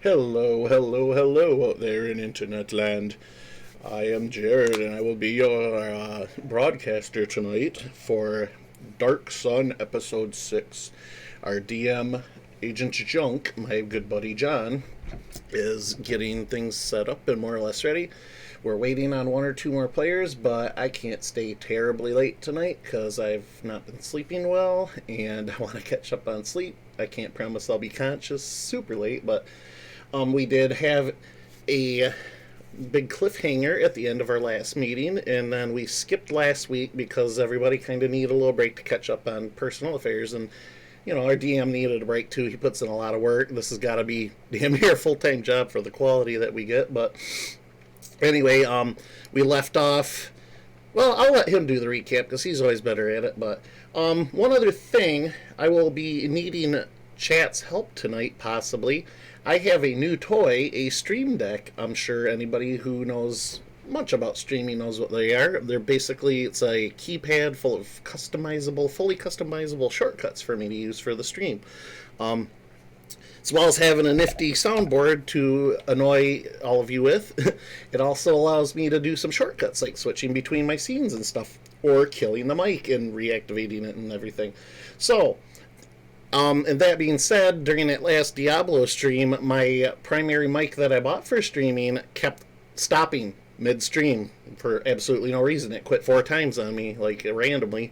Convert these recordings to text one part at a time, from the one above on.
Hello, hello, hello out there in internet land. I am Jared, and I will be your broadcaster tonight for Dark Sun Episode 6. Our DM, Agent Junk, my good buddy John, is getting things set up and more or less ready. We're waiting on one or two more players, but I can't stay terribly late tonight because I've not been sleeping well and I want to catch up on sleep. I can't promise I'll be conscious super late, but we did have a big cliffhanger at the end of our last meeting, and then we skipped last week because everybody kind of needed a little break to catch up on personal affairs, and our DM needed a break too. He puts in a lot of work. This has got to be damn near a full time job for the quality that we get. But anyway, we left off. Well, I'll let him do the recap because he's always better at it. But one other thing, I will be needing chat's help tonight, possibly. I have a new toy, a Stream Deck. I'm sure anybody who knows much about streaming knows what they are. They're basically, it's a keypad full of fully customizable shortcuts for me to use for the stream. As well as having a nifty soundboard to annoy all of you with, it also allows me to do some shortcuts like switching between my scenes and stuff, or killing the mic and reactivating it and everything. So, and that being said, during that last Diablo stream, my primary mic that I bought for streaming kept stopping midstream for absolutely no reason. It quit 4 times on me, like randomly.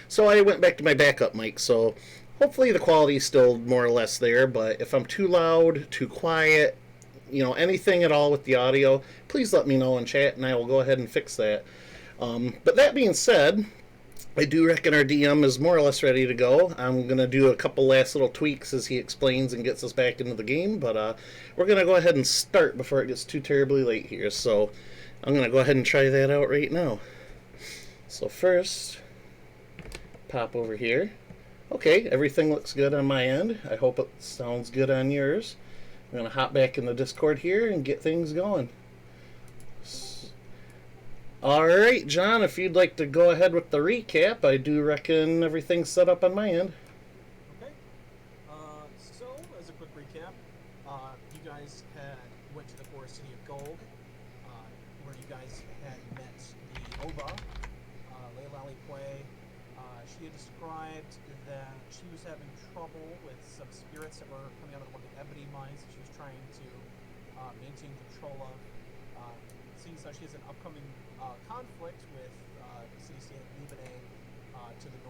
So I went back to my backup mic. So hopefully the quality is still more or less there, but if I'm too loud, too quiet, anything at all with the audio, please let me know in chat and I will go ahead and fix that. But that being said, I do reckon our DM is more or less ready to go. I'm going to do a couple last little tweaks as he explains and gets us back into the game, but we're going to go ahead and start before it gets too terribly late here. So I'm going to go ahead and try that out right now. So first, pop over here. Okay, everything looks good on my end. I hope it sounds good on yours. I'm going to hop back in the Discord here and get things going. Alright, John, if you'd like to go ahead with the recap, I do reckon everything's set up on my end. Okay. So, as a quick recap, you guys went to the forest city of Gold, where you guys had met the Ova, Leilali Pue. She had described that she was having trouble with some spirits that were coming out of one of the ebony mines that she was trying to maintain control of. Seeing as she has an upcoming conflict with the city-state of Libane to the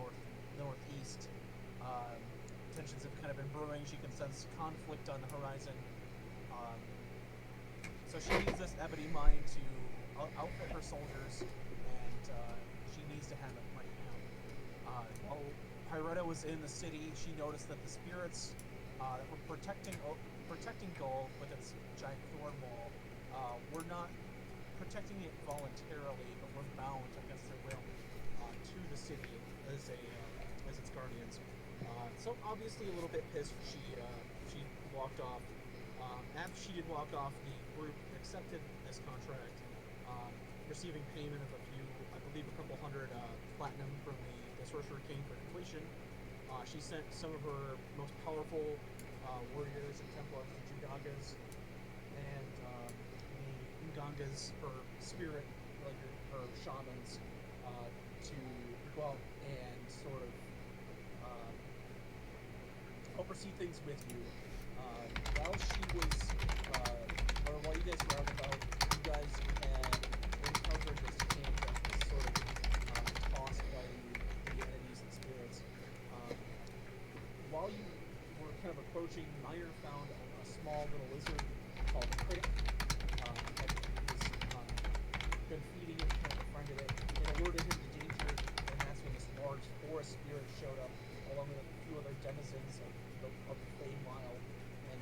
northeast. Tensions have kind of been brewing. She can sense conflict on the horizon. So she needs this ebony mine to outfit her soldiers, and she needs to have it right now. While Pyretta was in the city, she noticed that the spirits that were protecting Gold with its giant thorn wall were not protecting it voluntarily, but were bound against their will to the city as its guardians. So obviously a little bit pissed. She walked off. After she did walk off, the group accepted this contract, receiving payment of I believe a couple hundred platinum from the Sorcerer King for completion. She sent some of her most powerful warriors and Templars and Judagas, and the Ngangas, her spirit, like her shamans, to go out and sort of oversee things with you. While you guys were out and about, you guys had encountered this camp that was sort of tossed by the entities and spirits. While you were kind of approaching, Meyer found a small little lizard called a critic. Been feeding it, kind of befriended it, and alerted him to danger, and that's when this large forest spirit showed up, along with a few other denizens of the Flame Mile and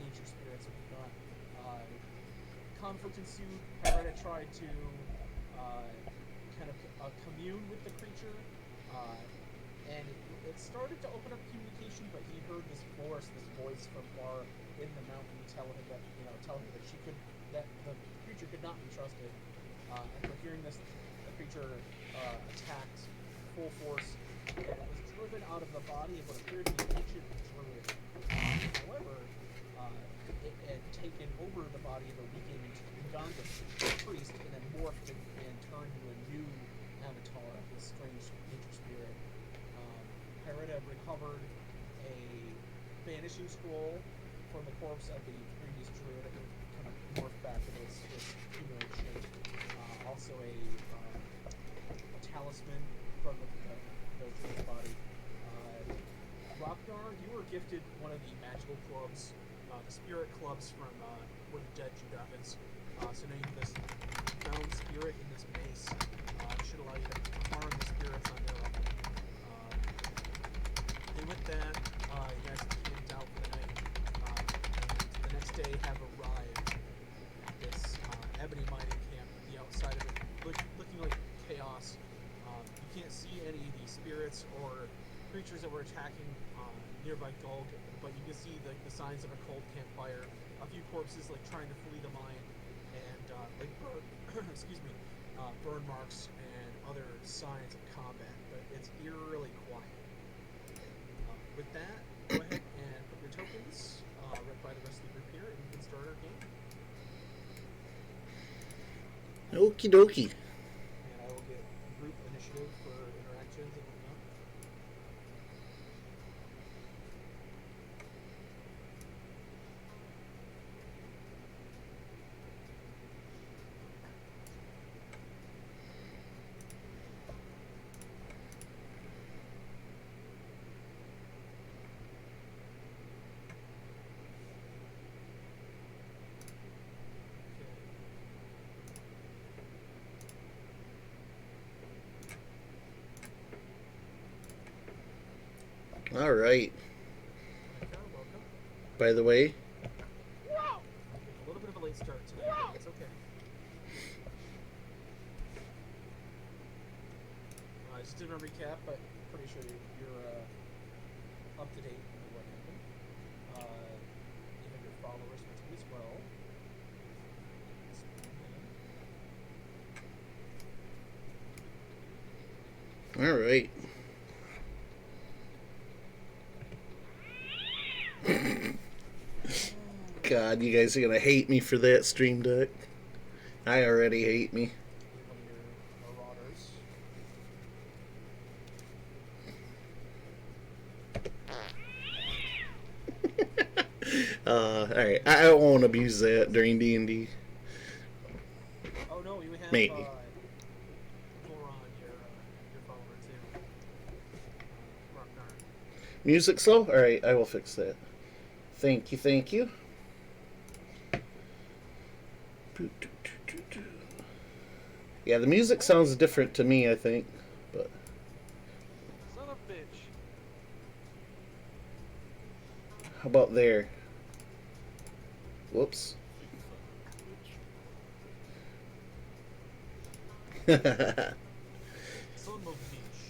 nature spirits and whatnot. Conflict ensued. Pyretta tried to kind of commune with the creature, and it started to open up communication, but he heard this voice from far in the mountain telling him that that the creature could not be trusted. After hearing this, the creature attacked full force, and it was driven out of the body of what appeared to be an ancient druid. However, it had taken over the body of a weakened Uganda priest and then morphed and turned into a new avatar of this strange nature spirit. Pyretta recovered a banishing scroll from the corpse of the previous druid and kind of morphed back to this humanoid shape. Also a talisman from the druid's body. Rocknar, you were gifted one of the magical clubs, the spirit clubs from one of the dead Judavans. So now you have this bound spirit in this mace. Should allow you to harm the spirits on their level. And with that, you guys have camped out for the night. And the next day have arrived at this ebony mining camp. The outside of it looking like chaos. You can't see any of these spirits or creatures that were attacking nearby Gulg, but you can see the signs of a cold campfire, a few corpses like trying to flee the mine, and like burn marks and other signs of combat. But it's eerily quiet. With that, go ahead and put your tokens right by the rest of the group here, and you can start our game. Okie dokie. And I will get group initiative for interactions and whatnot. All right. Welcome. By the way, A little bit of a late start tonight, but it's okay. Just doing a recap, but pretty sure you're up to date with what happened. You have your followers with you as well. all right. God, you guys are gonna hate me for that stream deck. I already hate me. One of your marauders. Alright, I won't abuse that during D&D. Oh no, you have Maybe. Goron, your follower too. Rocknar. Music slow? Alright, I will fix that. Thank you, thank you. Yeah, the music sounds different to me, I think. But Son of a bitch. how about there? Whoops. Son of a bitch.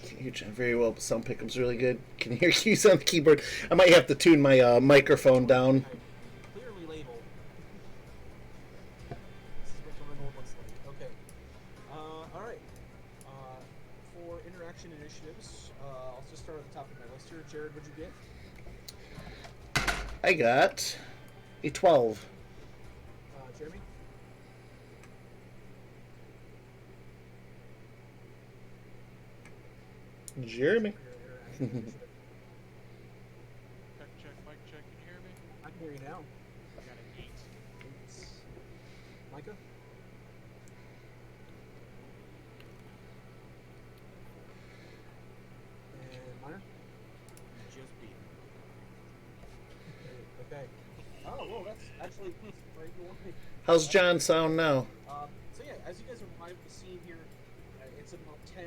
Can't hear John very well, but sound pickup's really good. Can hear cues on the keyboard. I might have to tune my microphone down. Clearly labeled. This is what the remote looks like. Okay. Alright. For interaction initiatives, I'll just start at the top of my list here. Jared, what'd you get? I got a 12. Jeremy? Jeremy. Your interaction initiative. Check, mic check, can you hear me? I can hear you now. I got an 8. Micah? And Minor? Just beat. Okay. Oh, well, that's actually right your way. How's John sound now? So yeah, as you guys arrive at the scene here, it's about 10,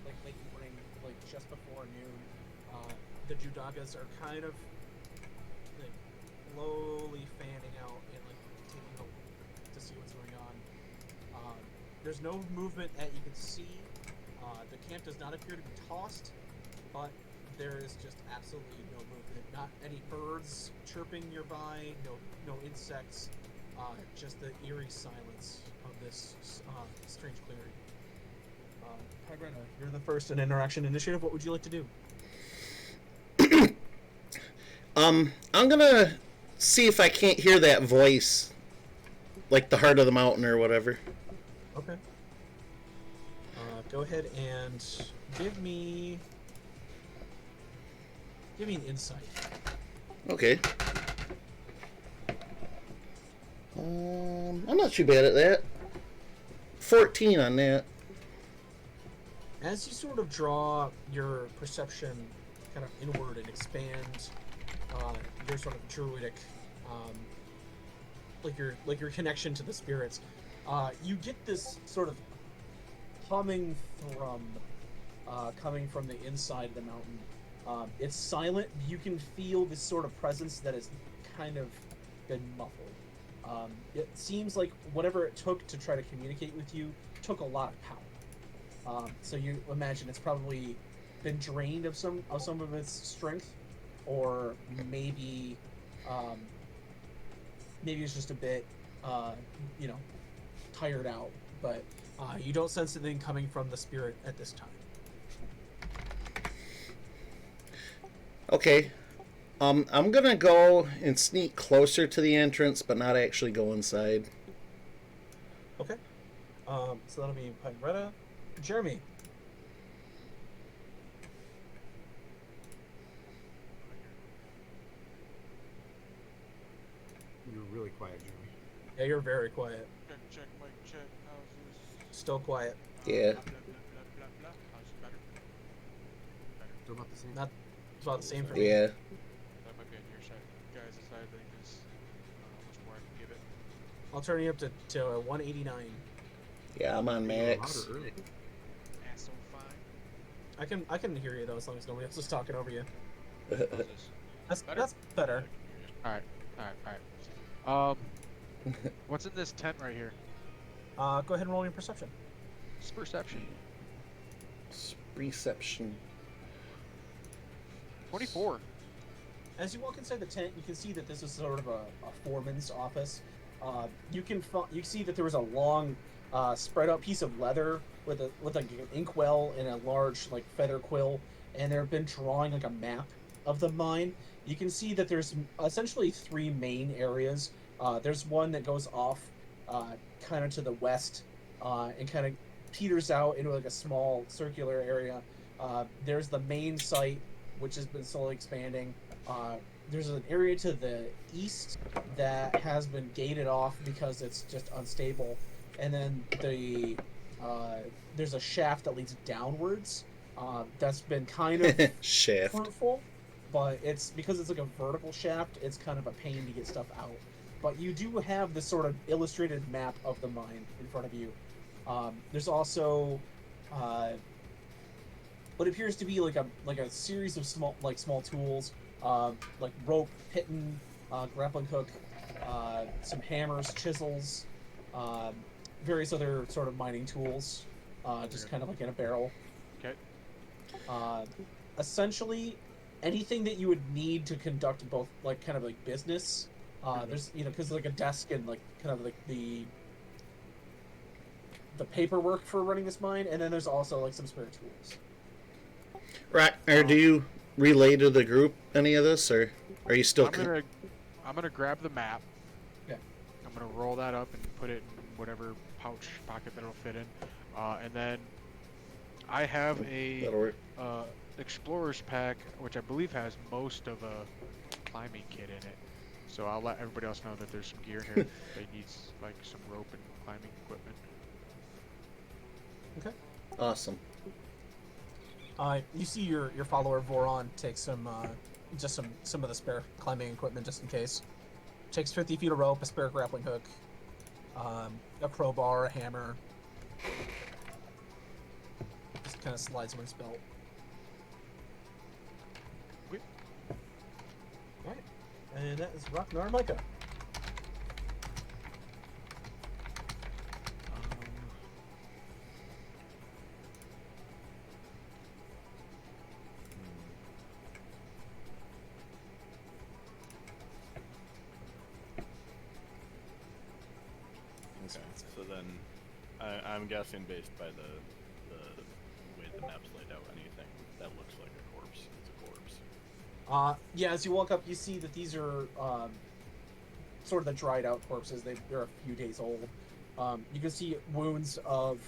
like late morning, like just before noon. The Judagas are kind of like slowly fanning out and like taking a look to see what's going on. There's no movement that you can see. The camp does not appear to be tossed, but there is just absolutely no movement. Not any birds chirping nearby. No insects. Just the eerie silence of this strange clearing. Pagrana, you're the first in interaction initiative. What would you like to do? I'm gonna see if I can't hear that voice, like the heart of the mountain or whatever. Okay. Go ahead and give me an insight. Okay. I'm not too bad at that. 14 on that. As you sort of draw your perception kind of inward and expand your sort of druidic, like your connection to the spirits, you get this sort of humming thrum coming from the inside of the mountain. It's silent. You can feel this sort of presence that has kind of been muffled. It seems like whatever it took to try to communicate with you took a lot of power. So you imagine it's probably been drained of some of its strength, or maybe it's just a bit tired out. But you don't sense anything coming from the spirit at this time. Okay. I'm gonna go and sneak closer to the entrance, but not actually go inside. Okay. So that'll be Pyretta. Jeremy. You're really quiet, Jeremy. Yeah, you're very quiet. Check, mic check. How's this? Still quiet. Yeah. Blah, blah, blah, blah, blah. How's it better? Still about the same. Not it's about the same for me. Yeah. That might be on your side. Guys, aside, I think is how much more I can give it. I'll turn you up to 189. Yeah, I'm on max. Louder early. So fine. I can hear you though, as long as nobody else is talking over you. How's this? That's better. Alright. What's in this tent right here? Go ahead and roll your perception. It's perception. Reception. 24. As you walk inside the tent, you can see that this is sort of a foreman's office. You see that there was a long, spread out piece of leather with like an inkwell and a large like feather quill, and they've been drawing like a map of the mine. You can see that there's essentially three main areas. There's one that goes off, kind of to the west, and kind of peters out into like a small circular area. There's the main site, which has been slowly expanding. There's an area to the east that has been gated off because it's just unstable, and then there's a shaft that leads downwards. That's been kind of Shaft. fruitful, but it's because it's like a vertical shaft. It's kind of a pain to get stuff out. But you do have this sort of illustrated map of the mine in front of you. There's also what appears to be like a series of small tools, like rope, pitton, grappling hook, some hammers, chisels, various other sort of mining tools, just kind of like in a barrel. Okay. Essentially, anything that you would need to conduct both like kind of like business. There's because like a desk and like kind of like the paperwork for running this mine, and then there's also like some spare tools. Right. Or do you relay to the group any of this, or are you still? I'm gonna grab the map. Yeah. I'm gonna roll that up and put it in whatever pocket that'll fit in, and then I have That'll a work. explorer's pack, which I believe has most of a climbing kit in it. So I'll let everybody else know that there's some gear here. They need like some rope and climbing equipment. Okay. Awesome. You see your follower Voron take some some of the spare climbing equipment just in case. Takes 50 feet of rope, a spare grappling hook, a crowbar, a hammer. Just kind of slides in his belt. Okay. Alright. And that is Ragnar and Micah. Okay, so then I'm guessing based by the way the map's laid out, anything that looks like a corpse is a corpse. Yeah, as you walk up, you see that these are sort of the dried out corpses. They're a few days old. You can see wounds of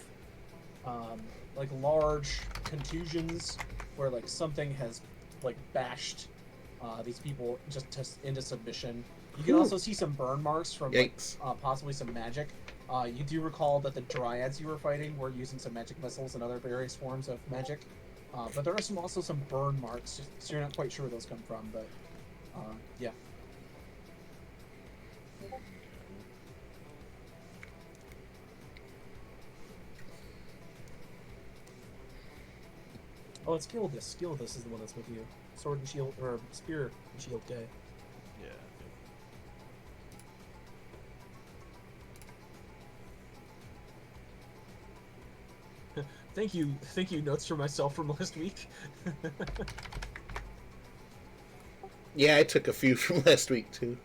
like large contusions where like something has like bashed these people into submission. You can also see some burn marks from like, possibly some magic. You do recall that the dryads you were fighting were using some magic missiles and other various forms of magic. But there are also some burn marks, so you're not quite sure where those come from. But yeah. Oh, it's Gildus. Gildus is the one that's with you. Sword and shield, or spear and shield guy. Yeah. Thank you. Notes for myself from last week. Yeah, I took a few from last week too.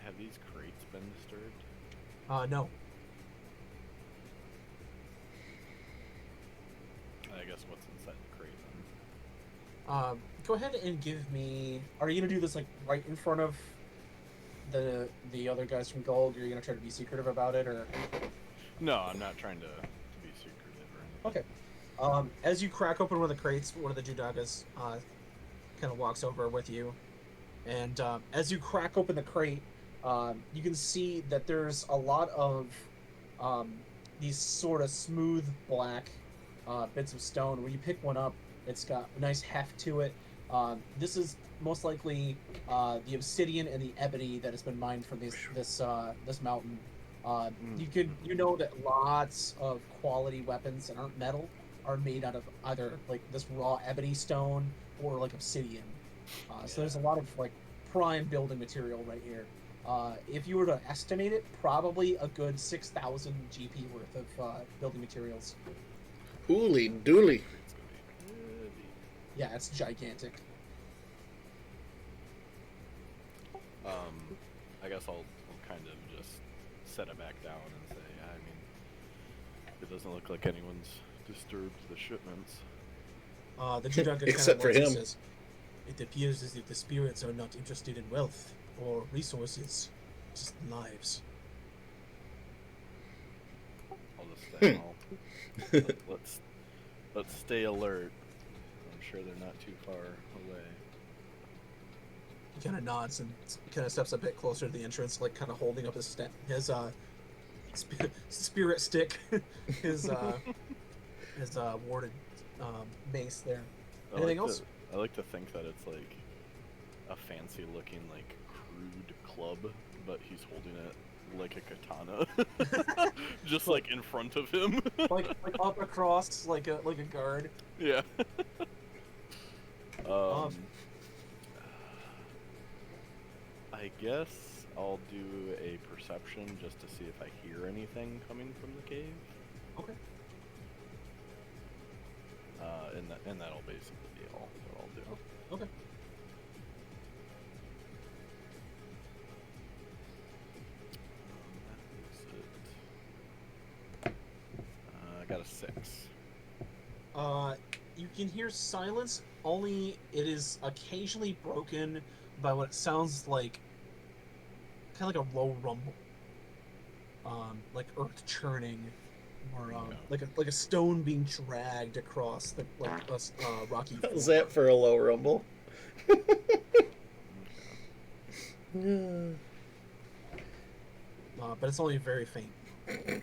Have these crates been disturbed? No. I guess what's inside the crate then? Go ahead and give me. Are you gonna do this like right in front of the other guys from Gold? Or are you gonna try to be secretive about it, or? No, I'm not trying to be secretive or anything. Okay. As you crack open one of the crates, one of the Judagas kind of walks over with you, and as you crack open the crate, you can see that there's a lot of these sort of smooth black bits of stone. When you pick one up, it's got a nice heft to it. This is most likely the obsidian and the ebony that has been mined from this mountain. You know that lots of quality weapons that aren't metal are made out of either like this raw ebony stone or like obsidian. So there's a lot of like prime building material right here. If you were to estimate it, probably a good 6,000 GP worth of building materials. Holy dooly. Yeah, it's gigantic. I guess I'll kind of just set it back down and say, I mean, it doesn't look like anyone's disturbed the shipments. The Judaga except for him. Says, it appears as if the spirits are not interested in wealth or resources, just lives. I'll just say, let's stay alert. I'm sure they're not too far away. He kind of nods and kind of steps a bit closer to the entrance, like kind of holding up his spirit stick, his warded mace there. Anything else? I like to think that it's like a fancy looking like crude club, but he's holding it like a katana, just like in front of him, like up across like a guard. Yeah. I guess I'll do a perception just to see if I hear anything coming from the cave. Okay. And that'll basically be all that I'll do. Okay. That is it. I got a 6. You can hear silence, only it is occasionally broken by what sounds like kind of like a low rumble. Like earth churning, or like a stone being dragged across the rocky floor. How's that for a low rumble? But it's only very faint. Okay.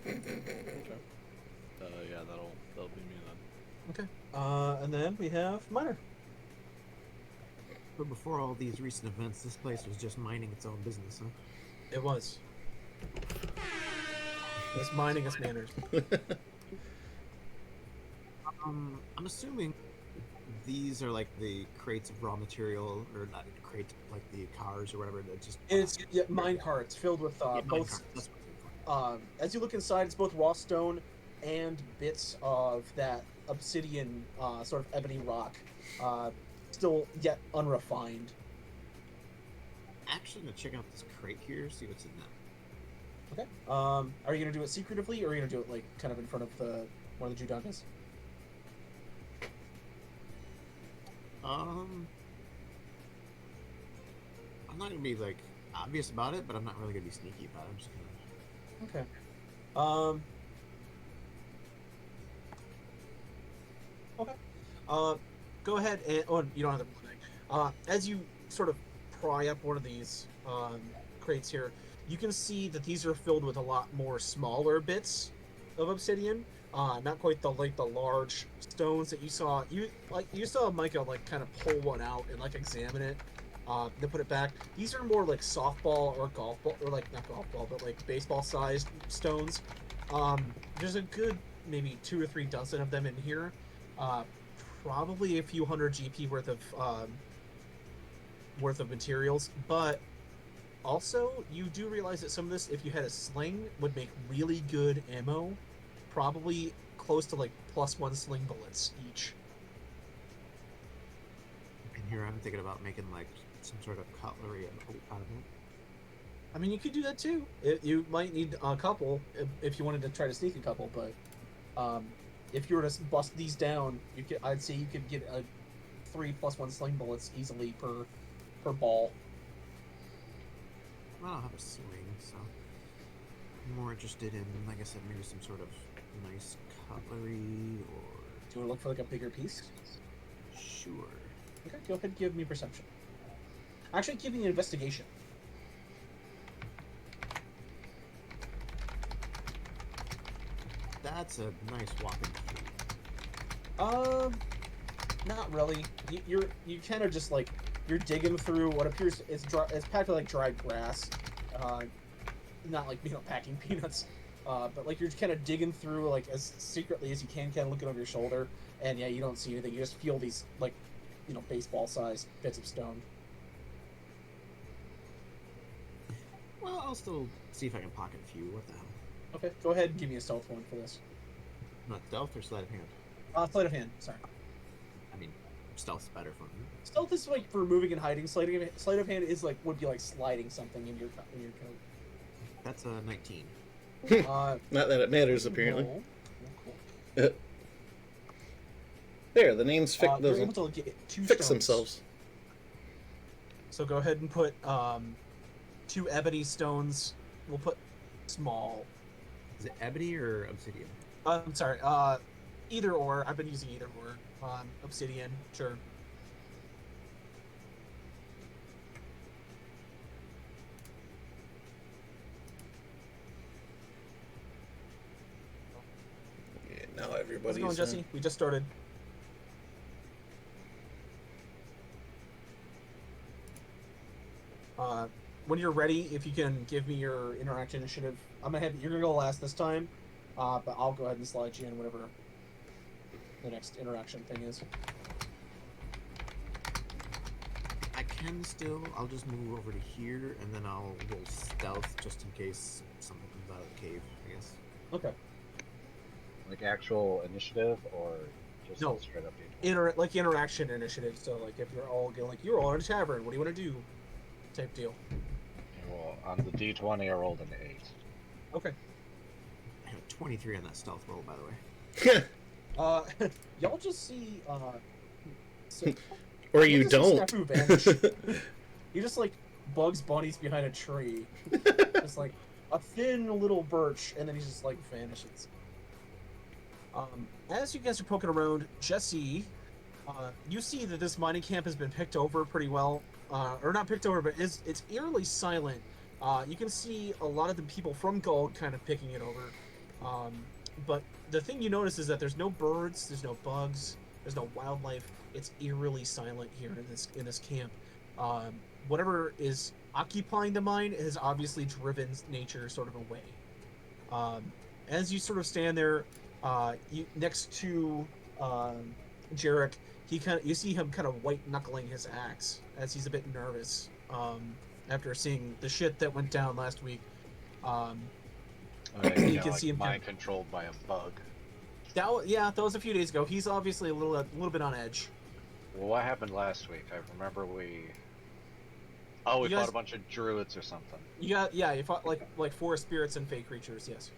Yeah, that'll be me then. Okay. And then we have Miner. But before all these recent events, this place was just minding its own business, huh? It was. It's minding its manners. I'm assuming these are like the crates of raw material, or not crates, like the cars or whatever. That just It's mine carts filled with both. As you look inside, it's both raw stone and bits of that obsidian sort of ebony rock. still yet unrefined. Actually, gonna check out this crate here, see what's in that. Okay. Are you gonna do it secretively, or are you gonna do it like kind of in front of one of the Judankas? I'm not gonna be like obvious about it, but I'm not really gonna be sneaky about it. I'm just gonna. Okay. Um. Okay. Go ahead and you don't have the. As you sort of pry up one of these crates here, you can see that these are filled with a lot more smaller bits of obsidian. Not quite the large stones that you saw. You saw Micah like kind of pull one out and like examine it. Then put it back. These are more like softball or golf ball, or like not golf ball, but like baseball sized stones. There's a good maybe 2 or 3 dozen of them in here. Probably a few hundred GP worth of materials, but also you do realize that some of this, if you had a sling, would make really good ammo. Probably close to like +1 sling bullets each. And here I'm thinking about making like some sort of cutlery out of it. I mean, you could do that too. You might need a couple if you wanted to try to sneak a couple, but if you were to bust these down, I'd say you could get a 3 +1 sling bullets easily per ball. Well, I don't have a swing, so I'm more interested in, like I said, maybe some sort of nice cutlery or. Do you want to look for like a bigger piece? Sure. Okay, go ahead and give me perception. Actually, give me an investigation. That's a nice whopping 3. Not really. You kind of just like you're digging through what appears it's packed with like dried grass, not like packing peanuts, but like you're kind of digging through like as secretly as you can, kind of looking over your shoulder, and yeah, you don't see anything. You just feel these like baseball-sized bits of stone. Well, I'll still see if I can pocket a few. What the hell? Okay, go ahead and give me a stealth one for this. Not stealth or sleight of hand? Sleight of hand. Sorry. I mean, stealth's better for me. Stealth is like for moving and hiding. Sleight of hand is like would be like sliding something in your coat. That's a 19. Not that it matters, apparently. Cool. There, the names You're able to get 2 fix stones. themselves. So go ahead and put 2 ebony stones. We'll put small. Is it ebony or obsidian? I'm sorry. Either or. I've been using either or. Obsidian, sure. Yeah, now everybody's. How's it going, Jesse? We just started. When you're ready, if you can give me your interaction initiative, you're gonna go last this time, but I'll go ahead and slide you in whatever the next interaction thing is. I can still. I'll just move over to here, and then I'll roll stealth just in case something comes out of the cave, I guess. Okay. Like actual initiative or just No. straight up D20? Interaction initiative. So like if you're all going like you're all in a tavern, what do you want to do? Type deal. Well, on the D20 I rolled an 8. Okay. I have a 23 on that stealth roll, by the way. Y'all just see Or you just see don't. Snafu vanish. He just like Bugs Bunny's behind a tree. Just like a thin little birch, and then he just like vanishes. As you guys are poking around, Jesse, you see that this mining camp has been picked over pretty well. Or not picked over, but it's eerily silent. You can see a lot of the people from Gold kind of picking it over. But the thing you notice is that there's no birds, there's no bugs, there's no wildlife. It's eerily silent here in this camp. Whatever is occupying the mine has obviously driven nature sort of away. As you sort of stand there, next to Jarek, you see him kind of white knuckling his axe as he's a bit nervous after seeing the shit that went down last week. You can know, see him mind controlled by a bug. that was a few days ago. He's obviously a little bit on edge. Well, what happened last week? I remember we. Oh, we You fought guys- a bunch of druids or something. You fought like forest spirits and fey creatures. Yes.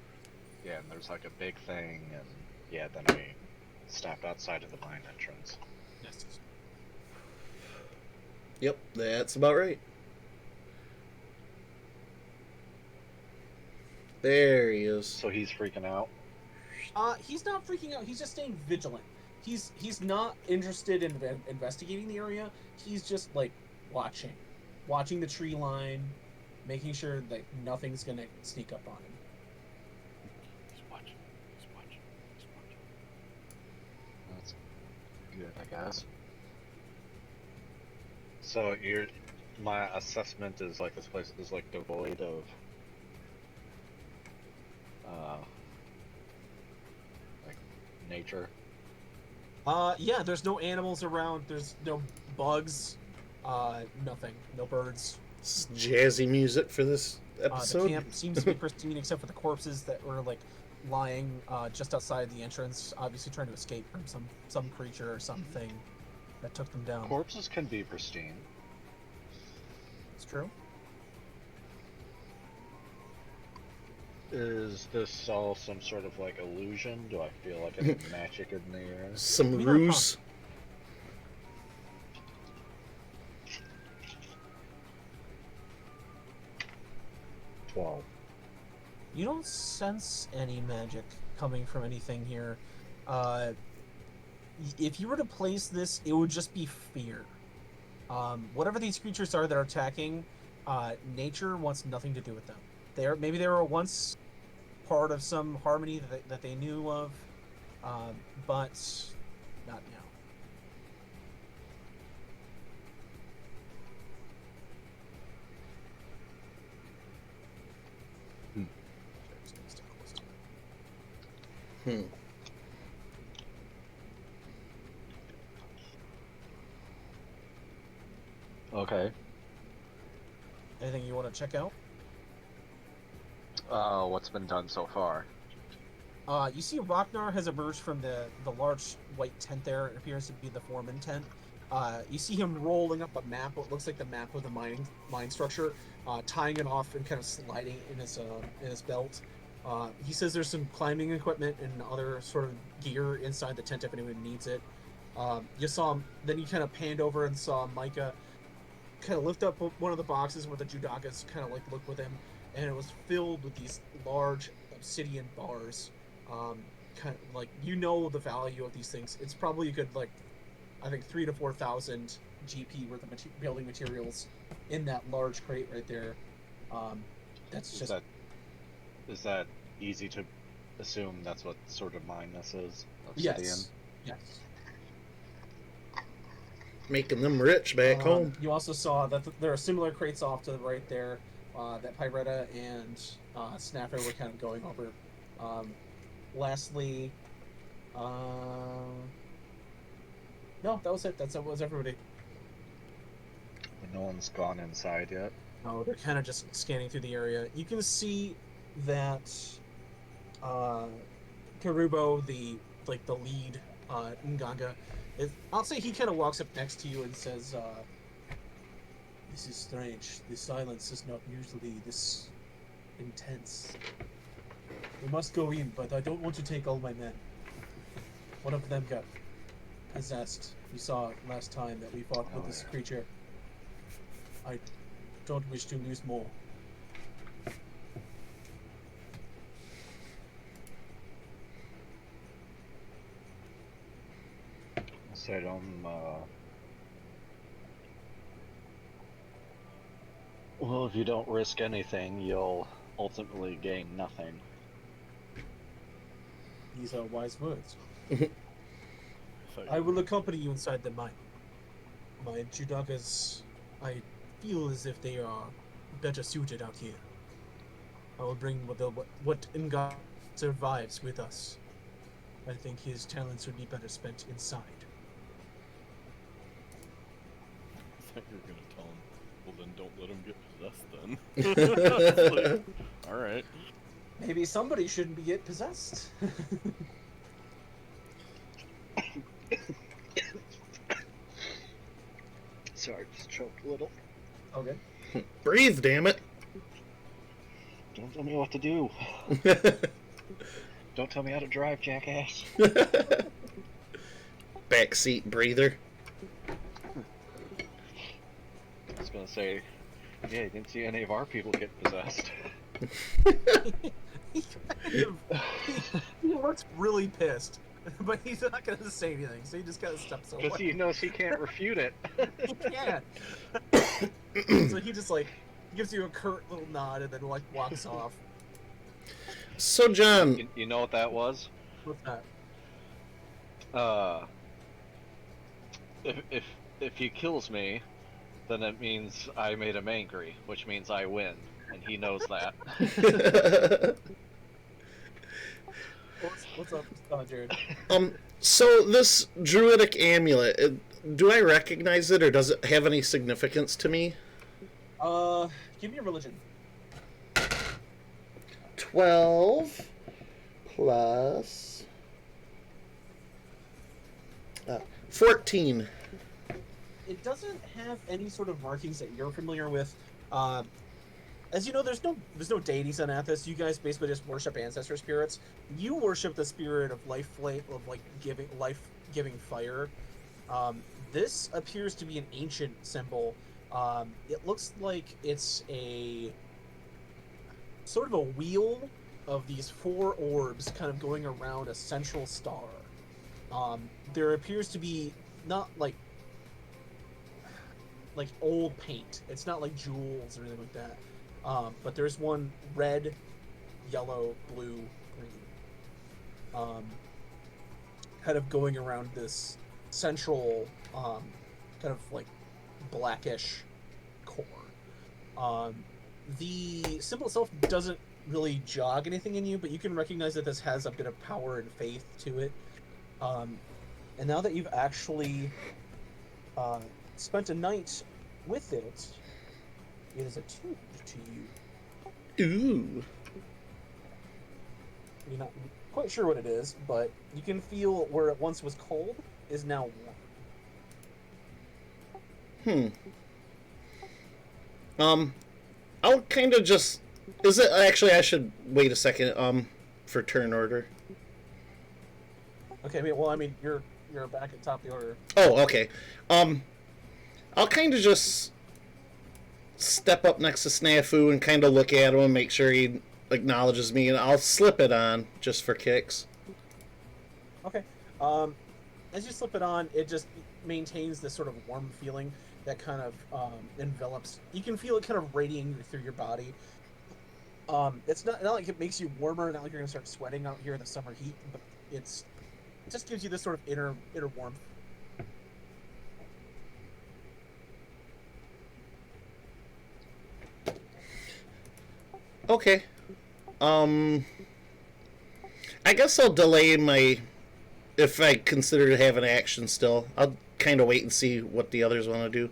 Yeah, and there's like a big thing, and yeah, then we stopped outside of the mine entrance. Yes. Yep, that's about right. There he is. So he's freaking out. He's not freaking out. He's just staying vigilant. He's not interested in investigating the area. He's just like watching the tree line, making sure that nothing's gonna sneak up on him. He's watching. He's watching. He's watching. That's good, I guess. So my assessment is like this place is like devoid of like nature. Yeah. There's no animals around. There's no bugs. Nothing. No birds. It's jazzy music for this episode. The camp seems to be pristine except for the corpses that were like lying just outside the entrance, obviously trying to escape from some creature or something that took them down. Corpses can be pristine. It's true. Is this all some sort of like illusion? Do I feel like it's magic in the air? Some We don't ruse. 12. You don't sense any magic coming from anything here. If you were to place this, it would just be fear. Whatever these creatures are that are attacking, nature wants nothing to do with them. Maybe they were once part of some harmony that they knew of, but not now. Hmm. Okay. Anything you want to check out? What's been done so far? You see Rocknar has emerged from the large white tent there. It appears to be the foreman tent. You see him rolling up a map, what looks like the map of the mine structure, tying it off and kind of sliding in his belt. He says there's some climbing equipment and other sort of gear inside the tent if anyone needs it. You saw him, then you kind of panned over and saw Micah kind of lift up one of the boxes where the Judakas kind of like look with him, and it was filled with these large obsidian bars. Kind of like, you know, the value of these things. It's probably a good, like, I think 3,000 to 4,000 GP worth of building materials in that large crate right there. That's just. Is that easy to assume that's what sort of mine this is? Obsidian? Yes. Yes. Making them rich back home. You also saw that there are similar crates off to the right there that Pyretta and Snapper were kind of going over. Lastly, no, that was it. That was everybody. No one's gone inside yet. Oh, they're kind of just scanning through the area. You can see that Karubo, the lead Nganga, I'll say he kind of walks up next to you and says, "This is strange. The silence is not usually this intense. We must go in, but I don't want to take all my men. One of them got possessed. We saw last time that we fought with this creature. I don't wish to lose more." So well, if you don't risk anything, you'll ultimately gain nothing. These are wise words. thought I you will were- accompany you inside the mine. My Judakas, I feel as if they are better suited out here. I will bring what Inga survives with us. I think his talents would be better spent inside. I thought you were gonna tell him, well then don't let him get possessed then. Like, alright. Maybe somebody shouldn't get possessed. Sorry, just choked a little. Okay. Breathe, damn it. Don't tell me what to do. Don't tell me how to drive, jackass. Backseat breather. I was gonna say, yeah, you didn't see any of our people get possessed. He looks really pissed, but he's not going to say anything, so he just kind of steps away. Because he knows he can't refute it. He can't. So he just like gives you a curt little nod and then like walks off. So, John, You know what that was? What's that? If he kills me, then it means I made him angry, which means I win, and he knows that. What's up, Jared? so this druidic amulet, do I recognize it, or does it have any significance to me? Give me a religion. 12 plus 14. It doesn't have any sort of markings that you're familiar with. As you know, there's no deities on Athos. You guys basically just worship ancestor spirits. You worship the spirit of life flame, of like life-giving fire. This appears to be an ancient symbol. It looks like it's a sort of a wheel of these 4 orbs kind of going around a central star. There appears to be not like old paint. It's not like jewels or anything like that. But there's one red, yellow, blue, green. Kind of going around this central, kind of like blackish core. The symbol itself doesn't really jog anything in you, but you can recognize that this has a bit of power and faith to it. And now that you've actually spent a night with it, it is attuned to you. Ooh. You're not quite sure what it is, but you can feel where it once was cold is now warm. I'll kind of just... Is it... Actually, I should wait a second, for turn order. Okay, well, I mean, you're back at top of the order. Oh, okay. I'll kind of just step up next to Snafu and kind of look at him and make sure he acknowledges me, and I'll slip it on just for kicks. Okay. As you slip it on, it just maintains this sort of warm feeling that kind of envelops. You can feel it kind of radiating through your body. It's not like it makes you warmer, not like you're gonna start sweating out here in the summer heat, but it just gives you this sort of inner warmth. Okay. I guess I'll delay my... If I consider to have an action still, I'll kind of wait and see what the others want to do.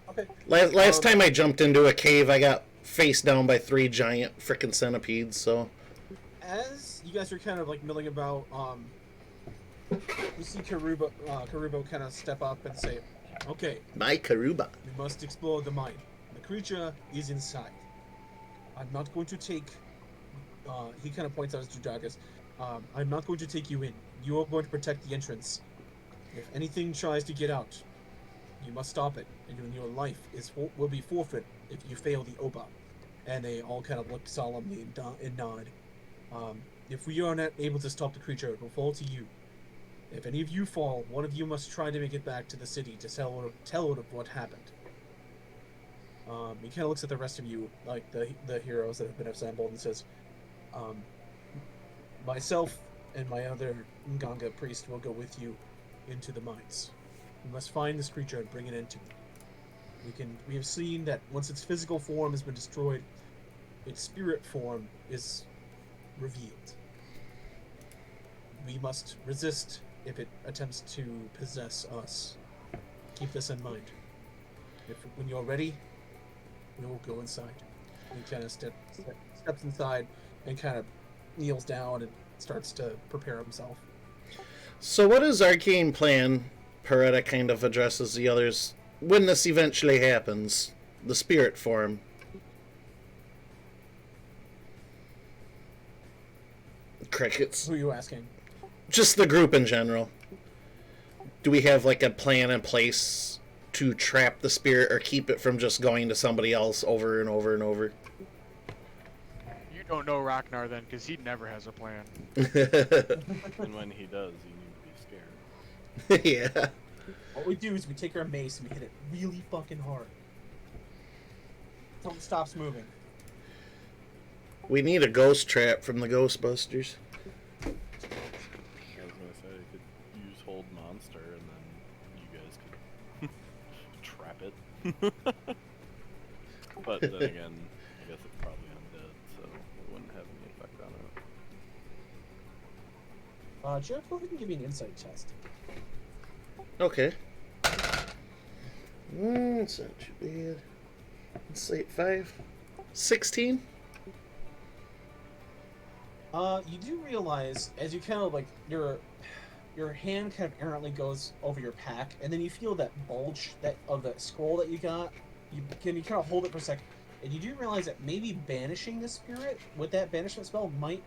Okay. Last time I jumped into a cave, I got faced down by 3 giant frickin' centipedes, so... As you guys are kind of like milling about, you see Karubo kind of step up and say, "Okay, My Karuba. we must explore the mine. The creature is inside. I'm not going to take..." He kind of points out his Judagas. "I'm not going to take you in. You are going to protect the entrance. If anything tries to get out, you must stop it, and your life will be forfeit if you fail the Oba." And they all kind of look solemnly and nod. "If we are not able to stop the creature, it will fall to you. If any of you fall, one of you must try to make it back to the city to tell it of what happened." He kind of looks at the rest of you, like the heroes that have been assembled, and says, "Myself and my other Nganga priest will go with you into the mines. We must find this creature and bring it into me. We have seen that once its physical form has been destroyed, its spirit form is revealed. We must resist if it attempts to possess us. Keep this in mind. When you're ready, we will go inside." He kind of steps inside and kind of kneels down and starts to prepare himself. So what is our game plan? Peretta kind of addresses the others. when this eventually happens, the spirit form. Crickets. Who are you asking? Just the group in general. Do we have like a plan in place to trap the spirit or keep it from just going to somebody else over and over and over? You don't know Ragnar then, because he never has a plan. And when he does, you need to be scared. Yeah. What we do is we take our mace and we hit it really fucking hard. Until it stops moving. We need a ghost trap from the Ghostbusters. I was gonna say I could use hold monster, and then you guys could trap it. But then again, I guess it's probably undead, so it wouldn't have any effect on it. Jared, go ahead and give me an insight test. Okay. It's not too bad. Insight 5. 16? You do realize as you kind of like your hand kind of errantly goes over your pack, and then you feel that bulge that of the scroll that you got. You kind of hold it for a second, and you do realize that maybe banishing the spirit with that banishment spell might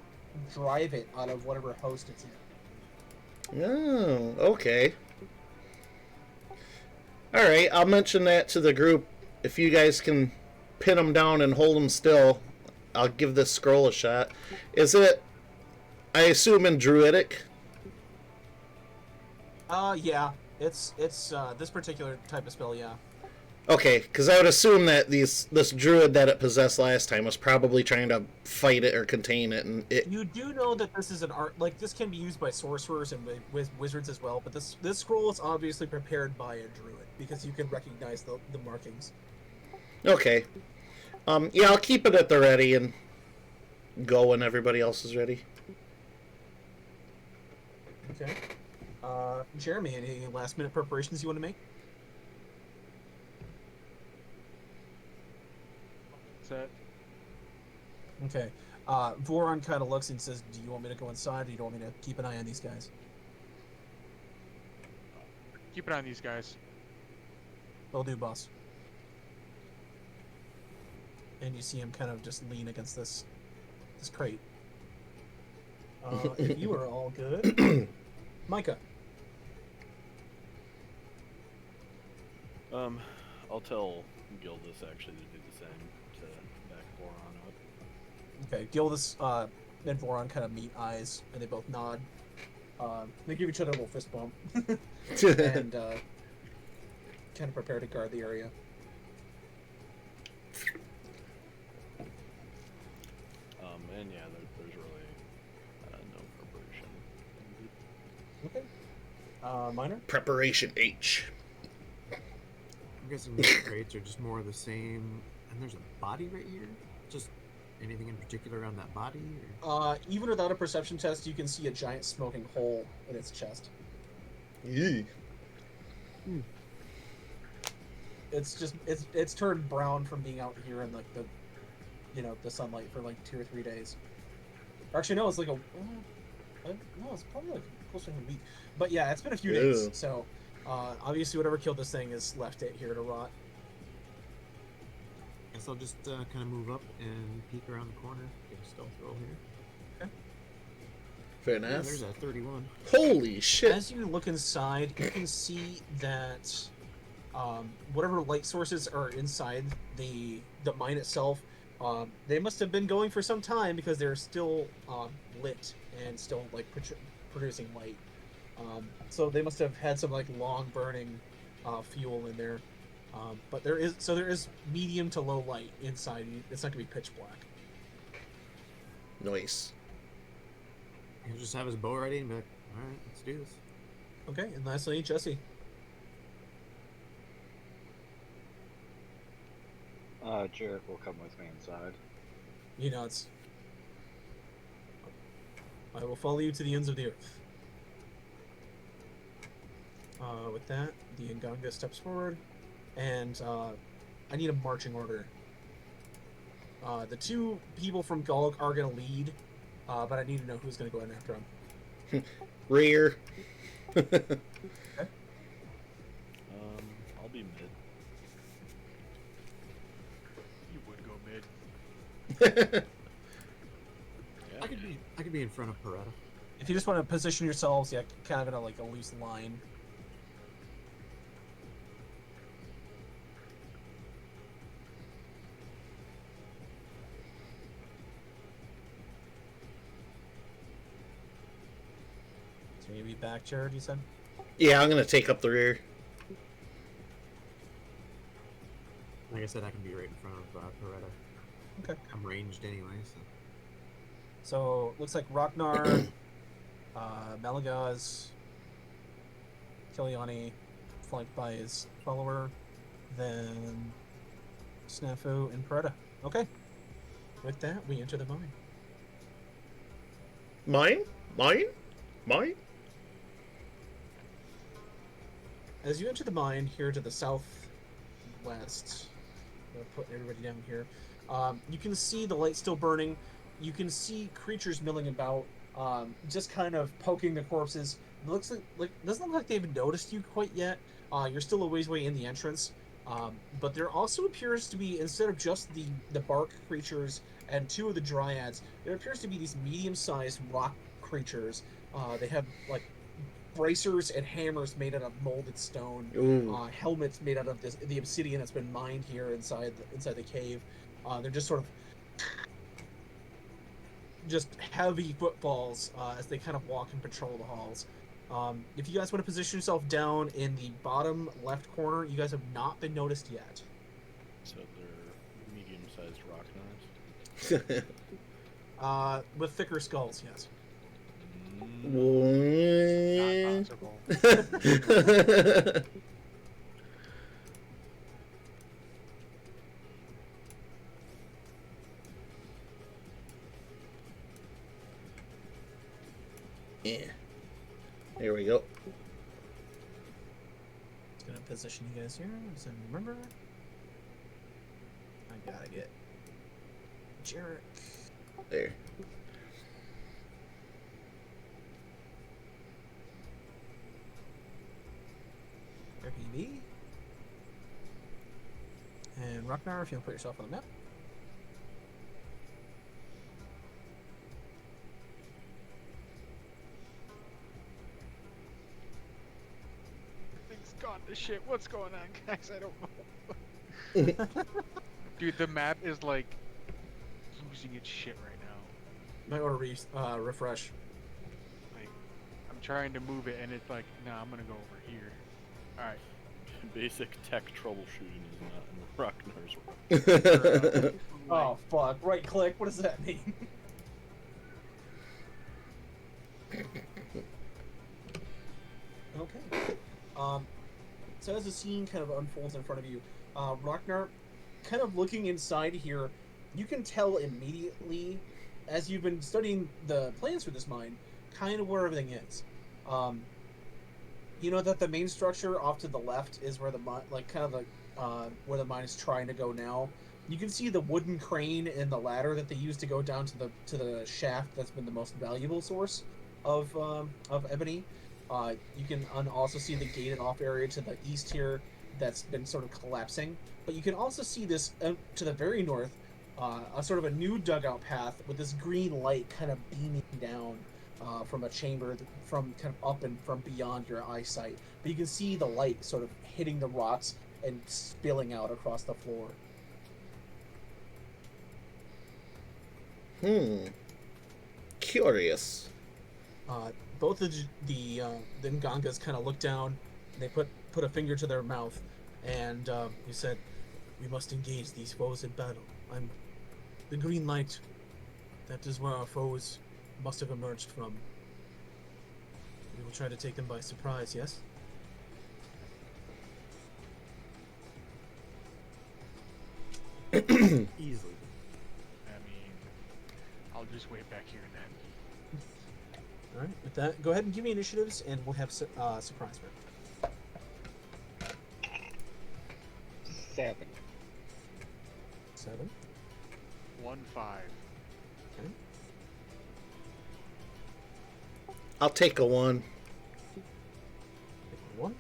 drive it out of whatever host it's in. Oh, okay. Alright, I'll mention that to the group. If you guys can pin them down and hold them still, I'll give this scroll a shot. Is it, I assume, in Druidic? Yeah, it's this particular type of spell, yeah. Okay, because I would assume that this druid that it possessed last time was probably trying to fight it or contain it, and it. You do know that this is an art, like this can be used by sorcerers and wizards as well, but this scroll is obviously prepared by a druid because you can recognize the markings. Okay. Yeah, I'll keep it at the ready and go when everybody else is ready. Okay. Jeremy, any last minute preparations you want to make? Set. Okay. Voron kind of looks and says, "Do you want me to go inside, or do you want me to keep an eye on these guys?" Keep an eye on these guys. Will do, boss. And you see him kind of just lean against this crate. If you are all good, Micah. I'll tell Gildus actually to do the same to back Boron up. Okay, Gildus and Voron kind of meet eyes, and they both nod. They give each other a little fist bump, and kind of prepare to guard the area. And yeah, there's really no preparation. Okay. Minor? Preparation H. I'm guessing these crates are just more of the same. And there's a body right here. Just anything in particular around that body? Or? Even without a perception test, you can see a giant smoking hole in its chest. Yee. It's just it's turned brown from being out here in like the sunlight for like 2 or 3 days. Or actually, no, it's like no, it's probably like closer to a week. But yeah, it's been a few days. So obviously, whatever killed this thing is left it here to rot. Guess I'll just kind of move up and peek around the corner. Get a stealth roll here. Okay. Fair Yeah, enough. there's a 31. Holy shit. As you look inside, you can see that whatever light sources are inside the mine itself, they must have been going for some time because they're still lit and still like producing light. So they must have had some like long burning fuel in there. But there is medium to low light inside. It's not gonna be pitch black. Nice. He'll just have his bow ready and be like, alright, let's do this. Okay, and lastly, Jesse. Jarek will come with me inside. He nods. I will follow you to the ends of the earth. With that, the Nganga steps forward, and I need a marching order. The 2 people from Gulg are going to lead, but I need to know who's going to go in after them. Rear. I'll be mid. I could be in front of Peretta. If you just want to position yourselves, yeah, kind of in like a loose line. So you're gonna be back, Jared, you said? Yeah, I'm gonna take up the rear. Like I said, I can be right in front of Peretta. Okay. I'm ranged anyway, so. So looks like Ragnar, Malagaz, Kiliani, flanked by his follower, then Snafu and Peretta. Okay. With that, we enter the mine. Mine? As you enter the mine here to the southwest, I'm gonna put everybody down here. You can see the light still burning. You can see creatures milling about, just kind of poking the corpses. It looks like doesn't look like they've noticed you quite yet. You're still a ways away in the entrance, but there also appears to be, instead of just the bark creatures and two of the dryads, there appears to be these medium-sized rock creatures. They have like bracers and hammers made out of molded stone, helmets made out of the obsidian that's been mined here inside the cave. They're just sort of just heavy footfalls as they kind of walk and patrol the halls. If you guys want to position yourself down in the bottom left corner, you guys have not been noticed yet. So they're medium-sized rock knives. With thicker skulls, yes. Not possible. Yeah. There we go. It's gonna position you guys here. So remember, I gotta get Jarek. There. RPB. And Ragnar, if you want to put yourself on the map. Things gone to shit. What's going on, guys? I don't know. Dude, the map is like losing its shit right now. Might want to refresh. Like, I'm trying to move it, and it's like, nah, I'm gonna go over here. All right. Basic tech troubleshooting is not in Rocknar's world. Oh fuck! Right click. What does that mean? Okay. So as the scene kind of unfolds in front of you, Ragnar, kind of looking inside here, you can tell immediately, as you've been studying the plans for this mine, kind of where everything is. You know that the main structure off to the left is where the mine, like kind of the where the mine is trying to go now. You can see the wooden crane and the ladder that they use to go down to the shaft that's been the most valuable source of ebony. You can also see the gated off area to the east here that's been sort of collapsing. But you can also see this to the very north, a sort of a new dugout path with this green light kind of beaming down from a chamber from kind of up and from beyond your eyesight. But you can see the light sort of hitting the rocks and spilling out across the floor. Curious. Both of the Ngangas kind of look down. They put a finger to their mouth, and he said, "We must engage these foes in battle. The green light. That is where our foes must have emerged from. We will try to take them by surprise. Yes." Easily. I mean, I'll just wait back here then. All right. With that, go ahead and give me initiatives, and we'll have surprise round. 7. 7. 1-5. Okay. I'll take a 1. 1.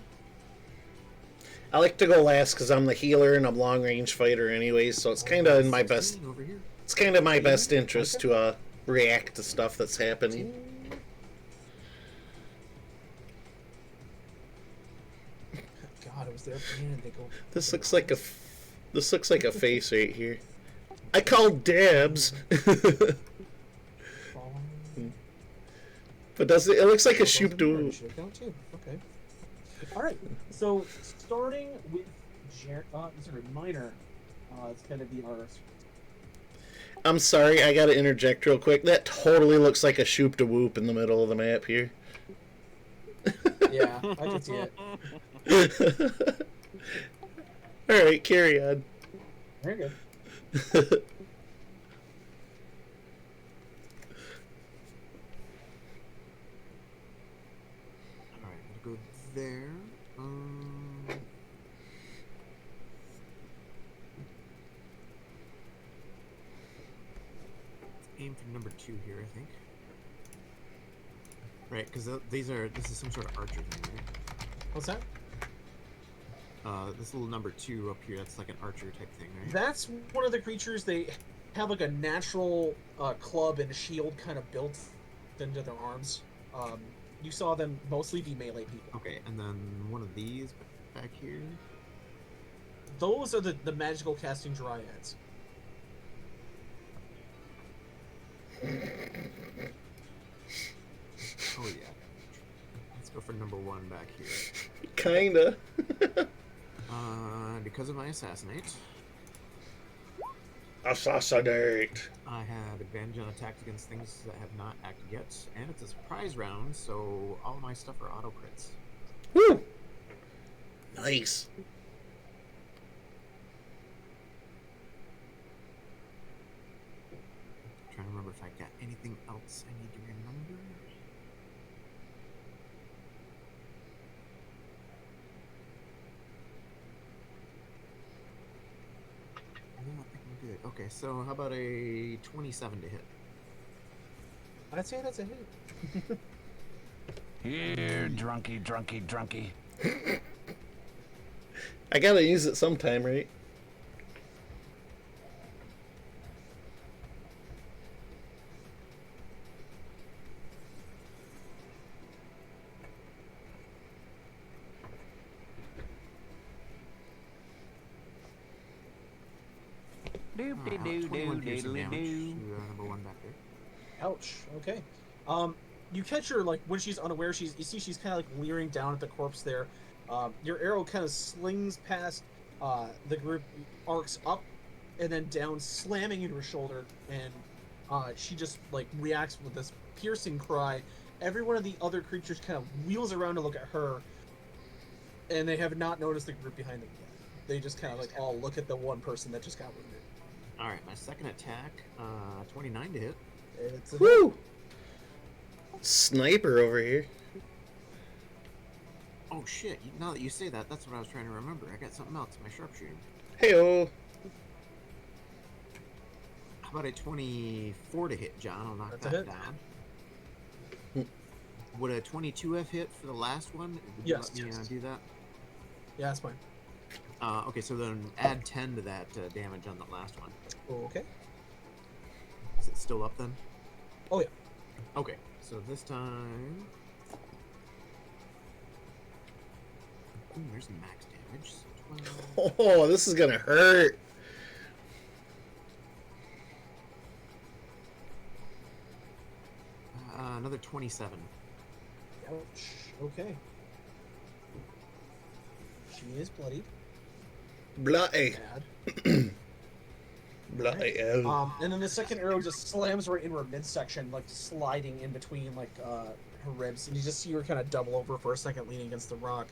I like to go last because I'm the healer and I'm long range fighter anyways, so it's kind of in my best. Over here. It's kind of my best interest to react to stuff that's happening. God, it was their plan. They go. This looks like a face right here. I called dabs. But does it? It looks like a shoop do. Okay. All right. So starting with sorry, minor. It's gonna be our. I'm sorry, I gotta interject real quick. That totally looks like a shoop de whoop in the middle of the map here. Yeah, I can see it. Alright, carry on. Very good. Alright, I'm gonna go there. Aim for number 2 here, I think. Right, because this is some sort of archer thing, right? What's that? This little number 2 up here, that's like an archer type thing, right? That's one of the creatures. They have like a natural club and shield kind of built into their arms. You saw them mostly be melee people. Okay, and then one of these back here. Those are the magical casting dryads. Oh yeah. Let's go for number 1 back here. Kinda. Because of my assassinate, Assassinate. I have advantage on attacks against things that have not acted yet, and it's a surprise round, so all my stuff are auto crits. Woo! Nice. Trying to remember if I got anything else I need to remember. No, I think I'm good. Okay, so how about a 27 to hit? I'd say that's a hit. Here, drunky, drunky, drunky. I gotta use it sometime, right? Twenty-one piercing damage to number 1 back there. Ouch. Okay. You catch her like when she's unaware. You see she's kind of like leering down at the corpse there. Your arrow kind of slings past the group, arcs up, and then down, slamming into her shoulder, and she just like reacts with this piercing cry. Every one of the other creatures kind of wheels around to look at her, and they have not noticed the group behind them yet. They just kind of like all look at the one person that just got wounded. Alright, my second attack, 29 to hit. It's a Woo! Sniper over here. Oh shit, now that you say that, that's what I was trying to remember. I got something else, my sharpshooting. Heyo. How about a 24 to hit, John? I'll knock That's a that hit. down. Would a 22 have hit for the last one? Would you Yes. let me do that? Yeah, that's fine. Okay, so then add 10 to that damage on the last one. Okay. Is it still up then? Oh yeah. Okay, so this time... Ooh, there's the max damage. So 12. Oh, this is gonna hurt. Another 27. Ouch. Okay. She is bloodied. Bloody. Bad. Bloody. And then the second arrow just slams right into her midsection, like sliding in between like her ribs, and you just see her kind of double over for a second, leaning against the rock.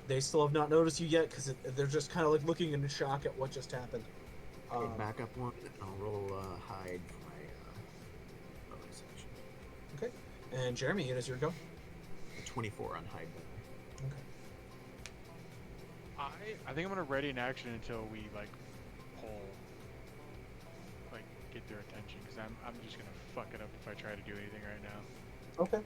They still have not noticed you yet because they're just kind of like looking in shock at what just happened. Okay, back up one. I'll roll hide for my bonus action. Okay. And Jeremy, it is your go. 24 on hide. Okay. I think I'm gonna ready in action until we like pull, like get their attention, because I'm just gonna fuck it up if I try to do anything right now. Okay.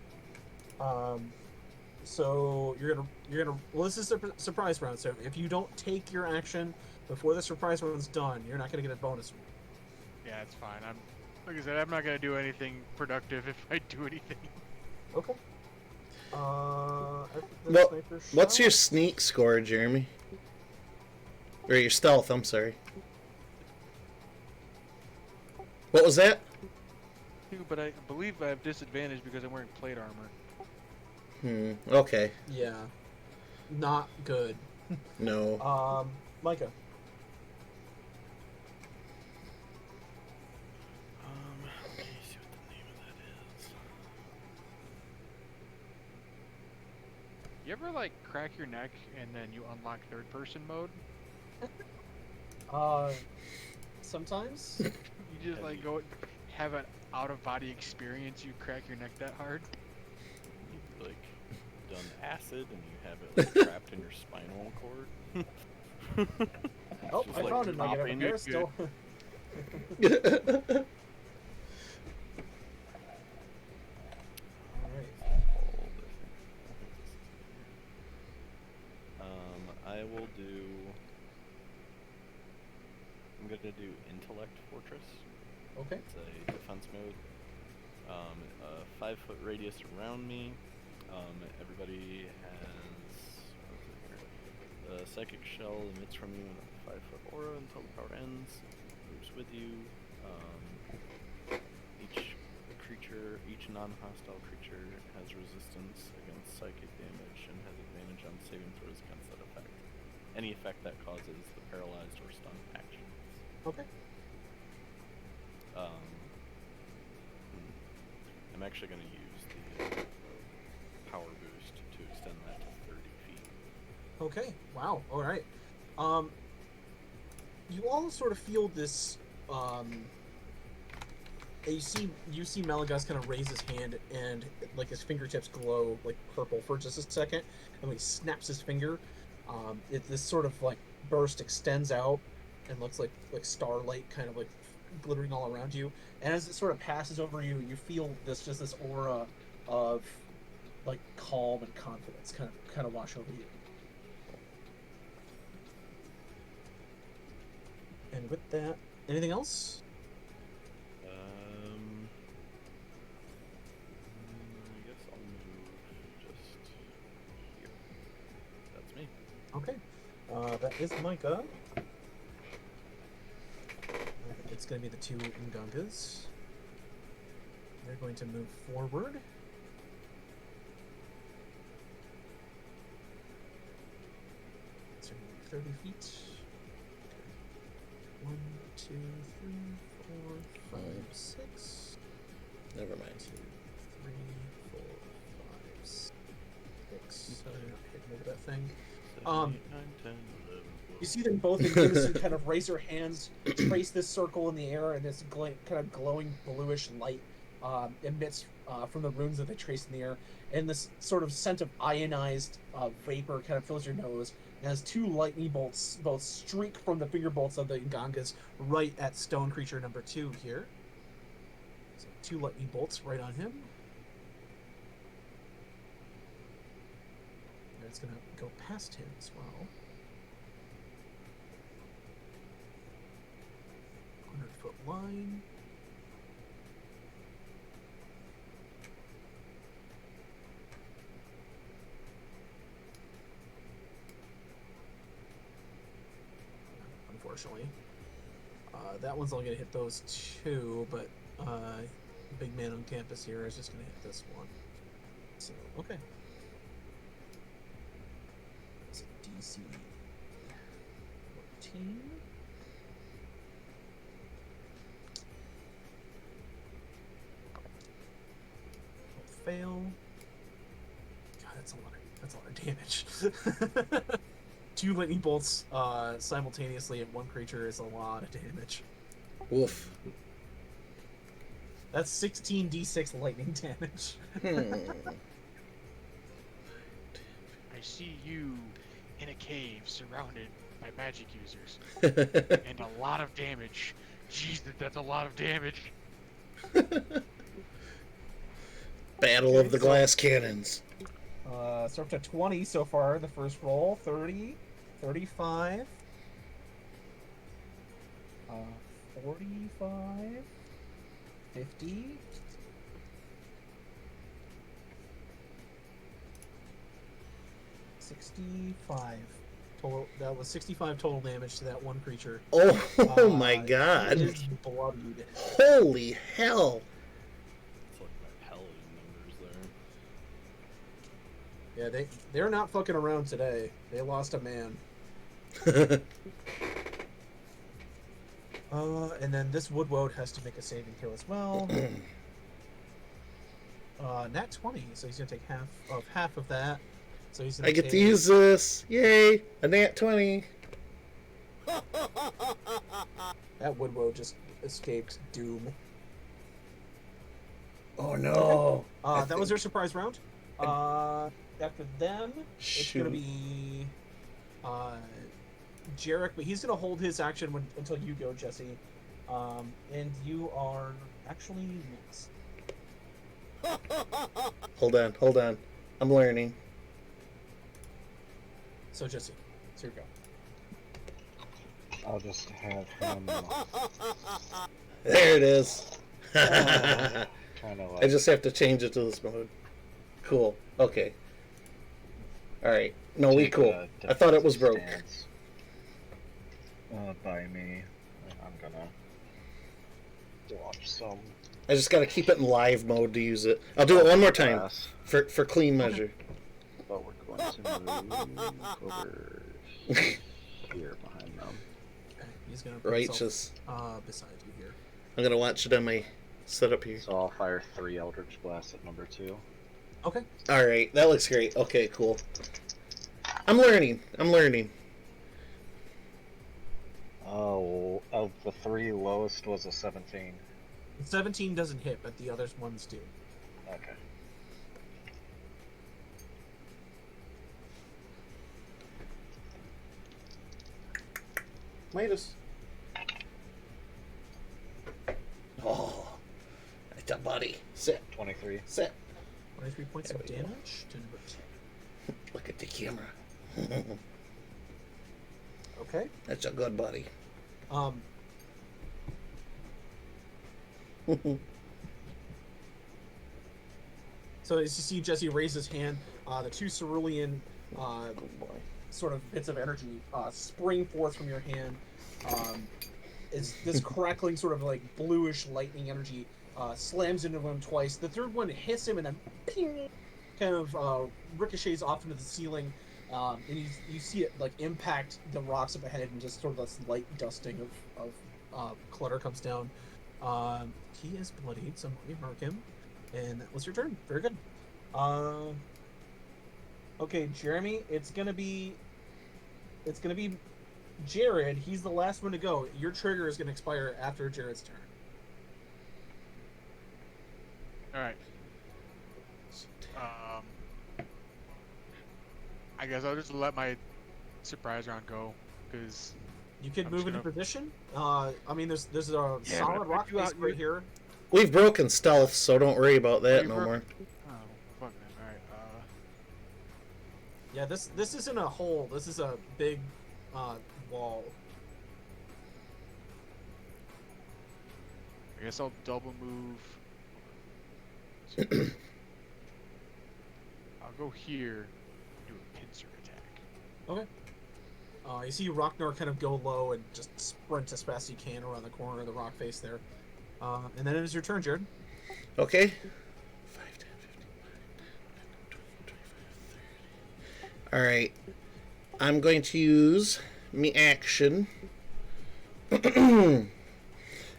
So you're gonna well, this is a surprise round. So if you don't take your action before the surprise round's done, you're not gonna get a bonus. Yeah, Yeah, it's fine. Like I said, I'm not gonna do anything productive if I do anything. Okay. After the Well, sniper what's your shot- sneak score, Jeremy? Or your stealth, I'm sorry. What was that? But I believe I have disadvantage because I'm wearing plate armor. Okay. Yeah. Not good. No. Micah. Let me see what the name of that is. You ever like crack your neck and then you unlock third person mode? Sometimes. You just like go have an out of body experience. You crack your neck that hard. You've like done acid and you have it like trapped in your spinal cord. Oh, Just, I like, found it. Nugget over dropping here. it. Still. Alright. I will do. I'm gonna do Intellect Fortress. Okay. It's a defense mode. A 5-foot radius around me. Everybody has. What's it here? The psychic shell emits from you in a 5-foot aura until the power ends. Moves with you. Each non-hostile creature has resistance against psychic damage and has advantage on saving throws against that effect. Any effect that causes the paralyzed or stunned actions. Okay. I'm actually going to use the power boost to extend that to 30 feet. Okay. Wow. All right. You all sort of feel this. You see Malagas kind of raise his hand and like his fingertips glow like purple for just a second, and when he snaps his finger, this sort of like burst extends out and looks like starlight kind of like glittering all around you. And as it sort of passes over you, you feel this aura of like calm and confidence kind of wash over you. And with that, anything else? I guess I'll move just here. That's me. Okay. That is Micah. It's going to be the two Ngungas. They're going to move forward. So 30 feet. 1, 2, 3, 4, 5, 6. Never mind. 2, 3, 4, 5, 6. So I'm not hitting over that thing. 7, 8, 9, 10, 11, 12. You see them both in unison kind of raise their hands, trace this circle in the air, and this kind of glowing bluish light emits from the runes that they trace in the air. And this sort of scent of ionized vapor kind of fills your nose. And as two lightning bolts both streak from the finger bolts of the Ngangas right at stone creature number 2 here. So 2 lightning bolts right on him. And it's going to go past him as well. 100-foot line. Unfortunately. That one's only going to hit those 2, but the big man on campus here is just going to hit this one. So, okay. It's a DC 14. Fail. God, that's a lot of damage. 2 lightning bolts simultaneously at one creature is a lot of damage. Woof. That's 16d6 lightning damage. I see you in a cave surrounded by magic users and a lot of damage. Jesus, that's a lot of damage. Battle of the Glass Cannons. So up to 20 so far, the first roll. 30, 35, 45, 50. 65 total. That was 65 total damage to that one creature. Oh my He god. is bloodied. Holy hell. It's like my paladin numbers there. Yeah, they're not fucking around today. They lost a man. And then this Woodwode has to make a saving throw as well. Nat 20, so he's gonna take half of that. So he's gonna I get to take- use this. Yay! A nat 20. That Woodwode just escaped doom. Oh no. That was their surprise round. After them, it's gonna be Jarek, but he's gonna hold his action until you go, Jesse. And you are actually next. Hold on. I'm learning. So Jesse, so you go. I'll just have him There it is. kind of like. I just have to change it to this mode. Cool. Okay. Alright. No, we take cool. a I thought it was broke. defensive stance, by me. And I'm gonna watch some. I just gotta keep it in live mode to use it. I'll do it one more time class, Oh, for clean measure. but we're going to move over here behind them. Okay, he's gonna put himself, Righteous. beside you here. I'm gonna watch it on my setup here. So I'll fire 3 Eldritch Blasts at number 2. Okay. Alright, that looks great. Okay, cool. I'm learning. Oh, of the 3, lowest was a 17. 17 doesn't hit, but the other ones do. Okay. Latest. Oh, that's a buddy. Sit. 23. 23 points There of we go. damage to number 2. Look at the camera. Okay. That's a good buddy. So as you see Jesse raise his hand, the 2 cerulean Good boy. sort of bits of energy spring forth from your hand. Is this crackling sort of like bluish lightning energy slams into him twice. The third one hits him and then ping, kind of ricochets off into the ceiling. And you see it like impact the rocks up ahead and just sort of this light dusting of clutter comes down. He is bloodied, so let me mark him. And that was your turn. Very good. Okay, Jeremy, it's gonna be Jared. He's the last one to go. Your trigger is gonna expire after Jared's turn. Alright. I guess I'll just let my surprise round go, because You could I'm move just into gonna- position. I mean, there's a Yeah, solid but rock you face out- right here. We've broken stealth, so don't worry about that We've no bro- more. Oh, fuck man. Alright, Yeah, this isn't a hole. This is a big wall. I guess I'll double move. I'll go here and do a pincer attack. Okay. You see Rocknor kind of go low and just sprint as fast as he can around the corner of the rock face there. And then it is your turn, Jared. Okay. 5, 10, 15, 20, 25, 30. Alright. I'm going to use me action. I'm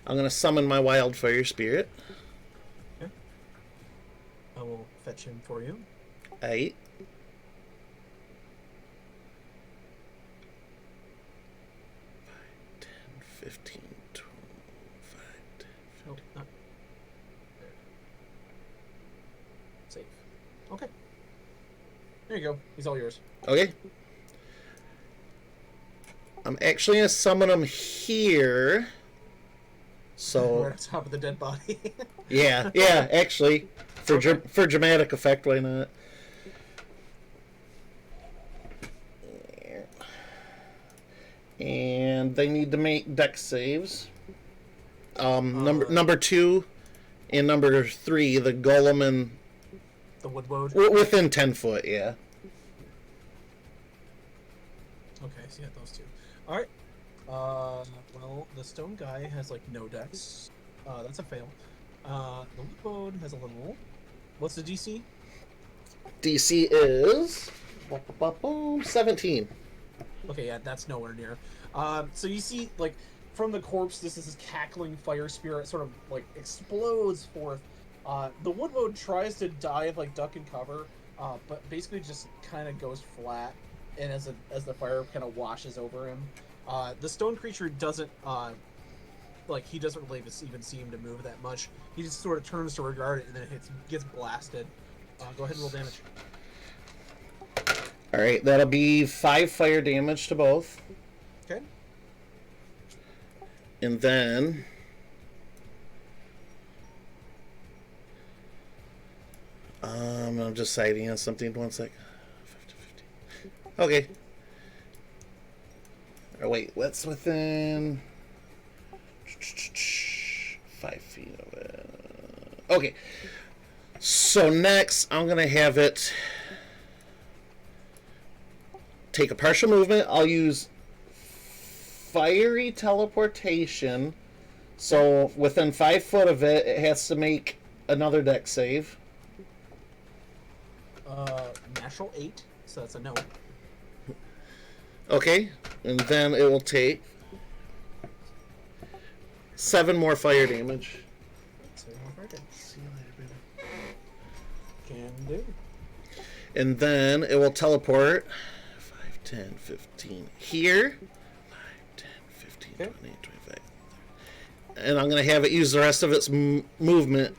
going to summon my wildfire spirit. I will fetch him for you. 8. 10, 15, 25, 10, Nope, not there. Safe. Okay. There you go. He's all yours. Okay. I'm actually going to summon him here. We're So, at the top of the dead body. yeah, actually, for for dramatic effect, why not? And they need to make dex saves. Number 2 and number 3, the golem and The woodwode. within 10 foot. Yeah. Okay, so you got those two. All right. Well, the stone guy has like no dex. That's a fail. The woodwode has a little. What's the DC? DC is 17. Okay, yeah, that's nowhere near. So you see, like, from the corpse, this cackling fire spirit sort of like explodes forth. The woodwode tries to dive, like duck and cover, but basically just kind of goes flat, and as the fire kind of washes over him, the stone creature doesn't he doesn't really even seem to move that much. He just sort of turns to regard it, and then gets blasted. Go ahead and roll damage. All right, that'll be 5 fire damage to both. Okay. And then I'm deciding on something. 1 sec. 50. Okay. Oh, wait, what's within 5 feet of it? Okay. So next, I'm gonna have it take a partial movement. I'll use fiery teleportation. So within 5 foot of it, it has to make another dex save. Natural 8, so that's a no. Okay, and then it will take 7 more fire damage. See you later, baby. Can do. And then it will teleport 5, 10, 15 here. 5, 10, 15, Okay. 20, 25. And I'm going to have it use the rest of its movement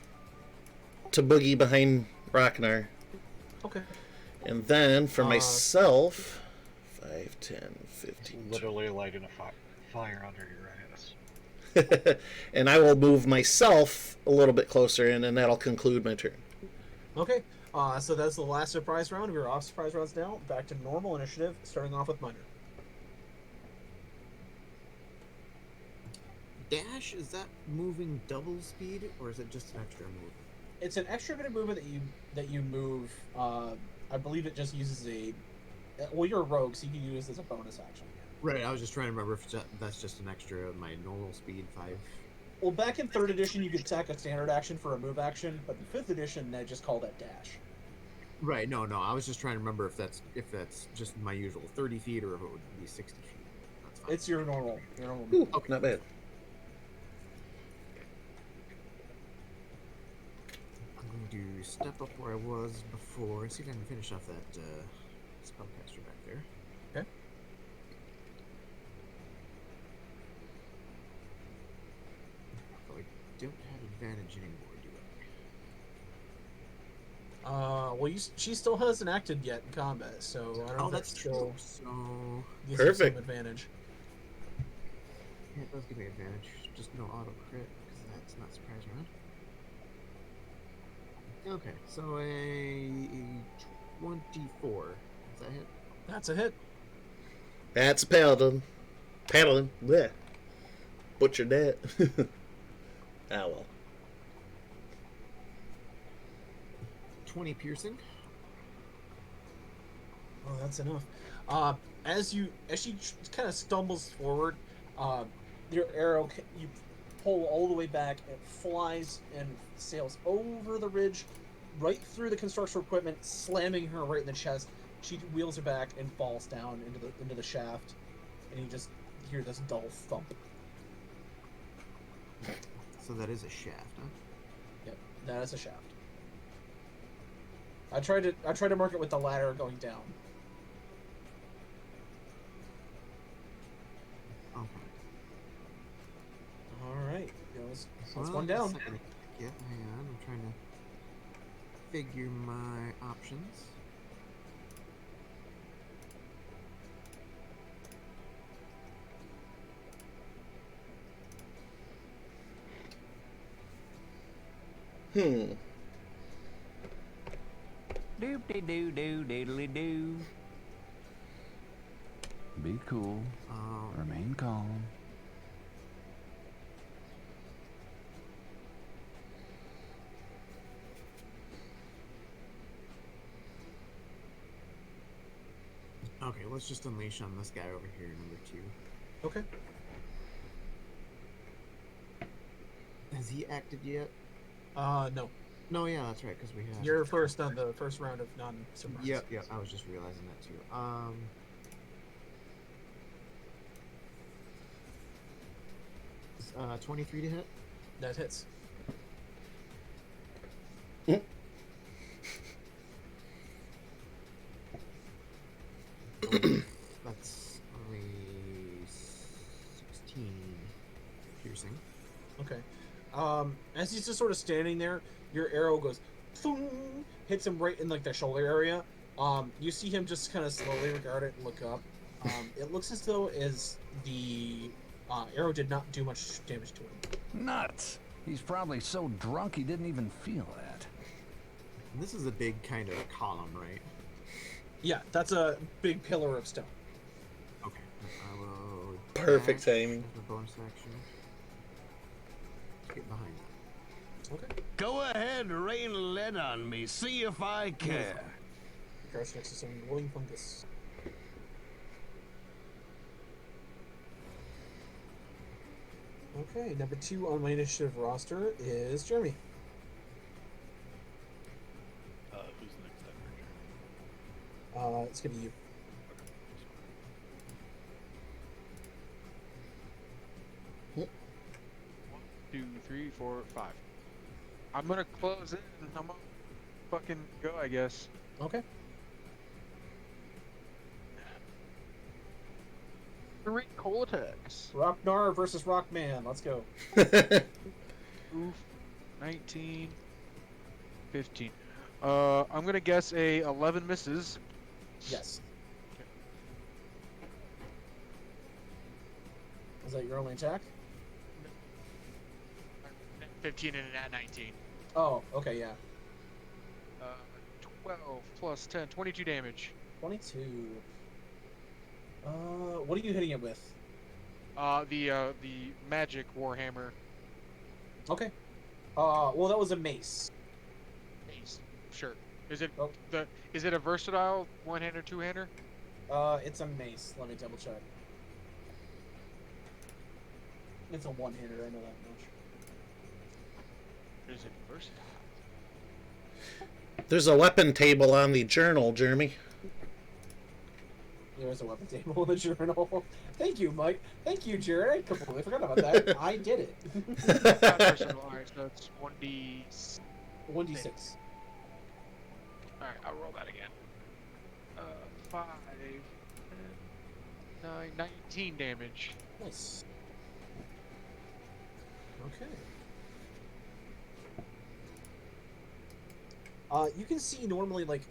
to boogie behind Ragnar. Okay. And then for myself, 5, 10, 15, Literally lighting a fire under your ass. and I will move myself a little bit closer in, and that'll conclude my turn. Okay. So that's the last surprise round. We're off surprise rounds now. Back to normal initiative, starting off with Munder. Dash, is that moving double speed, or is it just an extra move? It's an extra bit of movement that you move. I believe it just uses a. Well, you're a rogue, so you can use it as a bonus action. Right, I was just trying to remember if that's just an extra, my normal speed 5. Well, back in 3rd edition, you could attack a standard action for a move action, but in 5th edition, they just call that dash. Right, no, I was just trying to remember if that's just my usual 30 feet or if it would be 60 feet. That's fine. It's your normal. Ooh, not bad. I'm going to step up where I was before and see if I can finish off that spellcaster back there. Okay. Oh, I don't have advantage anymore, do I? Well, she still hasn't acted yet in combat, so I don't know Oh, if that's still true. So gives you Perfect. some advantage. yeah, it does give me advantage. Just no auto crit because that's not surprise round. Okay, so a 24. Does that hit? That's a hit. That's a paladin. Paladin. Bleh. Butchered that. Ah, well. 20 piercing. Oh, that's enough. As she kind of stumbles forward, your arrow you pull all the way back. It flies and sails over the ridge, right through the construction equipment, slamming her right in the chest. She wheels her back and falls down into the shaft, and you just hear this dull thump. So that is a shaft, huh? Yep, that is a shaft. I tried to mark it with the ladder going down. Okay. All right, goes. That's Well, one down. Yeah, hang on. I'm trying to figure my options. Doop-de-doo-doo-doodly-doo. Be cool. Remain calm. Okay, let's just unleash on this guy over here, number 2. Okay. Has he acted yet? No. No, yeah, that's right, because we have. You're first on the first round of non-surprise. Yep, I was just realizing that too. 23 to hit. That hits. That's only 16 piercing. Okay. As he's just sort of standing there, your arrow goes, thung, hits him right in like the shoulder area. You see him just kind of slowly regard it and look up. It looks as though the arrow did not do much damage to him. Nuts! He's probably so drunk he didn't even feel that. And this is a big kind of column, right? Yeah, that's a big pillar of stone. Okay. I will. Perfect dash timing. as a bonus action. Get behind that. Okay. Go ahead, rain lead on me. See if I care. Crouch next to some glowing fungus. Okay, number 2 on my initiative roster is Jeremy. Who's next after Jeremy? It's gonna be you. 2, 3, 4, 5. I'm gonna close in. I'm gonna fucking go, I guess. Okay. 3 cold attacks. Rocknar versus Rockman. Let's go. Oof. 19. 15. I'm gonna guess a 11 misses. Yes. Is that your only attack? 15 and a nat 19. Oh, okay, yeah. 12 plus 10, 22 damage. 22. What are you hitting it with? The magic warhammer. Okay. Well, that was a mace. Ace. Sure. Is it Oh. Is it a versatile one-hander, two-hander? It's a mace. Let me double check. It's a one-hander. I know that much. Is it versatile? There's a weapon table on the journal, Jeremy. There's a weapon table in the journal. Thank you, Mike. Thank you, Jared. I completely forgot about that. I did it. Not versatile. Alright, so it's 1d. 1d6. Alright, I'll roll that again. 5, 9, 19 damage. Nice. Okay. You can see normally, like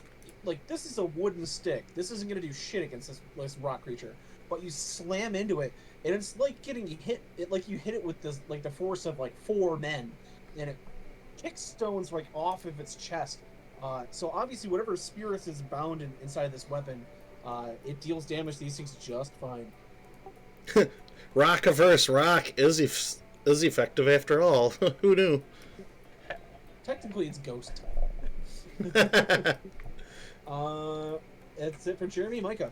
this is a wooden stick. This isn't gonna do shit against this rock creature. But you slam into it, and it's like getting hit. Like you hit it with this, like the force of like 4 men, and it kicks stones like off of its chest. So obviously, whatever spirit is bound inside this weapon, it deals damage to these things just fine. Rock averse rock is effective after all. Who knew? Technically, it's ghost. That's it for Jeremy. Micah.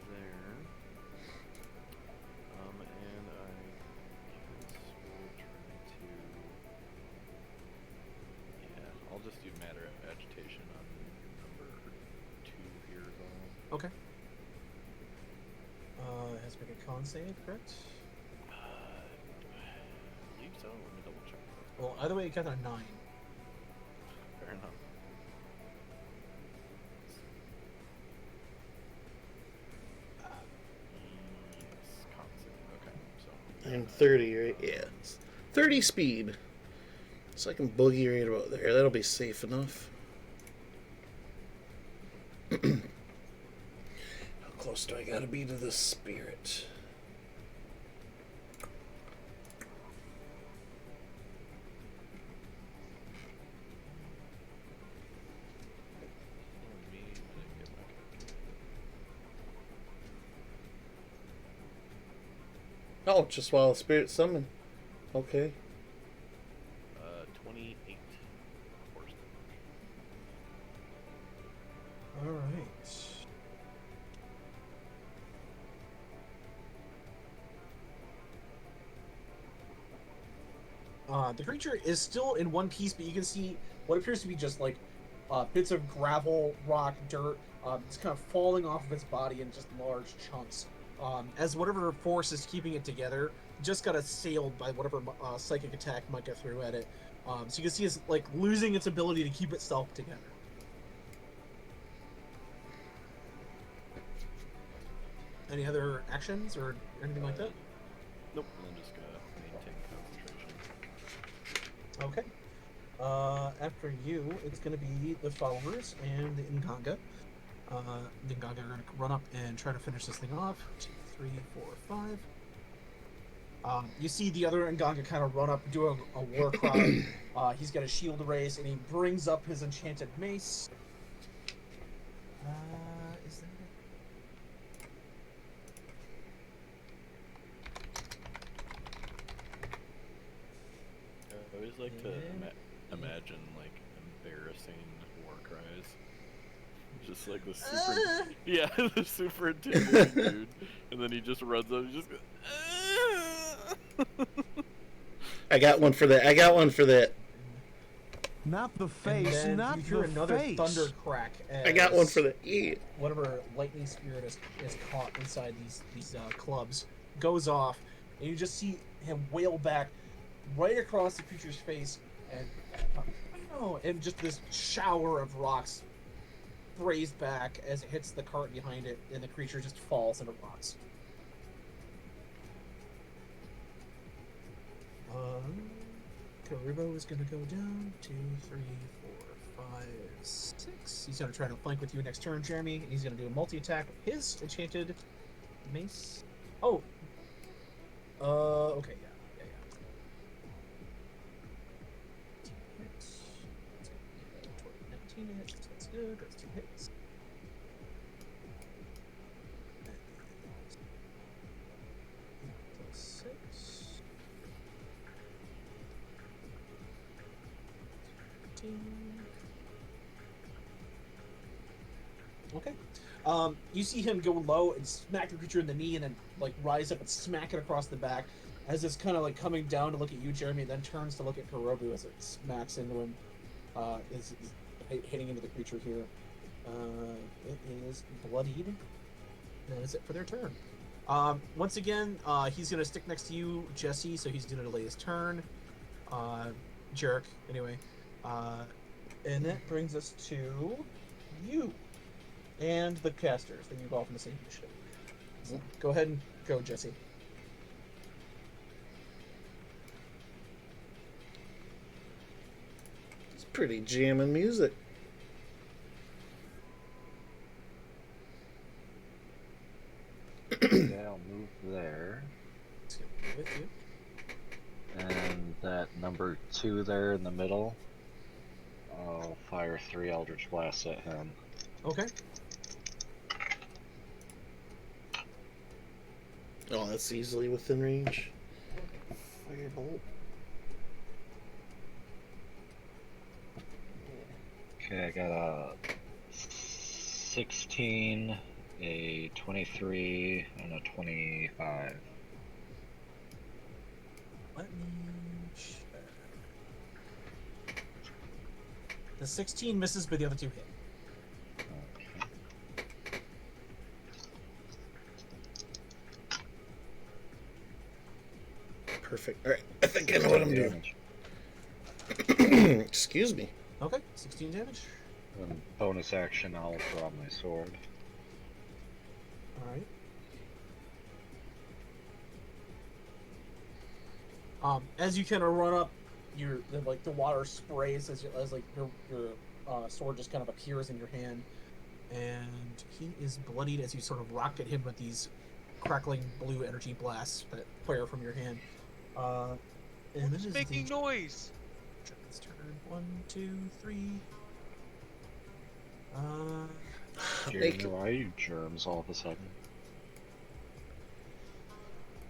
There. And I guess we'll try to. Yeah, I'll just do matter of agitation on number 2 here as well. Okay. Has to make a con save, correct? I believe so. Let me double check. Well, either way, you got a 9. Fair enough. Yes, con save. Okay, so. I'm 30, right? Yeah. 30 speed. So I can boogie right about there. That'll be safe enough. How close do I gotta be to this spirit? Me, when I get my calculator. Oh, just while a spirit summon. Okay. 28 force damage. All right. The creature is still in one piece, but you can see what appears to be just like bits of gravel, rock, dirt. It's kind of falling off of its body in just large chunks. As whatever force is keeping it together just got assailed by whatever psychic attack might get through at it. So you can see it's like losing its ability to keep itself together. Any other actions or anything like that? Nope, I'm just gonna maintain concentration. Okay. After you, it's going to be the followers and the Nganga. The Nganga are going to run up and try to finish this thing off. 2, 3, 4, 5. You see the other Nganga kind of run up, do a war cry. He's got a shield raised, and he brings up his enchanted mace. Is that it? I always like to imagine like embarrassing war cries. Just like the super, yeah, the super intimidating dude, and then he just runs up, and just goes, I got one for that. I got one for that. Not the And face, then not you hear the another face. thunder crack. As I got one for that. Yeah. whatever lightning spirit is caught inside these clubs goes off, and you just see him wail back right across the creature's face, and and just this shower of rocks sprays back as it hits the cart behind it, and the creature just falls into rocks. Karibo is going to go down. 2, 3, 4, 5, 6. He's going to try to flank with you next turn, Jeremy. And he's going to do a multi-attack with his enchanted mace. Oh. Okay, yeah. 18 hits. 19 hits. That's good. That's 2 hits. Plus 6. 15. Okay. You see him go low and smack the creature in the knee, and then like rise up and smack it across the back as it's kind of like coming down to look at you, Jeremy, and then turns to look at Kurobu as it smacks into him. Is hitting into the creature here. It is bloodied. That is it for their turn. Once again, he's gonna stick next to you, Jesse. So he's gonna delay his turn. Jerk. Anyway. And that brings us to you and the casters that you go off in the same initiative. So go ahead and go, Jesse. It's pretty jamming music. Okay, I'll move there. It's gonna be with you. And that number 2 there in the middle, I'll fire 3 Eldritch Blasts at him. Okay. Oh, that's easily within range. Firebolt. Okay, I got a 16, a 23, and a 25. Let me check. The 16 misses, but the other 2 hit. Okay. Perfect. All right, I think I know what I'm doing. Damage. Excuse me. Okay, 16 damage. And bonus action, I'll draw my sword. All right. As you kind of run up, the water sprays as like your sword just kind of appears in your hand, and he is bloodied as you sort of rocket him with these crackling blue energy blasts that fire from your hand. And this is Making noise. Let's turn 1, 2, 3. Jeremy, why are you germs all of a sudden?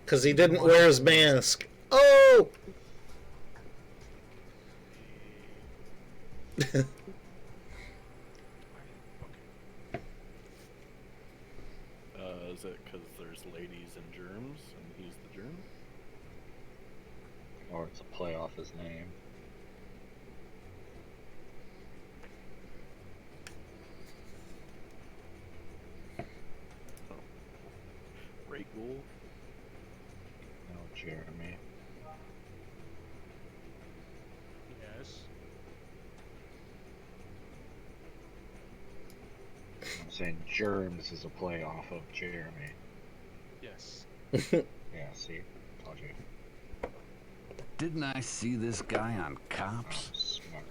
Because he didn't wear his mask. Oh! Is it because there's ladies and germs, and he's the germ? Or it's a play off his name. Ray Ghoul. No, Jeremy. Yes. I'm saying Germs is a play off of Jeremy. Yes. Yeah, see? Told you. Didn't I see this guy on Cops? Smart.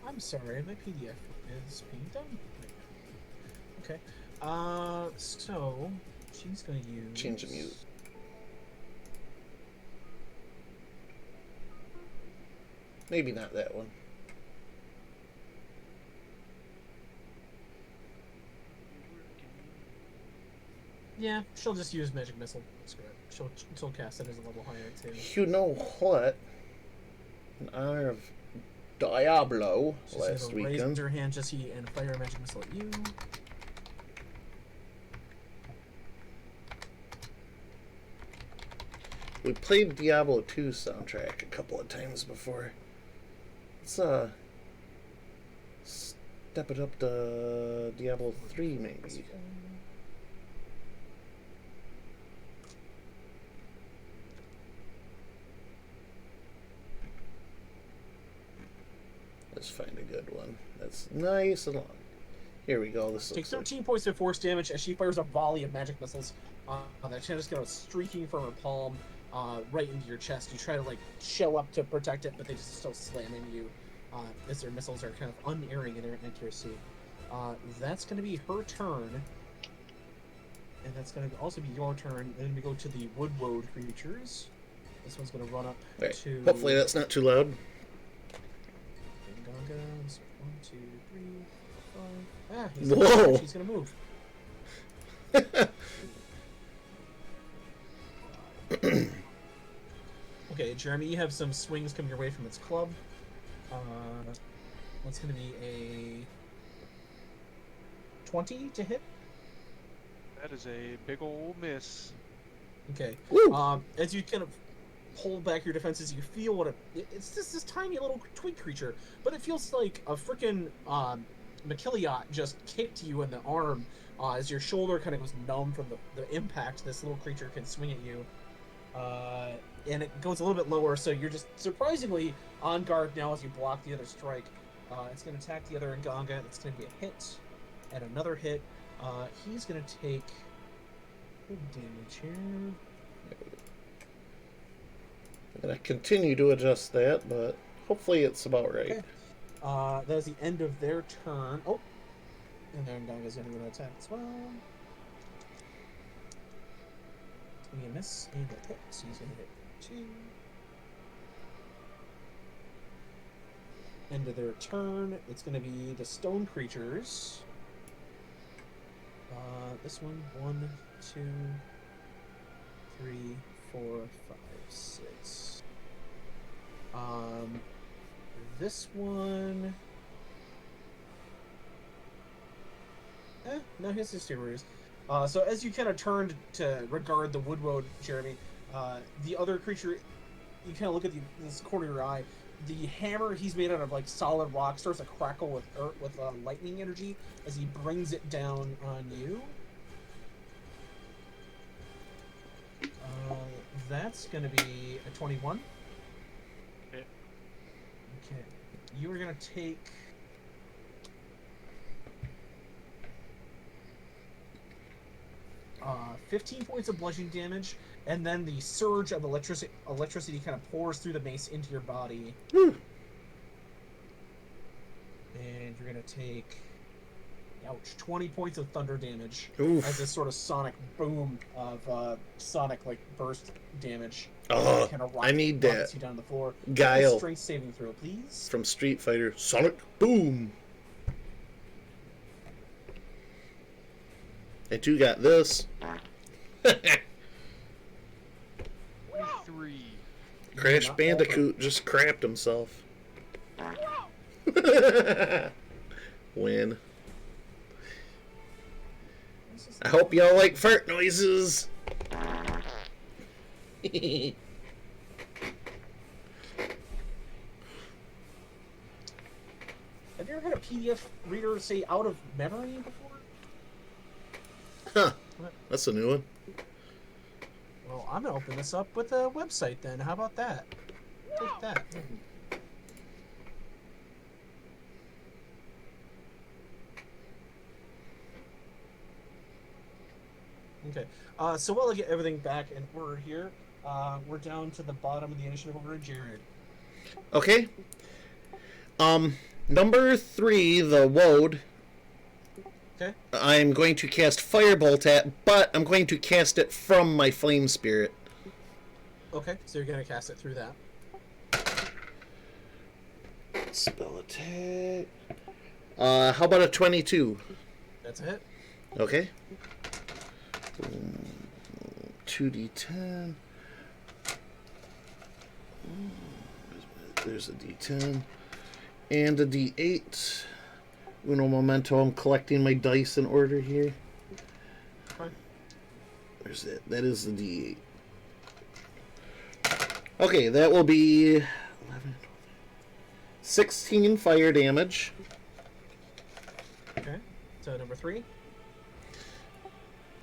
I'm sorry, my PDF is being done. Okay. So she's gonna use. Change the mute. Maybe not that one. Yeah, she'll just use magic missile. Screw it. She'll cast it as a level higher too. You know what? In honor of Diablo She's last gonna raise weekend. her hand, Jesse, and fire a magic missile at you. We played Diablo 2 soundtrack a couple of times before. Let's step it up to Diablo 3 maybe. Let's find a good one. That's nice and long. Here we go. This Take looks like 13 points of force damage as she fires a volley of magic missiles that just go streaking from her palm right into your chest. You try to like shell up to protect it, but they just still slam into you as their missiles are kind of unerring in their accuracy. That's going to be her turn, and that's going to also be your turn. Then we go to the wood creatures. This one's going to run up Right. to. Hopefully that's not too loud. Gongas. 1, 2, 3, 4, 5. Ah, he's Whoa. She's going to move. Okay, Jeremy, you have some swings coming your way from its club. That's going to be a 20 to hit. That is a big old miss. Okay. Woo. As you kind of hold back your defenses, you feel what it's just this tiny little twig creature, but it feels like a freaking Machiliot just kicked you in the arm as your shoulder kind of goes numb from the impact. This little creature can swing at you. And it goes a little bit lower, so you're just surprisingly on guard now as you block the other strike. It's going to attack the other Nganga. It's going to be a hit and another hit. He's going to take good damage here. I'm going to continue to adjust that, but hopefully it's about right. Okay. That is the end of their turn. Oh, and their Nganga's going to attack as well. It's going to be a miss and a hit, so he's going to hit 2. End of their turn. It's going to be the stone creatures. This one, 1, 2, 3, 4, 5, 6. This one. No, his hysteria. So as you kind of turned to regard the wood, Jeremy, the other creature, you kind of look at this corner of your eye. The hammer he's made out of like solid rock starts to crackle with lightning energy as he brings it down on you. That's going to be a 21. Okay. Okay. You are going to take 15 points of bludgeoning damage, and then the surge of electricity kind of pours through the mace into your body. Woo. And you're going to take Ouch. 20 points of thunder damage. Oof. As this sort of sonic boom of sonic like burst damage. Oh, I need that. Rockets you down the floor. Guile. Strength saving throw, please. From Street Fighter. Sonic boom. I too got this. 3. Crash Bandicoot just crapped himself. Win. I hope y'all like fart noises. Have you ever had a PDF reader say out of memory before? Huh. That's a new one. Well, I'm gonna open this up with a website then. How about that? Take that. Okay. So while I get everything back in order here, we're down to the bottom of the initiative over to Jared. Okay. Number 3, the Woad. Okay. I'm going to cast Firebolt at, but I'm going to cast it from my Flame Spirit. Okay, so you're gonna cast it through that. Spell attack. How about a 22? That's a hit. Okay. 2d10. There's a d10. And a d8. Uno momento. I'm collecting my dice in order here. Fine. Where's that? That is the d8. Okay, that will be 11, 16 fire damage. Okay. So number 3.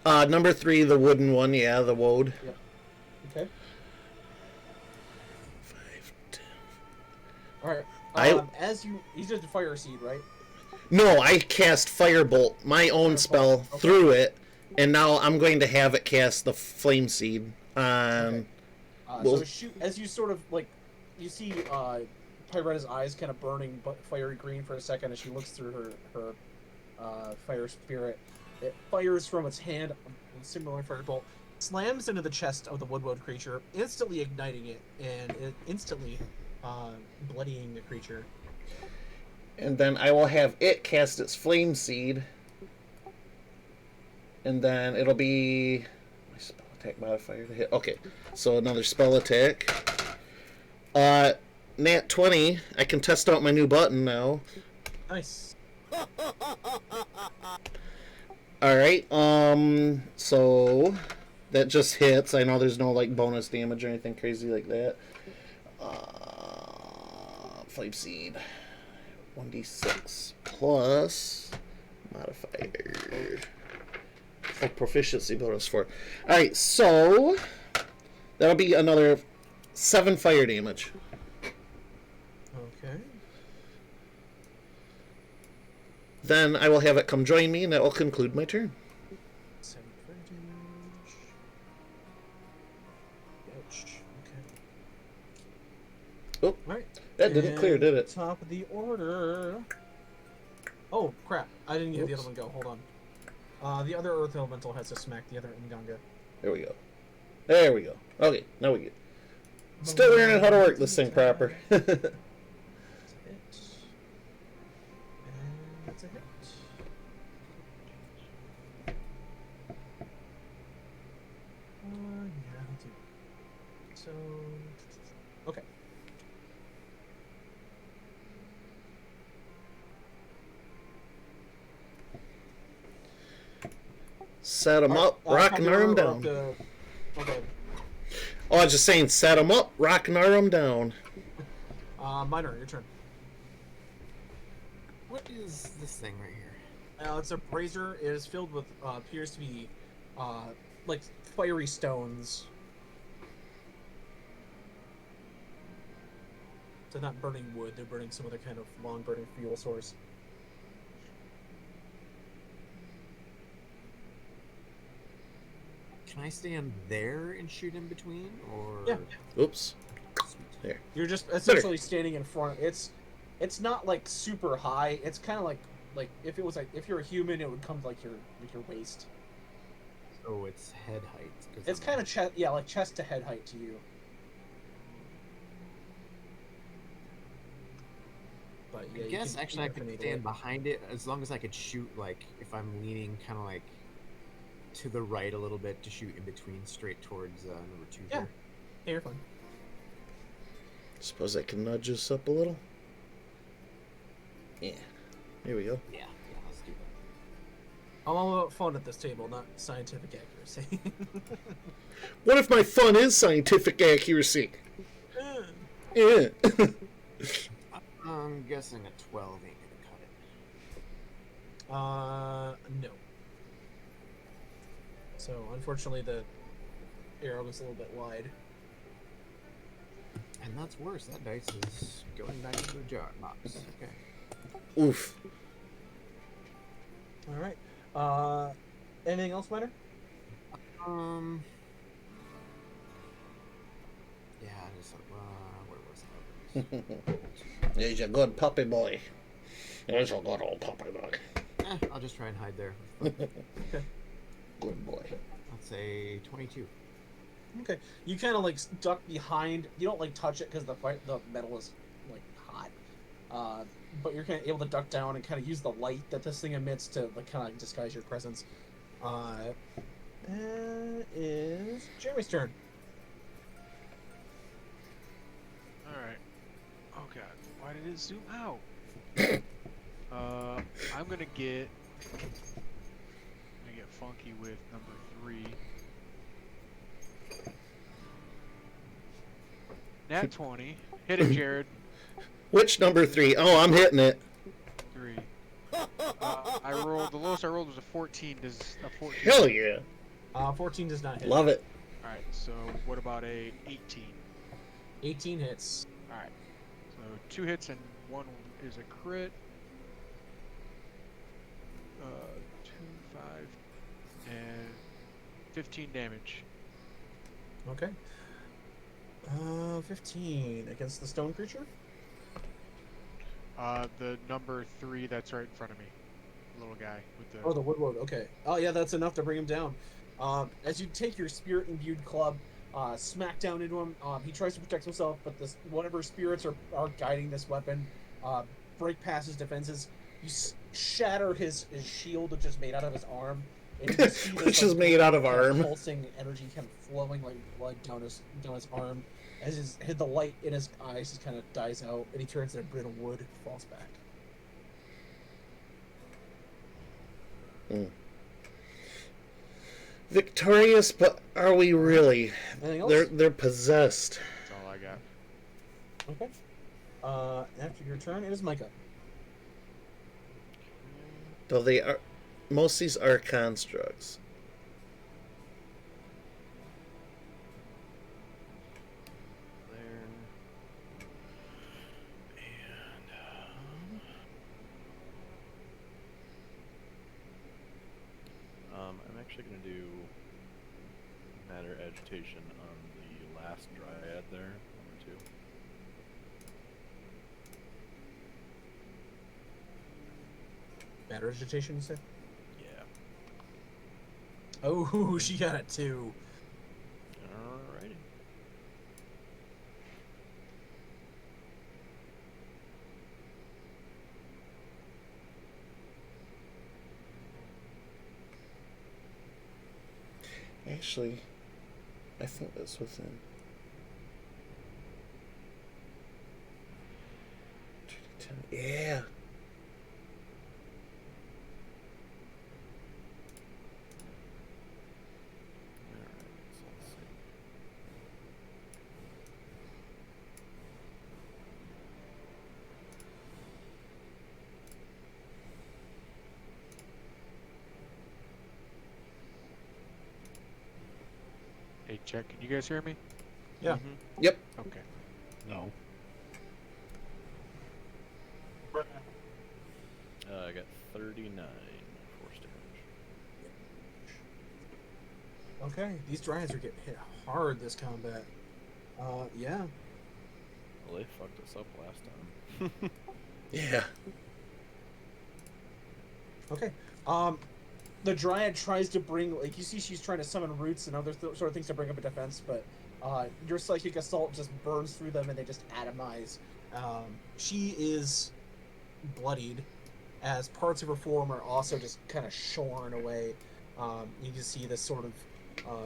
Number 3, the wooden one, yeah, the Woad. Yep. Okay. 5, 10. All right. I- As you did the fire seed, right? No, I cast Firebolt, my own spell, Okay. through it, and now I'm going to have it cast the Flame Seed. Okay. Well- So shoot, as you sort of like, you see Pyretta's eyes kind of burning fiery green for a second as she looks through her fire spirit. It fires from its hand, a similar firebolt, slams into the chest of the woodwood creature, instantly igniting it, and it instantly bloodying the creature. And then I will have it cast its Flame Seed. And then it'll be my spell attack modifier to hit. Okay, so another spell attack. Nat 20. I can test out my new button now. Nice. Alright, so that just hits. I know there's no like bonus damage or anything crazy like that. Flame Seed. 1d6 plus modifier. Oh, proficiency bonus 4. Alright, so that'll be another 7 fire damage. Okay. Then I will have it come join me, and that will conclude my turn. 7 fire damage. Ouch. Okay. Oh, All right. that didn't clear, did it? Top of the order. Oh crap! I didn't get the Oops. other one go. Hold on. The other Earth Elemental has to smack the other Nganga. There we go. There we go. Okay, now we get. Still learning how to work this thing proper. That's a hit. And that's a hit. Yeah, me too. So, okay. Set them up, rock and arm down. Okay. Oh, I was just saying, set them up, rock and arm down. Minor, your turn. What is this thing right here? It's a brazier. It is filled with appears to be like fiery stones. They're not burning wood. They're burning some other kind of long burning fuel source. Can I stand there and shoot in between, or? Yeah. Oops. Sweet. There. You're just essentially standing in front. It's not like super high. It's kind of like like if it was like if you're a human, it would come to like your waist. So it's head height. 'cause It's I'm kind of chest, yeah, like chest to head height to you. But yeah, I you guess can- actually you I can could finagle stand it. behind it as long as I could shoot like if I'm leaning kind of like to the right a little bit to shoot in between straight towards number 2 Yeah. here. Yeah, you're fine. Suppose I can nudge this up a little. Yeah. Here we go. Yeah, let's do that. I'm all about fun at this table, not scientific accuracy. What if my fun is scientific accuracy? Yeah. I'm guessing a 12 ain't gonna cut it. No. So unfortunately, the arrow was a little bit wide. And that's worse. That dice is going back into the jar box. Okay. Oof. All right. Anything else, Miner? Yeah, I just where was that? He's a good puppy boy. He's a good old puppy boy. I'll just try and hide there. Okay. Good boy. Let's say 22. Okay. You kind of like duck behind. You don't like touch it because the metal is like hot. But you're kind of able to duck down and kind of use the light that this thing emits to like kind of disguise your presence. It is Jeremy's turn. Alright. Oh god, why did it zoom out? I'm gonna get funky with number 3. Nat 20. Hit it, Jared. Which number 3? Oh, I'm hitting it. 3. I rolled, the lowest I rolled was a 14. Does a 14? Hell yeah. 14 does not hit. Love it. Alright, so what about a 18? 18 hits. Alright. So 2 hits and 1 is a crit. 2, 5, and 15 damage. Okay. 15 against the stone creature? The number 3 that's right in front of me. Little guy with the... Oh, the woodward. Okay. Oh, yeah, that's enough to bring him down. As you take your spirit-imbued club, smack down into him, he tries to protect himself, but whatever spirits are guiding this weapon break past his defenses. You shatter his shield, which is made out of his arm. And you see this, Which is made out of kind arm. pulsing energy kind of flowing like blood down his arm. As the light in his eyes just kind of dies out, and he turns into brittle wood and falls back. Victorious, but are we really? Anything else? They're possessed. That's all I got. Okay. After your turn, it is Micah. Though they are, most of these are constructs. There. And I'm actually gonna do matter agitation on the last dryad there, number 2. Matter agitation, you said? Yeah. Oh, she got it too. Alrighty. Actually, I think that's within. Yeah. Alright, so let's see. Hey, check. Can you guys hear me? Yeah. Yep. Okay. No. I got 39 force damage. Okay, these dryads are getting hit hard this combat. Yeah. Well, they fucked us up last time. Yeah. Okay. The Dryad tries to bring, like, you see she's trying to summon roots and other sort of things to bring up a defense, but your psychic assault just burns through them and they just atomize. She is bloodied, as parts of her form are also just kind of shorn away. You can see this sort of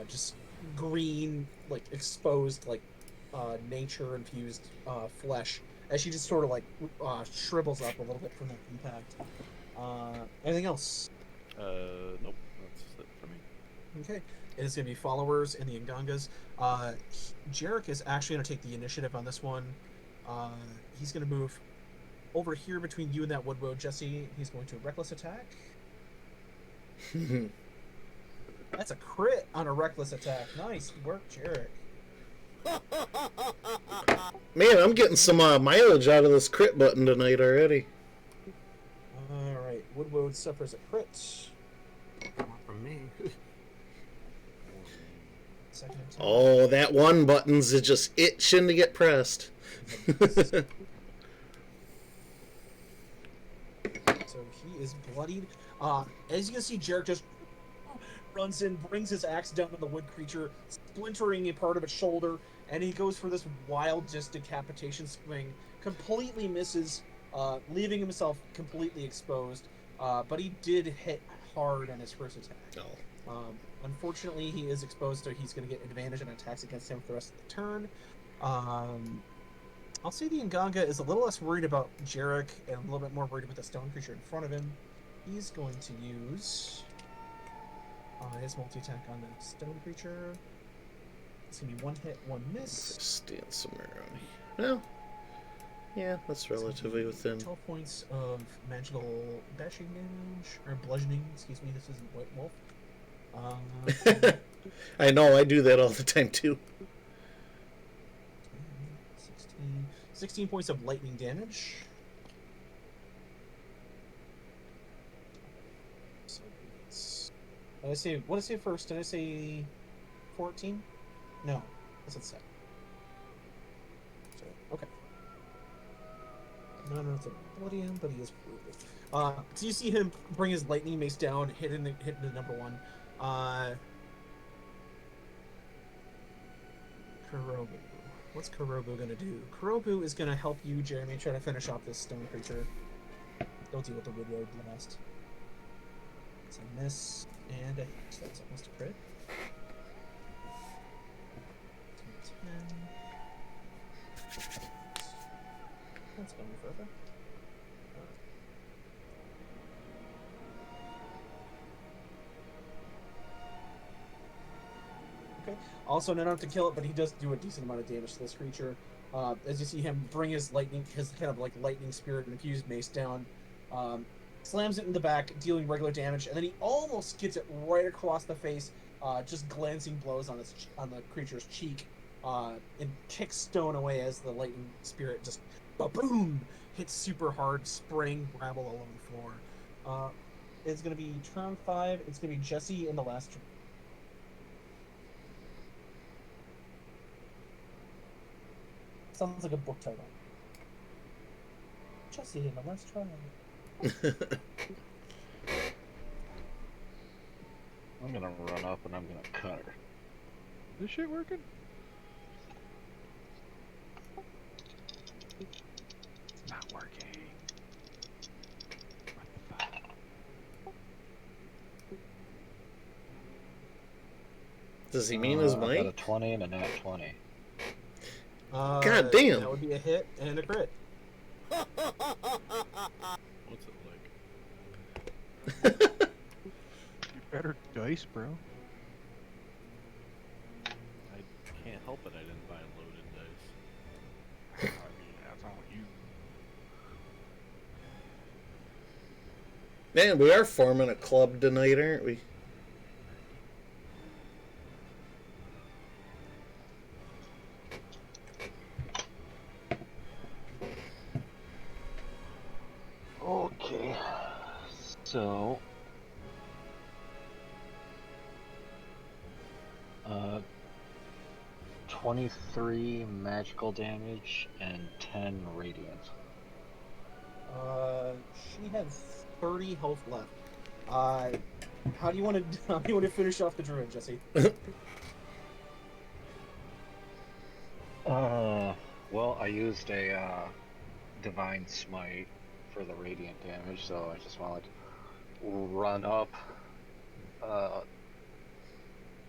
just green, like exposed, like nature infused flesh as she just sort of like shrivels up a little bit from that impact. Anything else? Nope. That's it for me. Okay. It is going to be followers and the Ngangas. Jarek is actually going to take the initiative on this one. He's going to move over here between you and that wood road, Jesse. He's going to reckless attack. That's a crit on a reckless attack. Nice work, Jarek. Man, I'm getting some mileage out of this crit button tonight already. Alright, Woodroad suffers a crit. Not from me. Second attack. Oh, that one button's just itching to get pressed. So he is bloodied. As you can see, Jarek just runs in, brings his axe down on the wood creature, splintering a part of its shoulder, and he goes for this wild just decapitation swing. Completely misses, leaving himself completely exposed. But he did hit hard on his first attack. Oh. Unfortunately, he is exposed, so he's going to get advantage on attacks against him for the rest of the turn. I'll say the Nganga is a little less worried about Jarek and a little bit more worried with the stone creature in front of him. He's going to use his multi-attack on the stone creature. It's going to be one hit, one miss. Stand somewhere around here. Well, yeah, that's relatively within. 12 points of magical bashing damage, or bludgeoning, excuse me, this isn't White Wolf. I know, I do that all the time too. 16 points of lightning damage. So it's... what did I say first? Did I say 14? No, that's what it said. So, okay. Not enough to bloody him, but he is brutal. So you see him bring his lightning mace down, hitting the number one. Kurobu. What's Kurobu gonna do? Kurobu is gonna help you, Jeremy, try to finish off this stone creature. Don't deal with the wood road blast. It's a miss and a hit. So that's almost a crit. 10. That's going further. Okay. Also, not enough to kill it, but he does do a decent amount of damage to this creature. As you see him bring his kind of like lightning spirit infused mace down, slams it in the back, dealing regular damage, and then he almost gets it right across the face, just glancing blows on the creature's cheek, and kicks stone away as the lightning spirit just boom hits super hard, spraying gravel all over the floor. It's gonna be turn 5. It's gonna be Jesse in the last turn. Sounds like a book title. Jesse in the last trial. I'm gonna run up and I'm gonna cut her. This shit working? It's not working. What the fuck? Does he mean his I got mic? a 20 and a nat 20. God damn. That would be a hit and a crit. What's it like? You better dice, bro. I can't help it. I didn't buy loaded dice. I mean, that's all you. Man, we are forming a club tonight, aren't we? Okay. So. 23 magical damage and 10 radiant. She has 30 health left. How do you want to how do you want to finish off the druid, Jesse? Well, I used a divine smite for the radiant damage, so I just want to run up, uh,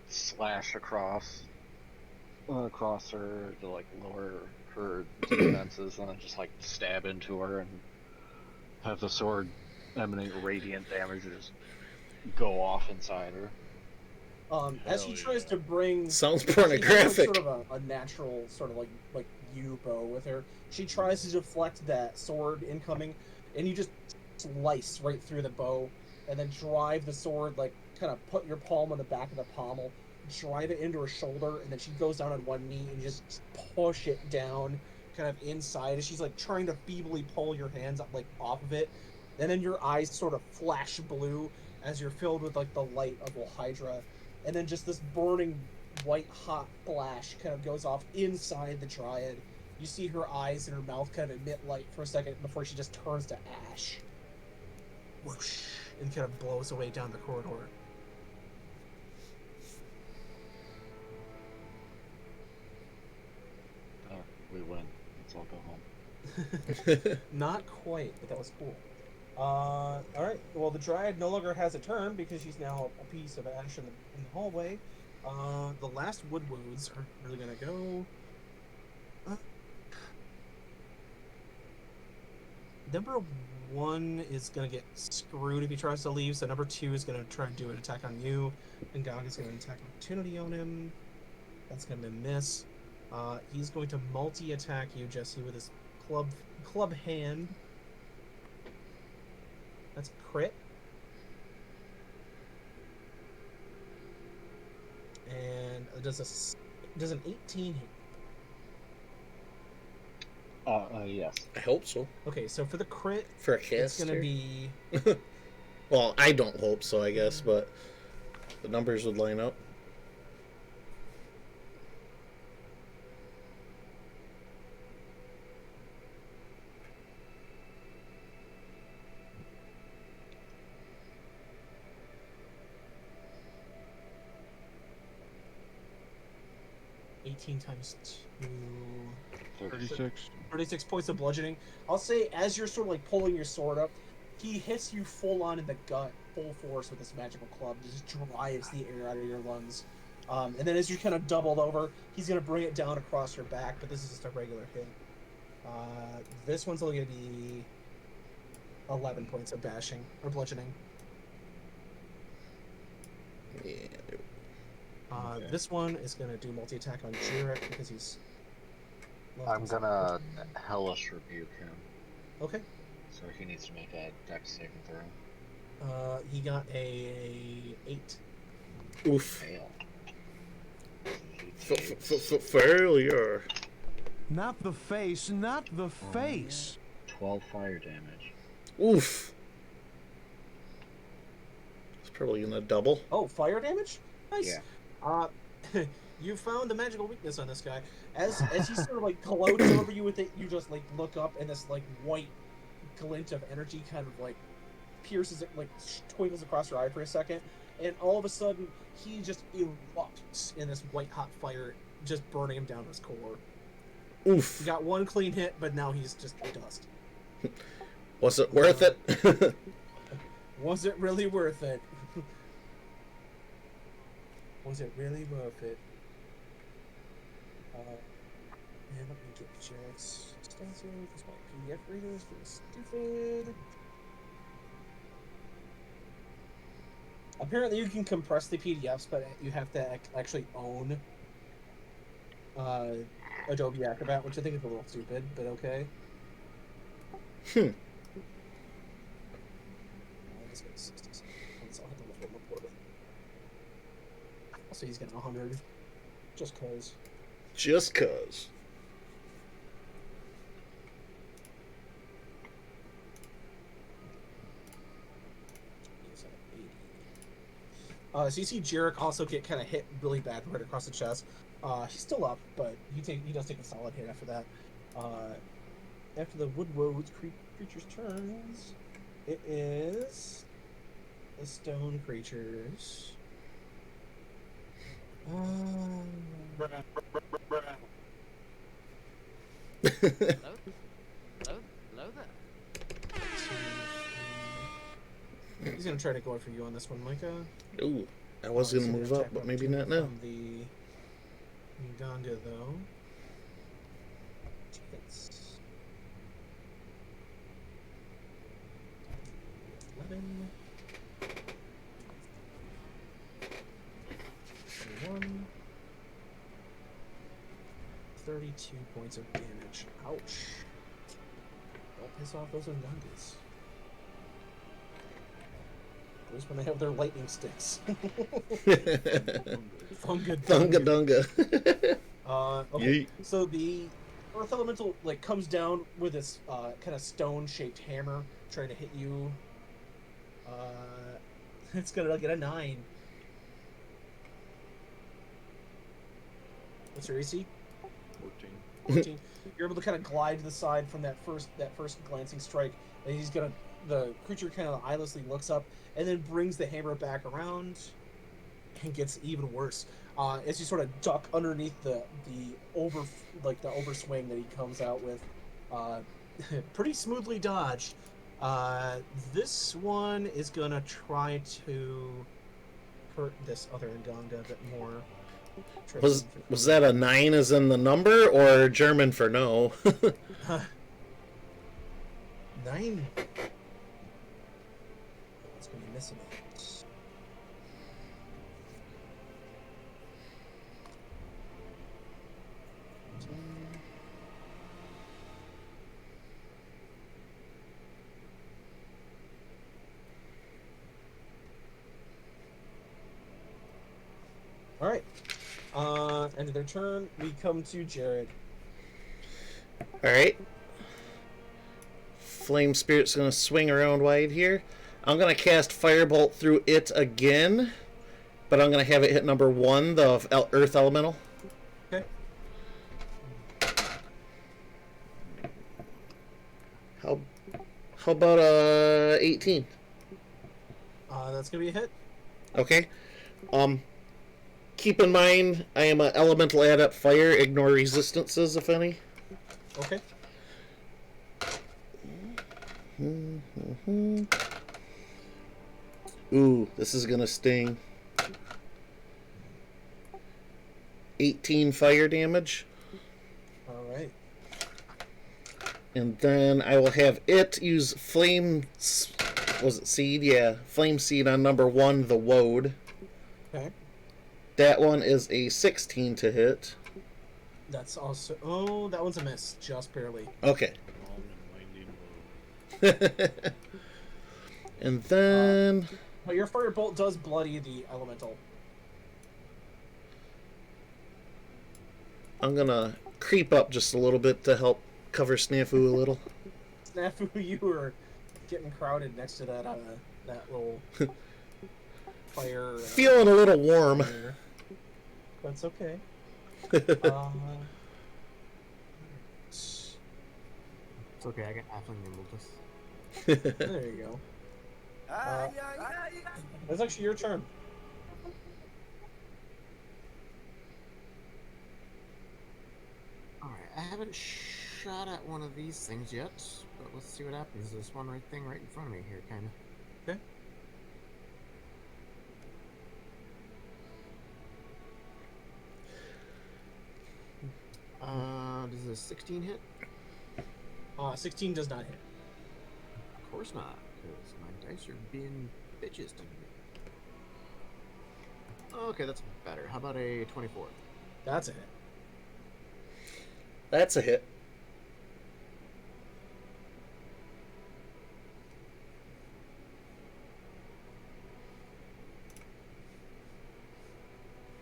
slash across her to like lower her defenses, and then just like stab into her and have the sword emanate radiant damage and just go off inside her. As she Hell tries yeah. to bring, Sounds she has, like, pornographic. sort of a natural sort of like U bow with her. She tries to deflect that sword incoming, and you just slice right through the bow, and then drive the sword, like kind of put your palm on the back of the pommel, drive it into her shoulder, and then she goes down on one knee and you just push it down, kind of inside, as she's like trying to feebly pull your hands up like off of it, and then your eyes sort of flash blue as you're filled with like the light of Hydra, and then just this burning white hot flash kind of goes off inside the Dryad. You see her eyes and her mouth kind of emit light for a second before she just turns to ash. Whoosh, and kind of blows away down the corridor. We win. Let's all go home. Not quite, but that was cool. Alright, well, the Dryad no longer has a turn because she's now a piece of ash in the hallway. The last Woodwoods are really gonna go. Number 1 is gonna get screwed if he tries to leave, so number 2 is gonna try and do an attack on you, and Gog is gonna attack opportunity on him. That's gonna be a miss. He's going to multi-attack you, Jesse, with his club hand. That's a crit. And does an 18 hit? Yes. I hope so. Okay, so for the crit, For a it's caster. gonna be Well, I don't hope so, I guess, but the numbers would line up. times 2. 36. 36 points of bludgeoning. I'll say, as you're sort of like pulling your sword up, he hits you full on in the gut, full force with this magical club. Just drives the air out of your lungs. And then as you're kind of doubled over, he's going to bring it down across your back, but this is just a regular hit. This one's only going to be 11 points of bashing, or bludgeoning. Yeah. This one is going to do multi-attack on Jarek because he's... I'm gonna hellish rebuke him. Okay. So he needs to make a dex saving throw. He got a 8. Oof. Fail. Failure. Not the face, not the face. 12 fire damage. Oof. It's probably gonna double. Oh, fire damage? Nice. Yeah. You found the magical weakness on this guy. As he sort of like gloats over you with it, you just like look up and this like white glint of energy kind of like pierces it, like twinkles across your eye for a second, and all of a sudden he just erupts in this white hot fire, just burning him down to his core. Oof. He got one clean hit, but now he's just dust. Was it worth it? Was it really worth it? Was it really worth it? And let me get Jarek's extensive, because my PDF reader is really stupid. Apparently you can compress the PDFs, but you have to actually own Adobe Acrobat, which I think is a little stupid, but okay. Let's get 60 seconds. I'll hit the level report. Also, he's getting 100. Just cause. Just cause. He's at 80. So you see Jarek also get kind of hit really bad right across the chest. He's still up, but he does take a solid hit after that. After the Woodwood's creature's turns, it is the stone creatures. Hello? Hello there. He's gonna try to go for you on this one, Micah. Ooh, I was gonna move up, but maybe not now. From the Uganda, though. Hits. 11. 21. 32 points of damage. Ouch. Don't piss off those Ugandas. At least when they have their lightning sticks. Funga Dunga. Okay. Yeet. So the Earth Elemental comes down with this kind of stone-shaped hammer, trying to hit you. It's gonna get a 9. What's your AC? 14. 14. You're able to kind of glide to the side from that first glancing strike, and the creature kind of eyelessly looks up and then brings the hammer back around and gets even worse. As you sort of duck underneath the overswing that he comes out with, pretty smoothly dodged. This one is gonna try to hurt this other Nganga a bit more. Was that a 9 as in the number, or German for no? 9. It's gonna be missing it. All right. End of their turn. We come to Jared. Alright. Flame Spirit's gonna swing around wide here. I'm gonna cast Firebolt through it again, but I'm gonna have it hit number 1, the Earth Elemental. Okay. How about 18? That's gonna be a hit. Okay. Keep in mind, I am an Elemental Adept Fire. Ignore resistances, if any. Okay. Ooh, this is gonna sting. 18 fire damage. All right. And then I will have it use Flame... Was it Seed? Yeah. Flame Seed on number 1, the Woad. Okay. That one is a 16 to hit. That's also... Oh, that one's a miss. Just barely. Okay. Long and winding road. And then... But your firebolt does bloody the elemental. I'm gonna creep up just a little bit to help cover Snafu a little. Snafu, you were getting crowded next to that little fire. Feeling a little warm. Fire. That's okay. It's okay, I got halfling nimble. There you go. That's actually your turn. Alright, I haven't shot at one of these things yet, but let's see what happens. There's one thing right in front of me here, kind of. Okay. Does a 16 hit? 16 does not hit. Of course not, because my dice are being bitches to me. Okay, that's better. How about a 24? That's a hit. That's a hit.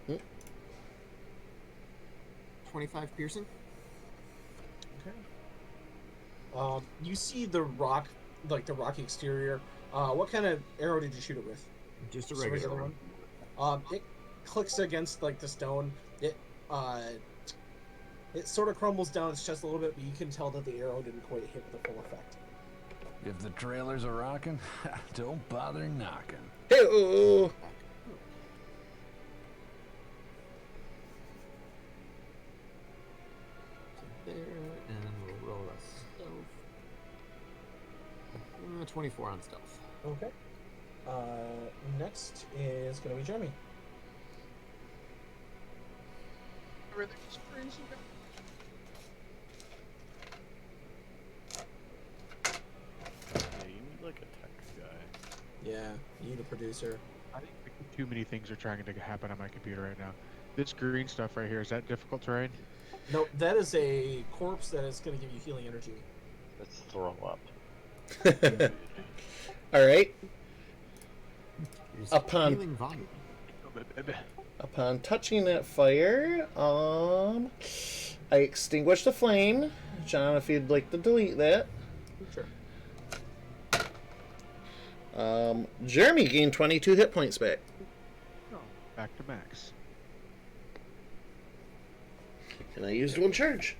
Hmm. 25 piercing? Okay. You see the rock, like the rocky exterior. What kind of arrow did you shoot it with? Just a regular one. It clicks against like the stone. It sort of crumbles down its chest a little bit, but you can tell that the arrow didn't quite hit with the full effect. If the trailers are rocking, don't bother knocking. Hey-oh. There, and we'll roll a stealth. 24 on stealth. Okay. Next is going to be Jeremy. Yeah, you need like a tech guy. Yeah, you need a producer. I think too many things are trying to happen on my computer right now. This green stuff right here, is that difficult terrain? No, that is a corpse that is going to give you healing energy. Let's throw up. All right. Here's Upon- healing volume. Upon touching that fire, I extinguish the flame. John, if you'd like to delete that. Sure. Jeremy gained 22 hit points back. Oh, back to max. And I used one charge.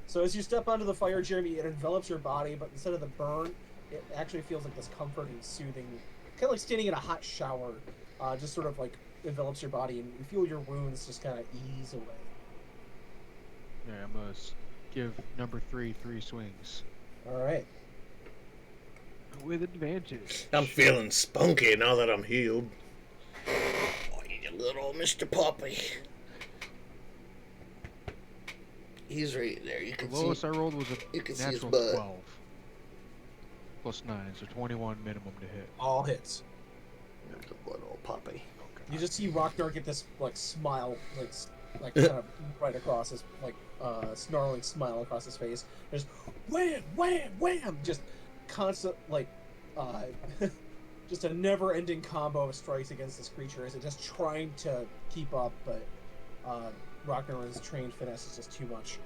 So as you step onto the fire, Jeremy, it envelops your body, but instead of the burn, it actually feels like this comforting, soothing, kind of like standing in a hot shower. Just sort of like envelops your body, and you feel your wounds just kind of ease away. Yeah, I'm gonna give number 3 swings. All right. With advantage. I'm feeling spunky now that I'm healed. Oh, you little Mr. Poppy. He's right there. You The can lowest see. I rolled was you a can see his natural butt. 12. Plus 9, so 21 minimum to hit. All hits. There's a little Poppy. You just see Rocknar get this like smile, like kind of right across his like snarling smile across his face. There's wham, wham, wham, just constant like just a never-ending combo of strikes against this creature. Is it just trying to keep up, but Rocknar's trained finesse is just too much.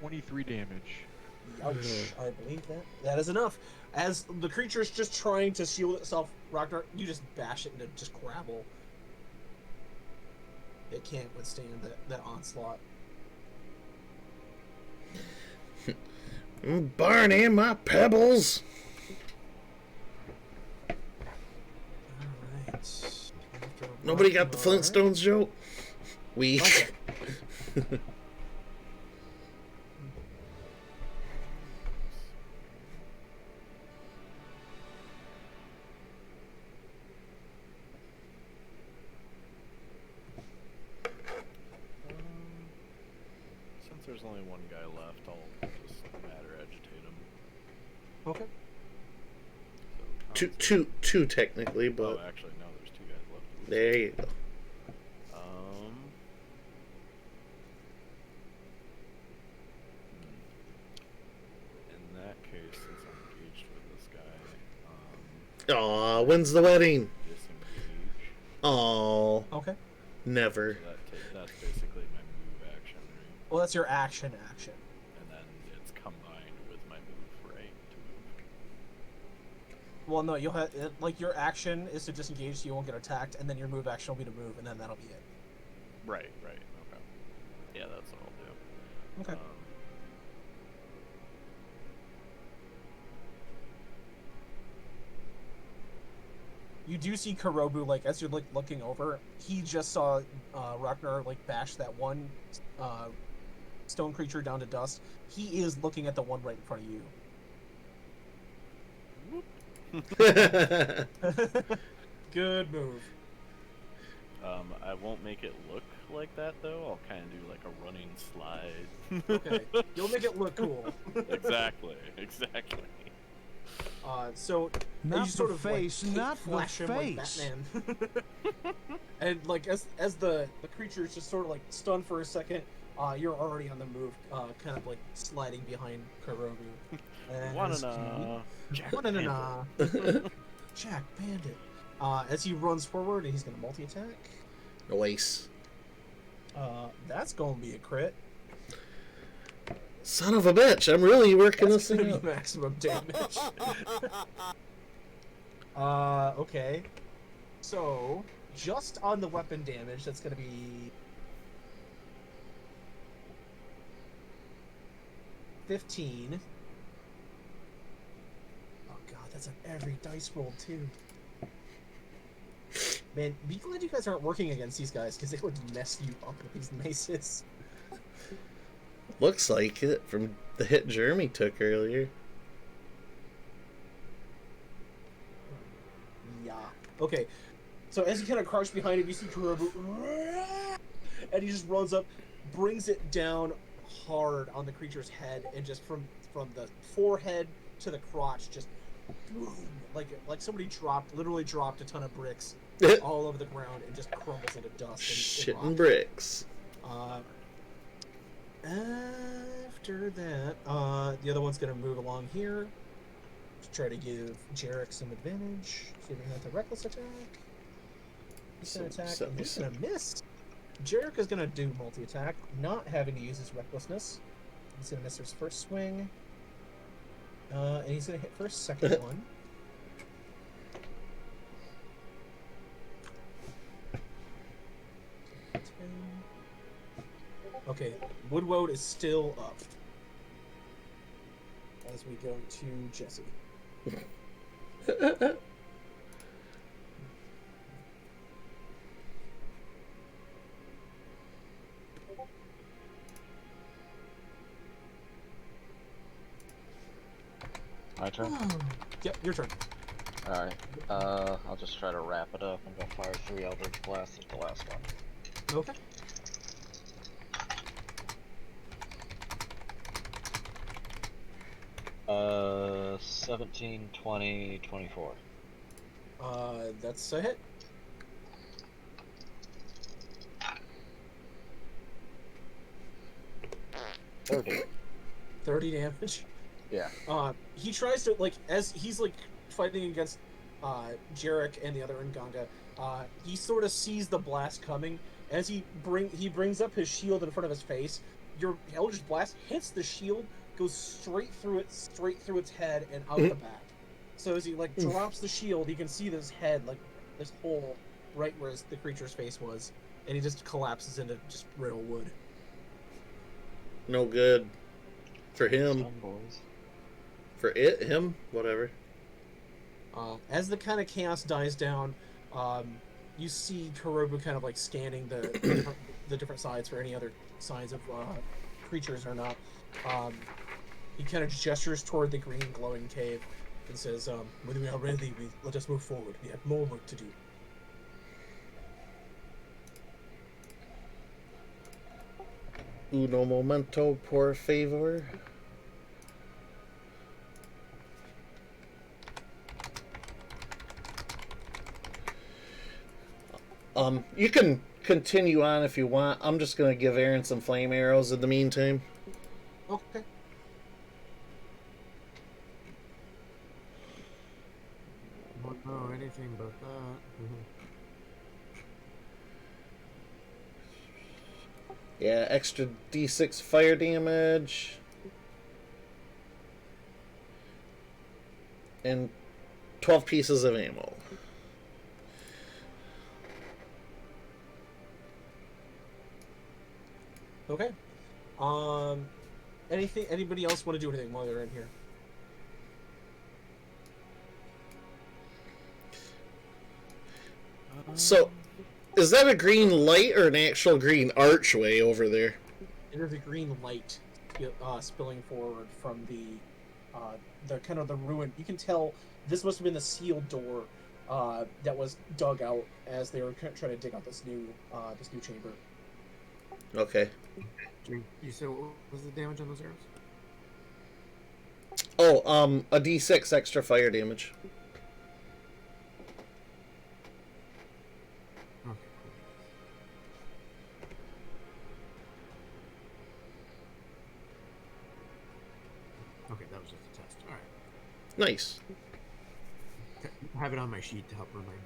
23 damage. Ouch! I believe that is enough. As the creature's just trying to shield itself, Ragnar, you just bash it into just gravel. It can't withstand that onslaught. Barney, my pebbles. Alright. Nobody got the Flintstones joke? We. Since there's only one guy left, I'll just matter agitate him. Okay. So Two technically, Oh, but actually, no, there's two guys left. there you go. In that case, since I'm engaged with this guy, Aw, when's the wedding? disengage. Aw, Okay. never. So that's basically my move action, right? Well, that's your action. And then it's combined with my move, right? To move. Well, no, you'll have like your action is to disengage, so you won't get attacked, and then your move action will be to move, and then that'll be it. Right. Okay. Yeah, that's what I'll do. Okay. You do see Karobu, like, as you're, like, looking over, he just saw Ragnar, like, bash that one stone creature down to dust. He is looking at the one right in front of you. Good move. I won't make it look like that, though. I'll kind of do, like, a running slide. Okay. You'll make it look cool. Exactly. So Not you sort the of face, like, not the flash him face. like Batman. And like as the creature is just sort of like stunned for a second, you're already on the move, kind of like sliding behind Karobu. And Wanna Wanna Jack Bandit. As he runs forward, he's gonna multi-attack. Nice. That's gonna be a crit. Son of a bitch, I'm really working That's this gonna thing be out. maximum damage. Okay. So, just on the weapon damage, that's gonna be 15. that's on every dice roll too. Man, be glad you guys aren't working against these guys, because they would mess you up with these maces. Looks like it from the hit Jeremy took earlier. Yeah. Okay. So as you kind of crouch behind him, you see Kurobu, and he just runs up, brings it down hard on the creature's head, and just from the forehead to the crotch, just boom, like somebody literally dropped a ton of bricks all over the ground and just crumbles into dust. Shit and and bricks. After that, the other one's gonna move along here to try to give Jarek some advantage. Giving that the reckless attack. He's gonna attack, and he's gonna miss. Jarek is gonna do multi-attack, not having to use his recklessness. He's gonna miss his first swing. And he's gonna hit for his second one. Okay, Woodwode is still up. As we go to Jesse. My turn? Yep, your turn. Alright. I'll just try to wrap it up and go fire 3 Eldritch Blasts at the last one. Okay. Uh, 17, 20, 24. That's a hit. $30. 30 damage. Yeah. He tries to, like, as he's, like, fighting against, Jarek and the other Nganga, he sort of sees the blast coming. As he brings up his shield in front of his face, your Eldritch Blast hits the shield, goes straight through its head and out the back. So as he, like, drops the shield, you can see this head, like, this hole right where the creature's face was, and he just collapses into just brittle wood. No good. For him. Some boys. For him, whatever. As the kind of chaos dies down, you see Kurobu kind of like scanning the different sides for any other signs of creatures or not. He kind of gestures toward the green glowing cave and says, when we are ready, let us move forward. We have more work to do. Uno momento, por favor. You can continue on if you want. I'm just gonna give Aaron some flame arrows in the meantime. Okay. Won't know anything about that. Yeah, extra D6 fire damage. And 12 pieces of ammo. Okay. Anybody else want to do anything while they're in here? So, is that a green light or an actual green archway over there? There's a green light spilling forward from the kind of the ruin. You can tell this must have been the sealed door that was dug out as they were trying to dig out this new chamber. Okay. You said what was the damage on those arrows? Oh, a D6 extra fire damage. Okay. Okay, that was just a test. All right. Nice. I have it on my sheet to help remind me.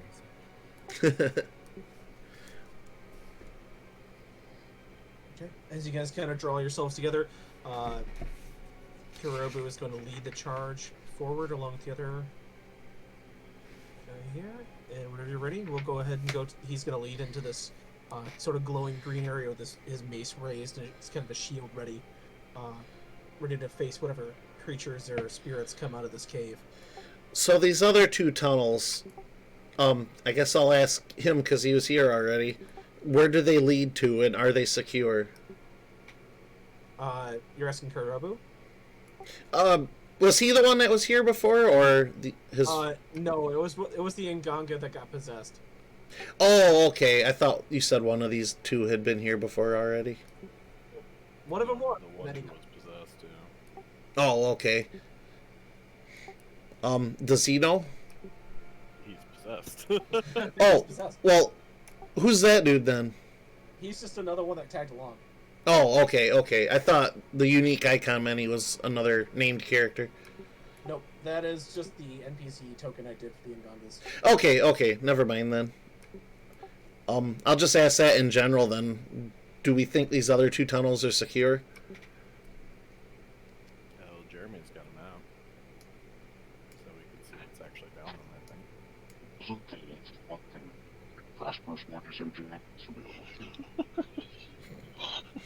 Okay. As you guys kind of draw yourselves together, Kurobu is going to lead the charge forward along with the other guy here. And whenever you're ready, we'll go ahead and go. He's going to lead into this sort of glowing green area with his mace raised, and it's kind of a shield ready, ready to face whatever creatures or spirits come out of this cave. So these other two tunnels, I guess I'll ask him because he was here already. Where do they lead to, and are they secure? You're asking Kurabu? Was he the one that was here before, or his? No, it was the Nganga that got possessed. Oh, okay. I thought you said one of these two had been here before already. One of them was. The one who was possessed, too. Oh, okay. Does he know? He's possessed. Oh, Possessed. well, who's that dude then? He's just another one that tagged along. Oh, okay. I thought the unique icon many was another named character. Nope, that is just the NPC token I did for the Ngangas. Okay. Never mind then. I'll just ask that in general then. Do we think these other two tunnels are secure? Oh, Jeremy's got a map. So we can see what's actually down them, I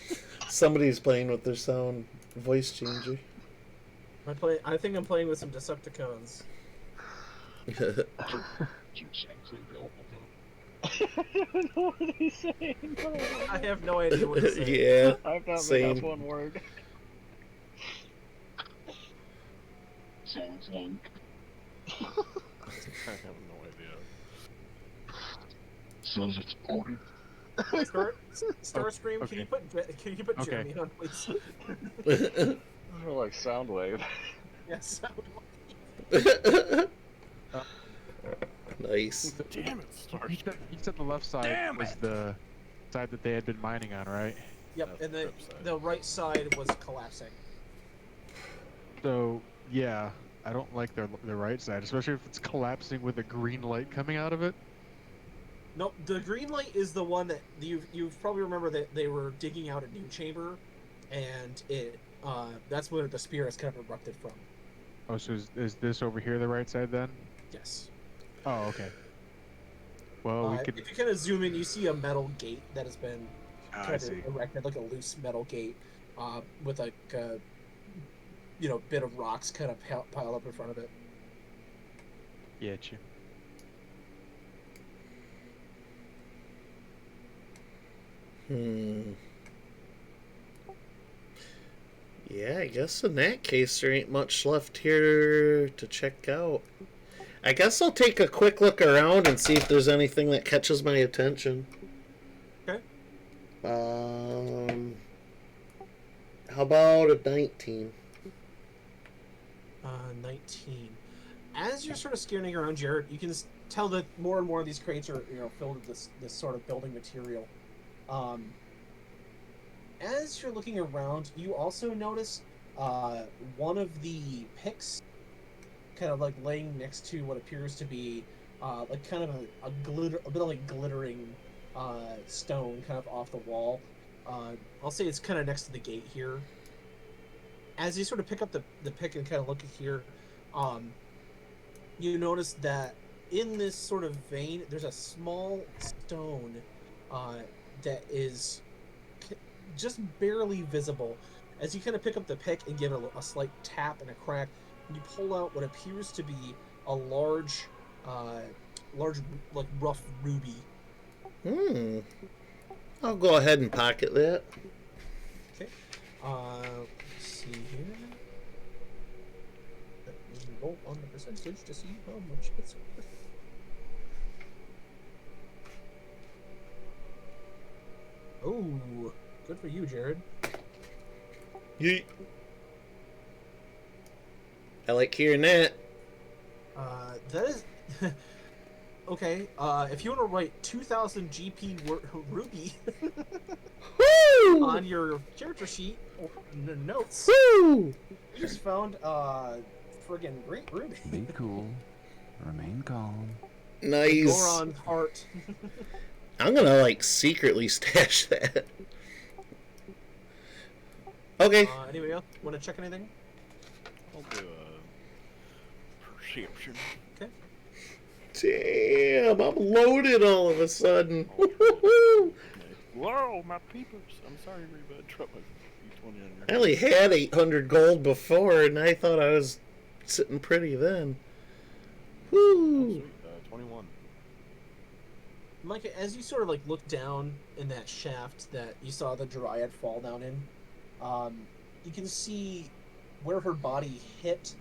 think. Somebody's playing with their sound voice changer. I think I'm playing with some Decepticons. I don't know what he's saying. I have no idea what he's saying. Yeah, I've not same. made up one word. I have no idea. Starscream, okay. can you put Okay. Jeremy on, please? More like Soundwave. Yes. Nice. Damn it, He said the left side was the side that they had been mining on, right? Yep, That's and the the flip side. the right side was collapsing. So yeah, I don't like the right side, especially if it's collapsing with a green light coming out of it. Nope, the green light is the one that you probably remember that they were digging out a new chamber, and that's where the spirits kind of erupted from. Oh, so is this over here the right side then? Yes. Oh, okay. Well, we could. If you kind of zoom in, you see a metal gate that has been I kind see. of erected, like a loose metal gate, with like bit of rocks kind of piled up in front of it. Yeah, Yeah, I guess in that case there ain't much left here to check out. I guess I'll take a quick look around and see if there's anything that catches my attention. Okay. How about a 19? 19. As you're sort of scanning around, Jared, you can tell that more and more of these crates are filled with this sort of building material. As you're looking around, you also notice one of the picks kind of like laying next to what appears to be like kind of a bit of like glittering stone kind of off the wall. I'll say it's kind of next to the gate here. As you sort of pick up the pick and kind of look at here, you notice that in this sort of vein, there's a small stone that is just barely visible. As you kind of pick up the pick and give it a slight tap and a crack, you pull out what appears to be a large like rough ruby. I'll go ahead and pocket that. Okay. Let's see here. Let me roll on the percentage to see how much it's worth. Oh, good for you, Jared. Yeet. I like hearing that. That is okay. If you want to write 2,000 GP ruby Woo! on your character sheet or in the notes, Woo! you just found friggin' great ruby. Be cool. Remain calm. Nice. Goron's heart. I'm gonna like secretly stash that. Okay. Anybody else want to check anything? I'll do a perception. Okay. Damn, I'm loaded all of a sudden. Whoa, my peepers! I'm sorry, Reba. I dropped my D20 on your I only had 800 gold before, and I thought I was sitting pretty then. Oh, Woo! sweet. 21. Micah, as you sort of like look down in that shaft that you saw the Dryad fall down in, you can see where her body hit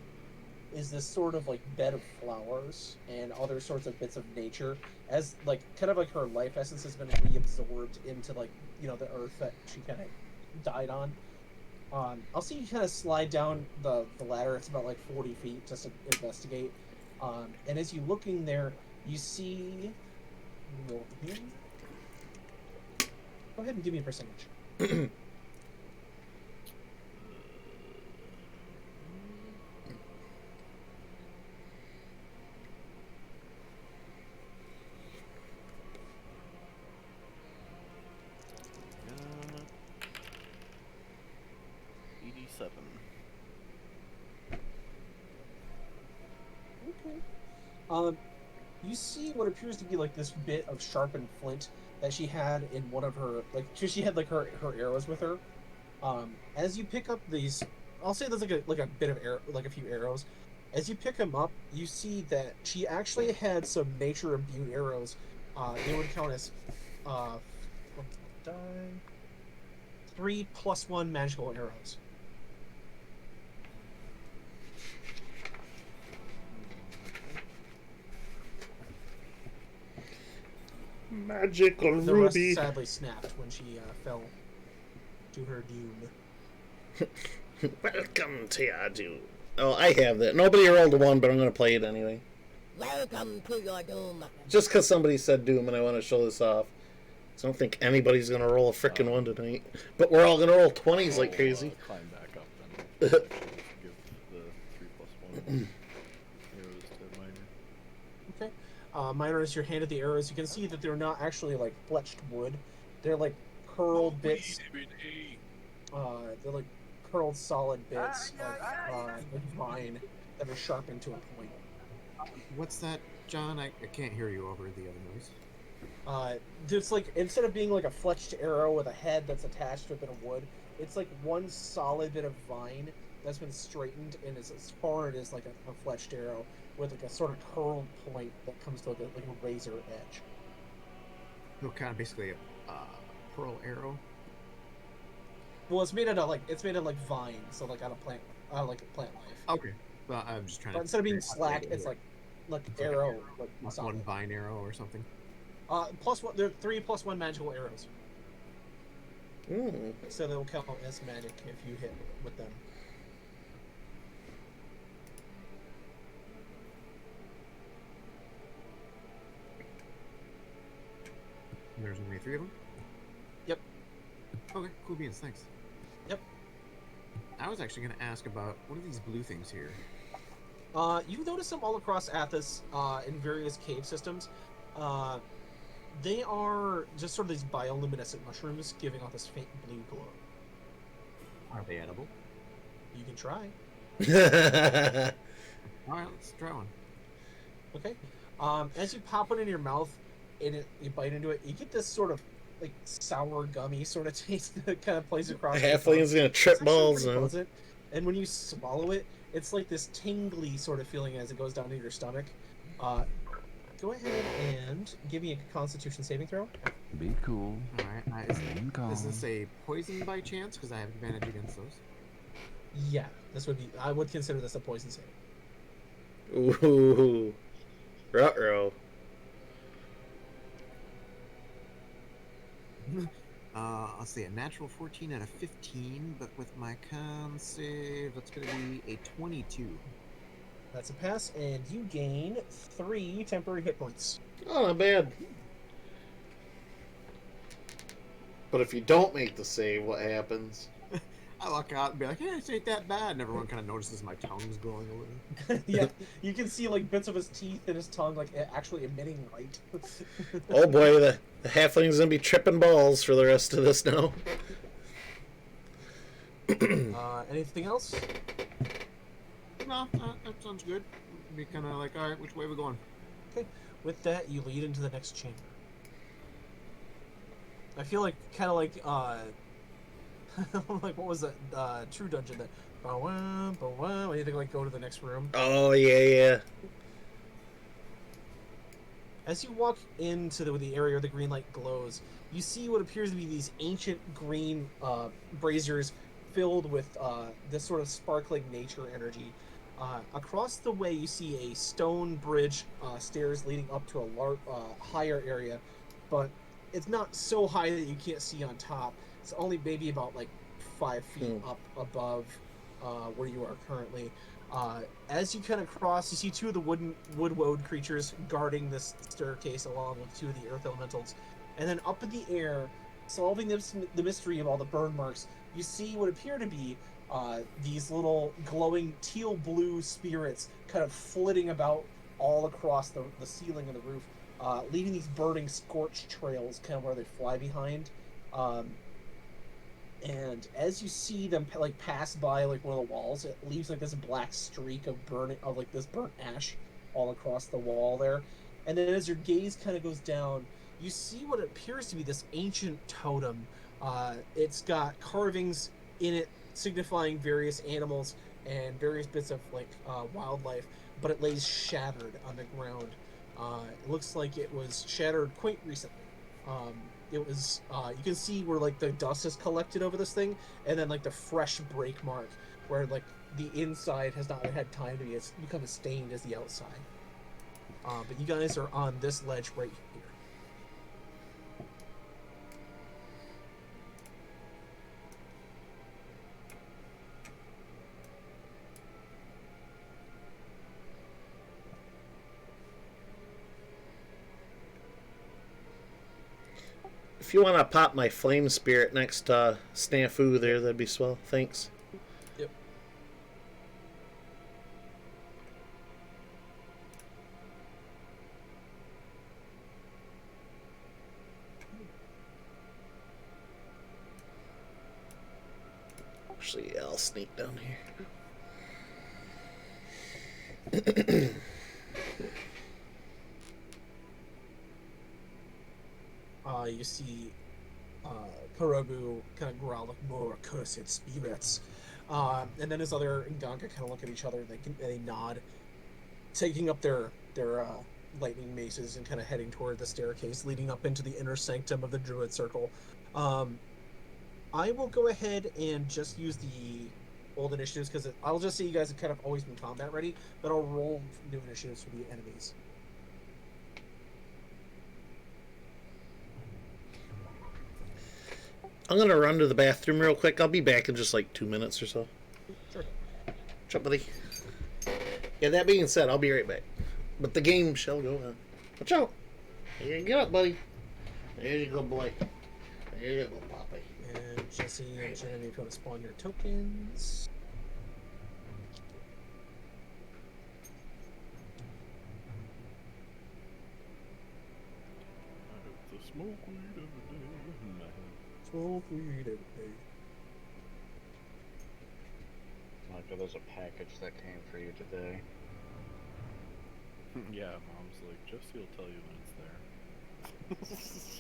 is this sort of like bed of flowers and other sorts of bits of nature, as like kind of like her life essence has been reabsorbed into like the earth that she kind of died on. I'll see you kind of slide down the ladder. It's about like 40 feet just to investigate. And as you're looking there, you see. Go ahead and give me a percentage. Uh, 87. Okay. You see what appears to be like this bit of sharpened flint that she had in one of her she had like her arrows with her. As you pick up these, I'll say there's like a bit of arrow, like a few arrows. As you pick them up, you see that she actually had some nature imbued arrows. They would count as die 3+1 magical arrows. Magical The ruby. rest sadly snapped when she fell to her doom. Welcome to your doom. Oh, I have that. Nobody rolled a 1, but I'm going to play it anyway. Welcome to your doom. Just because somebody said doom and I want to show this off. So I don't think anybody's going to roll a frickin' 1 tonight. But we're all going to roll 20s like crazy. Climb back up then. Actually, give the 3+1 arrows to Minor. Okay. Minor, as you're handed the arrows, you can see that they're not actually like fletched wood. They're like curled bits. They're like curled solid bits of vine that are sharpened to a point. What's that, John? I can't hear you over the other noise. It's like instead of being like a fletched arrow with a head that's attached to a bit of wood, it's like one solid bit of vine that's been straightened and is as hard as like a fletched arrow with like a sort of curled point that comes to like a razor edge. So kind of basically a pearl arrow. Well, it's made out of like vine, so like out of plant life. Okay. Well, I'm just trying But to. instead of being slack, it's like arrow, like one solid. vine arrow or something. +1. There are 3+1 magical arrows, Mm. so they'll count as magic if you hit with them. There's only 3 of them. Yep. Okay, cool beans. Thanks. Yep. I was actually going to ask about what are these blue things here? You notice them all across Athos in various cave systems. They are just sort of these bioluminescent mushrooms giving off this faint blue glow. Are they edible? You can try. All right, let's try one. Okay. As you pop one in your mouth and you bite into it, you get this sort of like sour, gummy sort of taste that kind of plays across. Halfling's going to trip It's actually balls. pretty pleasant. And when you swallow it, it's like this tingly sort of feeling as it goes down to your stomach. Go ahead and give me a Constitution saving throw. Be cool. All right. Remain calm. Is this a poison by chance? Because I have advantage against those. Yeah, this would be. I would consider this a poison save. Ooh. Ruh-roh. I'll say a natural 14 out of 15, but with my con save, that's going to be a 22. That's a pass, and you gain 3 temporary hit points. Oh, not bad. But if you don't make the save, what happens? I walk out and be like, "Hey, this ain't that bad," and everyone kind of notices my tongue's glowing a little. Yeah, you can see like bits of his teeth and his tongue like actually emitting light. Oh boy, the halfling's going to be tripping balls for the rest of this now. Anything else? No, that sounds good. Be kind of like, all right, which way are we going? Okay. With that, you lead into the next chamber. I feel like kind of like like what was that True Dungeon that when you think like go to the next room. Oh, yeah. As you walk into the area where the green light glows, you see what appears to be these ancient green braziers filled with this sort of sparkling nature energy. Across the way, you see a stone bridge stairs leading up to a higher area, but it's not so high that you can't see on top. It's only maybe about like 5 feet up above where you are currently. As you kind of cross, you see two of the wood-woad creatures guarding this staircase along with two of the earth elementals. And then up in the air, solving the mystery of all the burn marks, you see what appear to be these little glowing teal blue spirits kind of flitting about all across the ceiling of the roof, leaving these burning scorched trails kind of where they fly behind. And as you see them like pass by like one of the walls, it leaves like this black streak of this burnt ash all across the wall there. And then as your gaze kind of goes down, you see what appears to be this ancient totem. It's got carvings in it signifying various animals and various bits of like wildlife, but it lays shattered on the ground. It looks like it was shattered quite recently. It was you can see where like the dust has collected over this thing, and then like the fresh break mark where like the inside has not had time to be it's become as stained as the outside. But you guys are on this ledge right here. If you want to pop my flame spirit next to Snafu there, that'd be swell. Thanks. Yep. Actually, yeah, I'll sneak down here. You see Korobu kind of growl like more accursed spirits. And then his other Nganka kind of look at each other and they nod, taking up their lightning maces and kind of heading toward the staircase leading up into the inner sanctum of the Druid Circle. I will go ahead and just use the old initiatives because I'll just say you guys have kind of always been combat ready, but I'll roll new initiatives for the enemies. I'm gonna run to the bathroom real quick. I'll be back in just like 2 minutes or so. Sure. What's up, buddy? Yeah, that being said, I'll be right back. But the game shall go on. Watch out! There you go, buddy. There you go, boy. There you go, Poppy. And Jesse and Jeremy, if you want to spawn your tokens. The smoke weed every day. Smoke weed every day. Micah, there's a package that came for you today. Yeah, Mom's like, Jessie will tell you when it's there.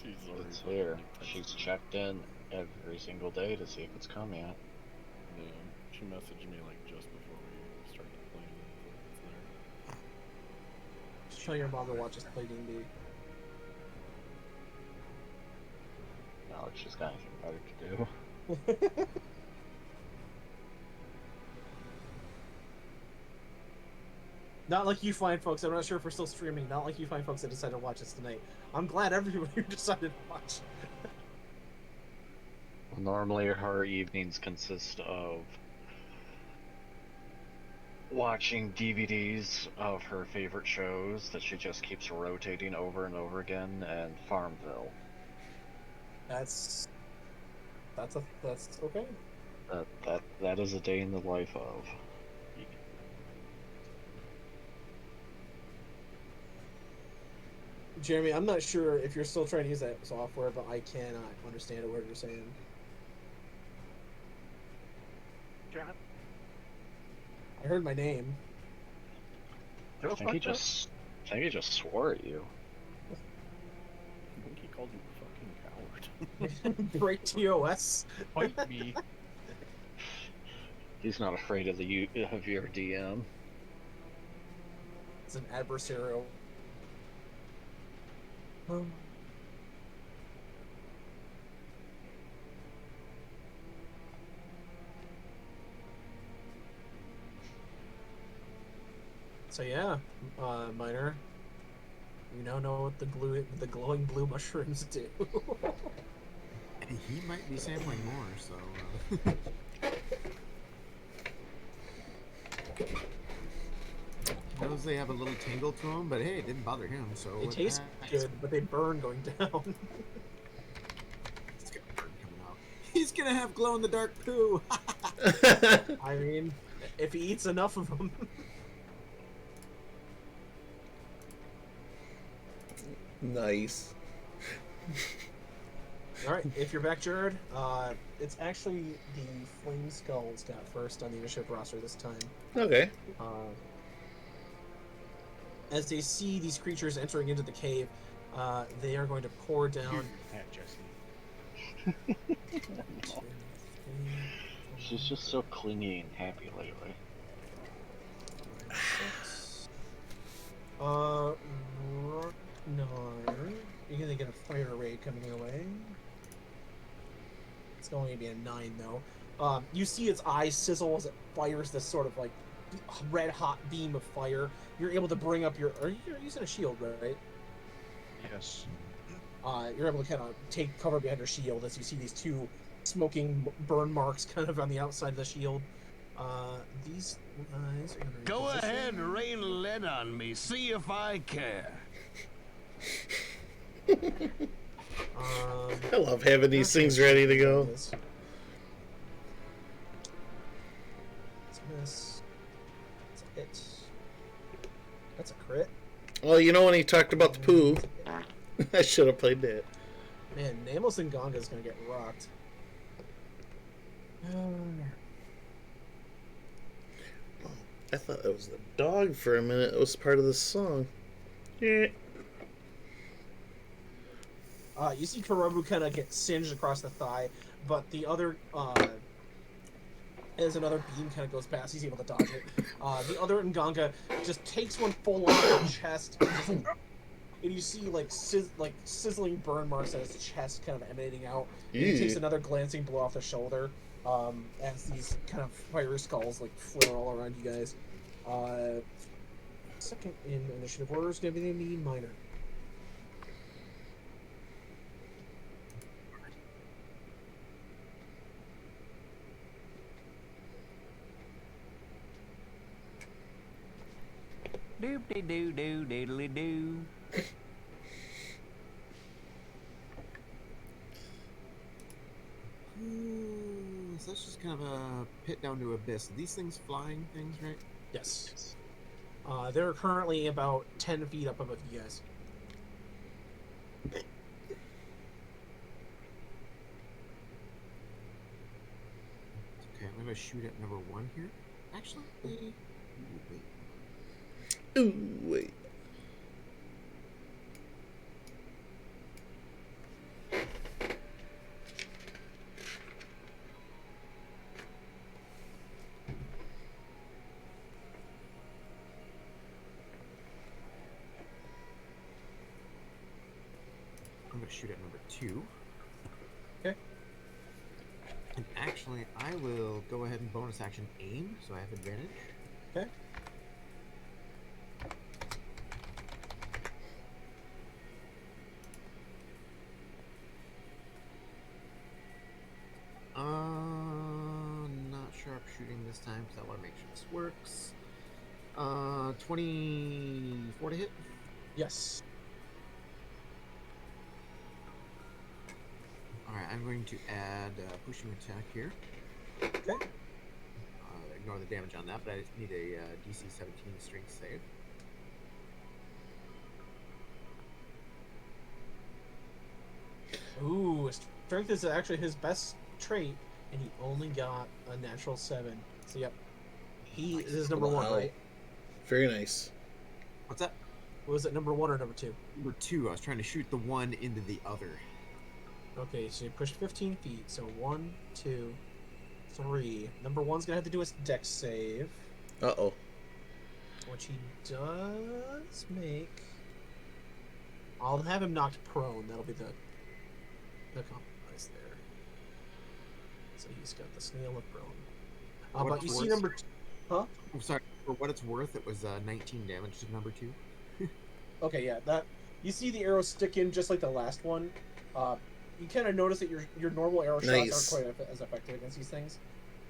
She's already It's here. texted She's me. checked in every single day to see if it's come yet. Yeah, she messaged me like just before we started playing. It's there. Just tell your mom to watch us play D&D. Now that she's got anything better to do. Not like you find folks, I'm not sure if we're still streaming, not like you find folks that decided to watch us tonight. I'm glad everybody decided to watch. Normally her evenings consist of watching DVDs of her favorite shows that she just keeps rotating over and over again, and Farmville. That's okay. That is a day in the life of. Jeremy, I'm not sure if you're still trying to use that software, but I cannot understand a word you're saying. John? I heard my name. I think he just swore at you. I think he called you a fucking coward. Break TOS. Fight me. He's not afraid of your DM. It's an adversarial. Um, So yeah, Miner, you now know what the glowing blue mushrooms do. He might be sampling more, so. He knows they have a little tingle to them, but hey, it didn't bother him, so. They what taste the heck? good, but they burn going down. He's gonna burn coming out. He's gonna have glow in the dark poo! I mean, if he eats enough of them. Nice. All right, if you're back, Jared, it's actually the Flame Skulls got first on the initiative roster this time. Okay. As they see these creatures entering into the cave, they are going to pour down. Jesse. She's just so clingy and happy lately. 6. No. You're gonna get a fire raid coming your way. It's going to be a 9 though. You see its eyes sizzle as it fires this sort of like red hot beam of fire. You're able to bring up your. You're using a shield, right? Yes. You're able to kind of take cover behind your shield as you see these two smoking burn marks kind of on the outside of the shield. These guys are gonna Go reposition. ahead and rain lead on me. See if I care. I love having these things ready to go. It's miss. It's a hit. That's a crit. Well, you know when he talked about the poo, I should have played that. Man, Nameless and Gonga's gonna get rocked. I thought that was the dog for a minute. It was part of the song. Yeah. You see Karobu kind of get singed across the thigh, but the other, as another beam kind of goes past, he's able to dodge it. The other Nganga just takes one full on his chest, and you see like sizzling burn marks on his chest kind of emanating out. And he takes another glancing blow off the shoulder, as these kind of fire skulls like flare all around you guys. Second in initiative order is going to be the Miner. Doop-de-doo-doo-doodly-doo. So that's just kind of a pit down to abyss. These things flying things, right? Yes. They're currently about 10 feet up above you guys. Okay, I'm gonna shoot at number 1 here. Actually, wait. Ooh, wait. I'm gonna shoot at number 2. Okay. And actually, I will go ahead and bonus action aim, so I have advantage. Okay. Not sharpshooting this time because I want to make sure this works. 24 to hit. Yes. Alright, I'm going to add pushing attack here. Okay. Ignore the damage on that, but I just need a DC 17 strength save. Ooh, strength is actually his best trait, and he only got a natural 7. So yep, he is number 1, Wow. right? Very nice. What's that? Was it number 1 or number 2? Number 2. I was trying to shoot the one into the other. Okay, so you pushed 15 feet. So 1, 2, 3. Number 1's gonna have to do a dex save, Uh-oh. which he does make. I'll have him knocked prone. That'll be the compromise there. So he's got the snail of prone. But you see number... Huh? I'm sorry. For what it's worth, it was 19 damage to number 2. Okay, yeah. That you see the arrow stick in just like the last one. You kind of notice that your normal arrow shots aren't quite as effective against these things.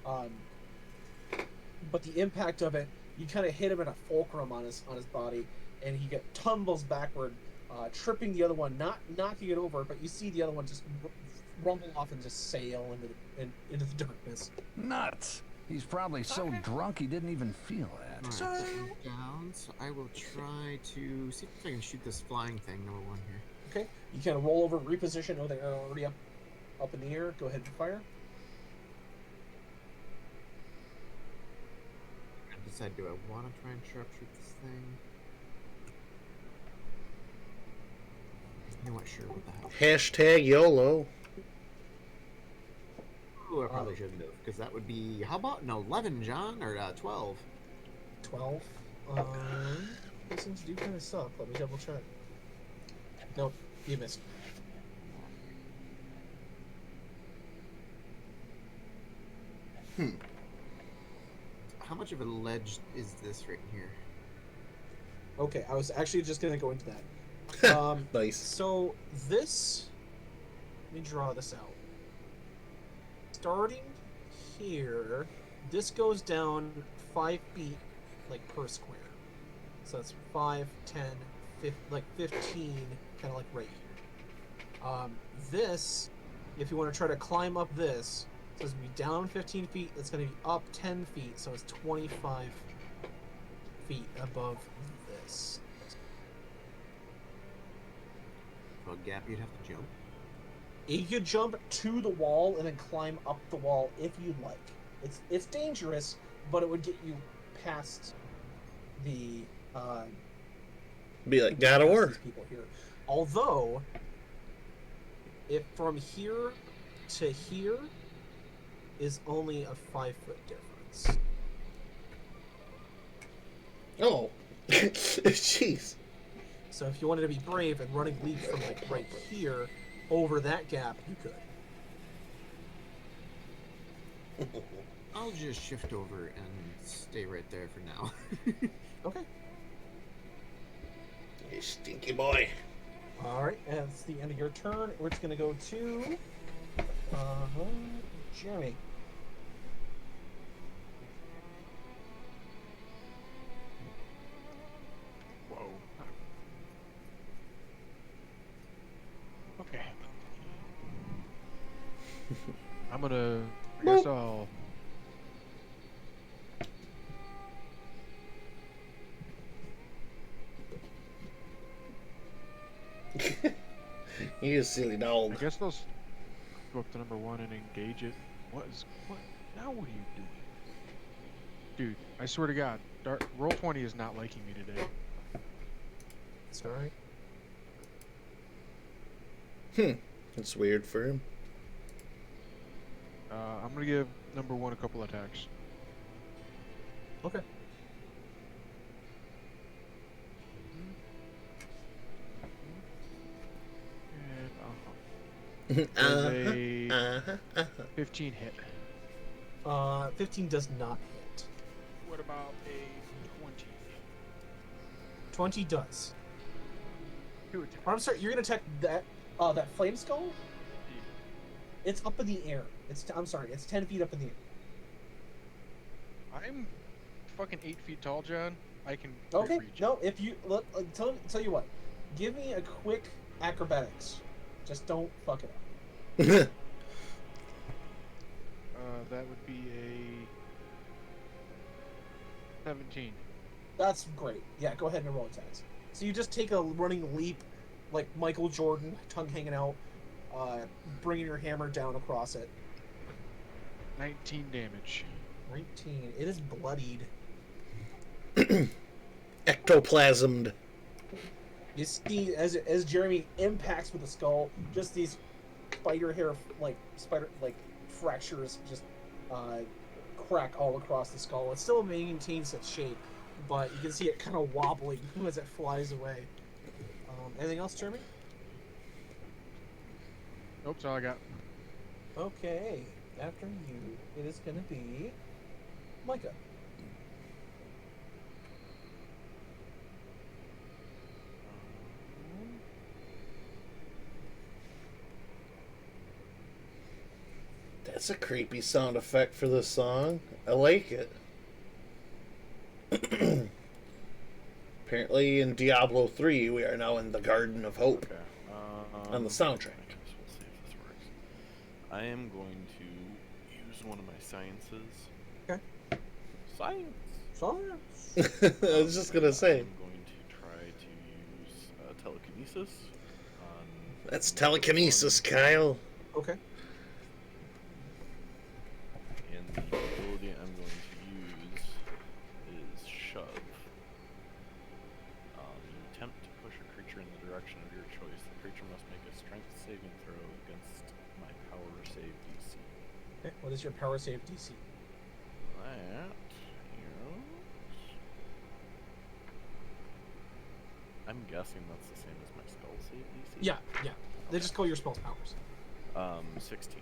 But the impact of it, you kind of hit him in a fulcrum on his body, and he tumbles backward, tripping the other one, not knocking it over, but you see the other one just rumble off and just sail into the darkness. Nuts! He's probably so drunk he didn't even feel that. Alright, down. So I will try to see if I can shoot this flying thing, number 1 here. Okay, you kind of roll over, reposition. Oh, they're already up in the air. Go ahead and fire. I decide, do I want to try and sharpshoot this thing? I'm not sure what the hell. Hashtag YOLO. Ooh, I probably shouldn't have, because that would be... How about an 11, John? Or 12? 12. These things do kind of suck. Let me double check. Nope, you missed. How much of a ledge is this right here? Okay, I was actually just going to go into that. Nice. So this... Let me draw this out. Starting here, this goes down 5 feet, like, per square. So that's 5, 10, 15, kind of like right here. This, if you want to try to climb up this, so it's going to be down 15 feet, it's going to be up 10 feet, so it's 25 feet above this. Well, gap you'd have to jump. You could jump to the wall and then climb up the wall if you'd like. It's dangerous, but it would get you past the be like God of War. People here. Although, if from here to here is only a 5-foot difference. Oh, jeez. So if you wanted to be brave and running leap from like right here over that gap, you could. I'll just shift over and stay right there for now. Okay. You stinky boy. Alright, and it's the end of your turn. We're just going to go to... Jeremy. Whoa. Okay. I'm gonna... I guess I'll... You silly dog. I guess I'll go up to number 1 and engage it. What? Now what are you doing? Dude, I swear to God, roll 20 is not liking me today. It's alright. That's weird for him. I'm gonna give number 1 a couple attacks. Okay. And There's a 15 hit. 15 does not hit. What about a 20? 20 does. 2 attacks. I'm sorry, you're gonna attack that flame skull? It's up in the air. I'm sorry, it's 10 feet up in the air. I'm fucking 8 feet tall, John. I can Okay, reach. no, if you tell you what, give me a quick acrobatics. Just don't fuck it up. That would be a 17. That's great. Yeah, go ahead and roll attacks. So you just take a running leap, like Michael Jordan, tongue hanging out, bringing your hammer down across it. 19 damage. 19. It is bloodied. Ectoplasmed. You see, as Jeremy impacts with the skull, just these spider fractures just crack all across the skull. It still maintains its shape, but you can see it kind of wobbling as it flies away. Anything else, Jeremy? Nope, that's all I got. Okay. After you, it is going to be Micah. That's a creepy sound effect for this song. I like it. Apparently, in Diablo 3, we are now in the Garden of Hope Okay. on the soundtrack. I guess we'll see if this works. I am going to use one of my sciences. Okay. Science! Science. I was just gonna say. I'm going to try to use telekinesis. That's telekinesis, Kyle. Okay. And the ability I'm going to use is shove. You attempt to push a creature in the direction of your choice. The creature must make a strength saving throw against my power save DC. Okay. What is your power save DC? That is... I'm guessing that's the same as my spell save DC? Yeah. They just call your spells powers. 16.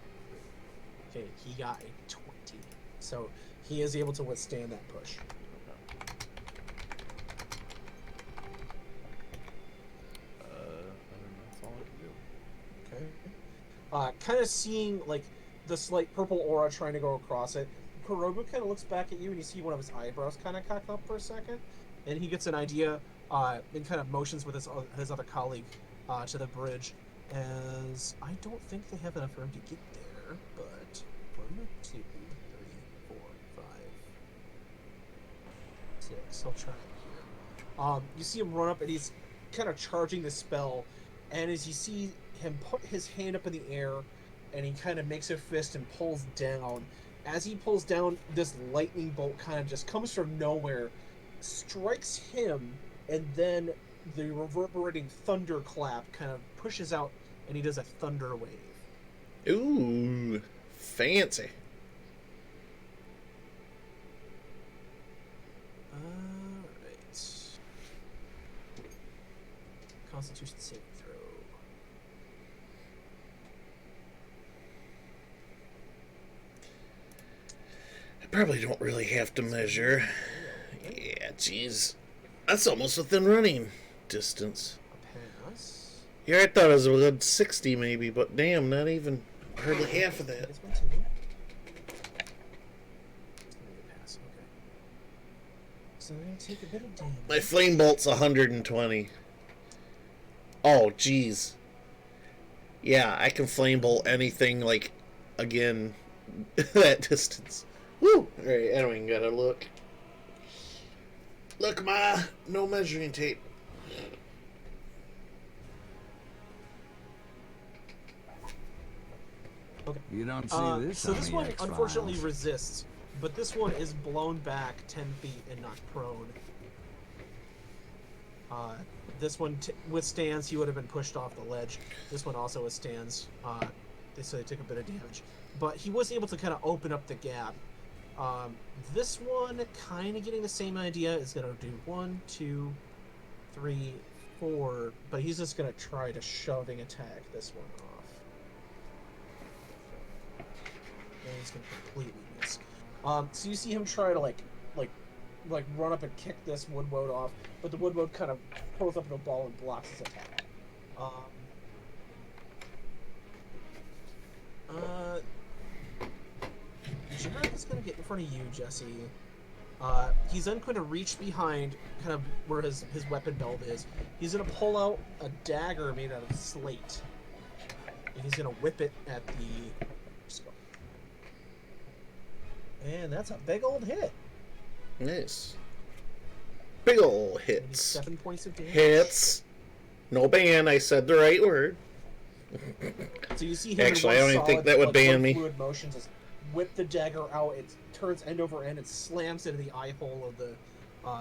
Okay, he got a 20. So he is able to withstand that push. Okay. That's all I can do. Okay. Kind of seeing like the slight purple aura trying to go across it. Kurobu kind of looks back at you, and you see one of his eyebrows kind of cock up for a second, and he gets an idea, and kind of motions with his other colleague to the bridge. As I don't think they have enough room to get there, but 1, 2, 3, 4, 5, 6. I'll try it here. You see him run up, and he's kind of charging the spell, and as you see him put his hand up in the air, and he kind of makes a fist and pulls down. As he pulls down, this lightning bolt kind of just comes from nowhere, strikes him, and then the reverberating thunderclap kind of pushes out, and he does a thunder wave. Ooh, fancy. Alright. Constitution saving throw. I probably don't really have to measure. Yeah, jeez. That's almost within running distance. A pass. Yeah, I thought it was a good 60 maybe, but damn, not even hardly half of that. This one too. Pass. Okay. So I'm gonna take a bit of damage. My flame bolt's 120. Oh, jeez. Yeah, I can flame bolt anything, like, again, that distance. Woo! Alright, I don't even gotta look. Look, Ma! No measuring tape. Okay. You don't see this so on this the one X-Files. unfortunately resists, but this one is blown back 10 feet and knocked prone. This one withstands. He would have been pushed off the ledge. This one also withstands. So they took a bit of damage, but he was able to kind of open up the gap. This one, kind of getting the same idea, is going to do 1, 2, 3, 4, but he's just going to try to shoving attack this one off. And he's going to completely miss. So you see him try to like run up and kick this woodwode off, but the woodwode kind of pulls up in a ball and blocks his attack. Jared is going to get in front of you, Jesse. He's then going to reach behind, kind of where his weapon belt is. He's going to pull out a dagger made out of slate, and he's going to whip it at the skull. And that's a big old hit. Nice. Big ol' hits. 7 points of damage. Hits. No ban, I said the right word. So you see him Actually, in I one don't even think solid, that would like, ban one me. fluid motion, just whip the dagger out. It turns end over end and slams into the eye hole of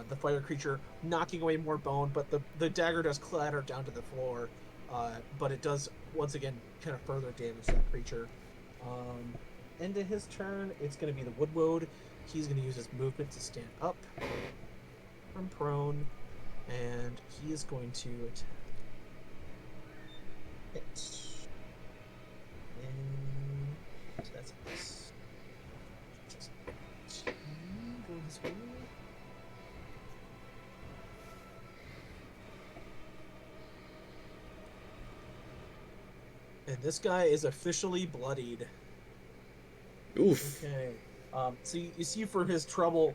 the fire creature, knocking away more bone. But the dagger does clatter down to the floor. But it does once again kind of further damage that creature. End of his turn, it's going to be the woodwode. He's going to use his movement to stand up from prone, and he is going to attack. And this guy is officially bloodied. Oof. Okay. So you see for his trouble,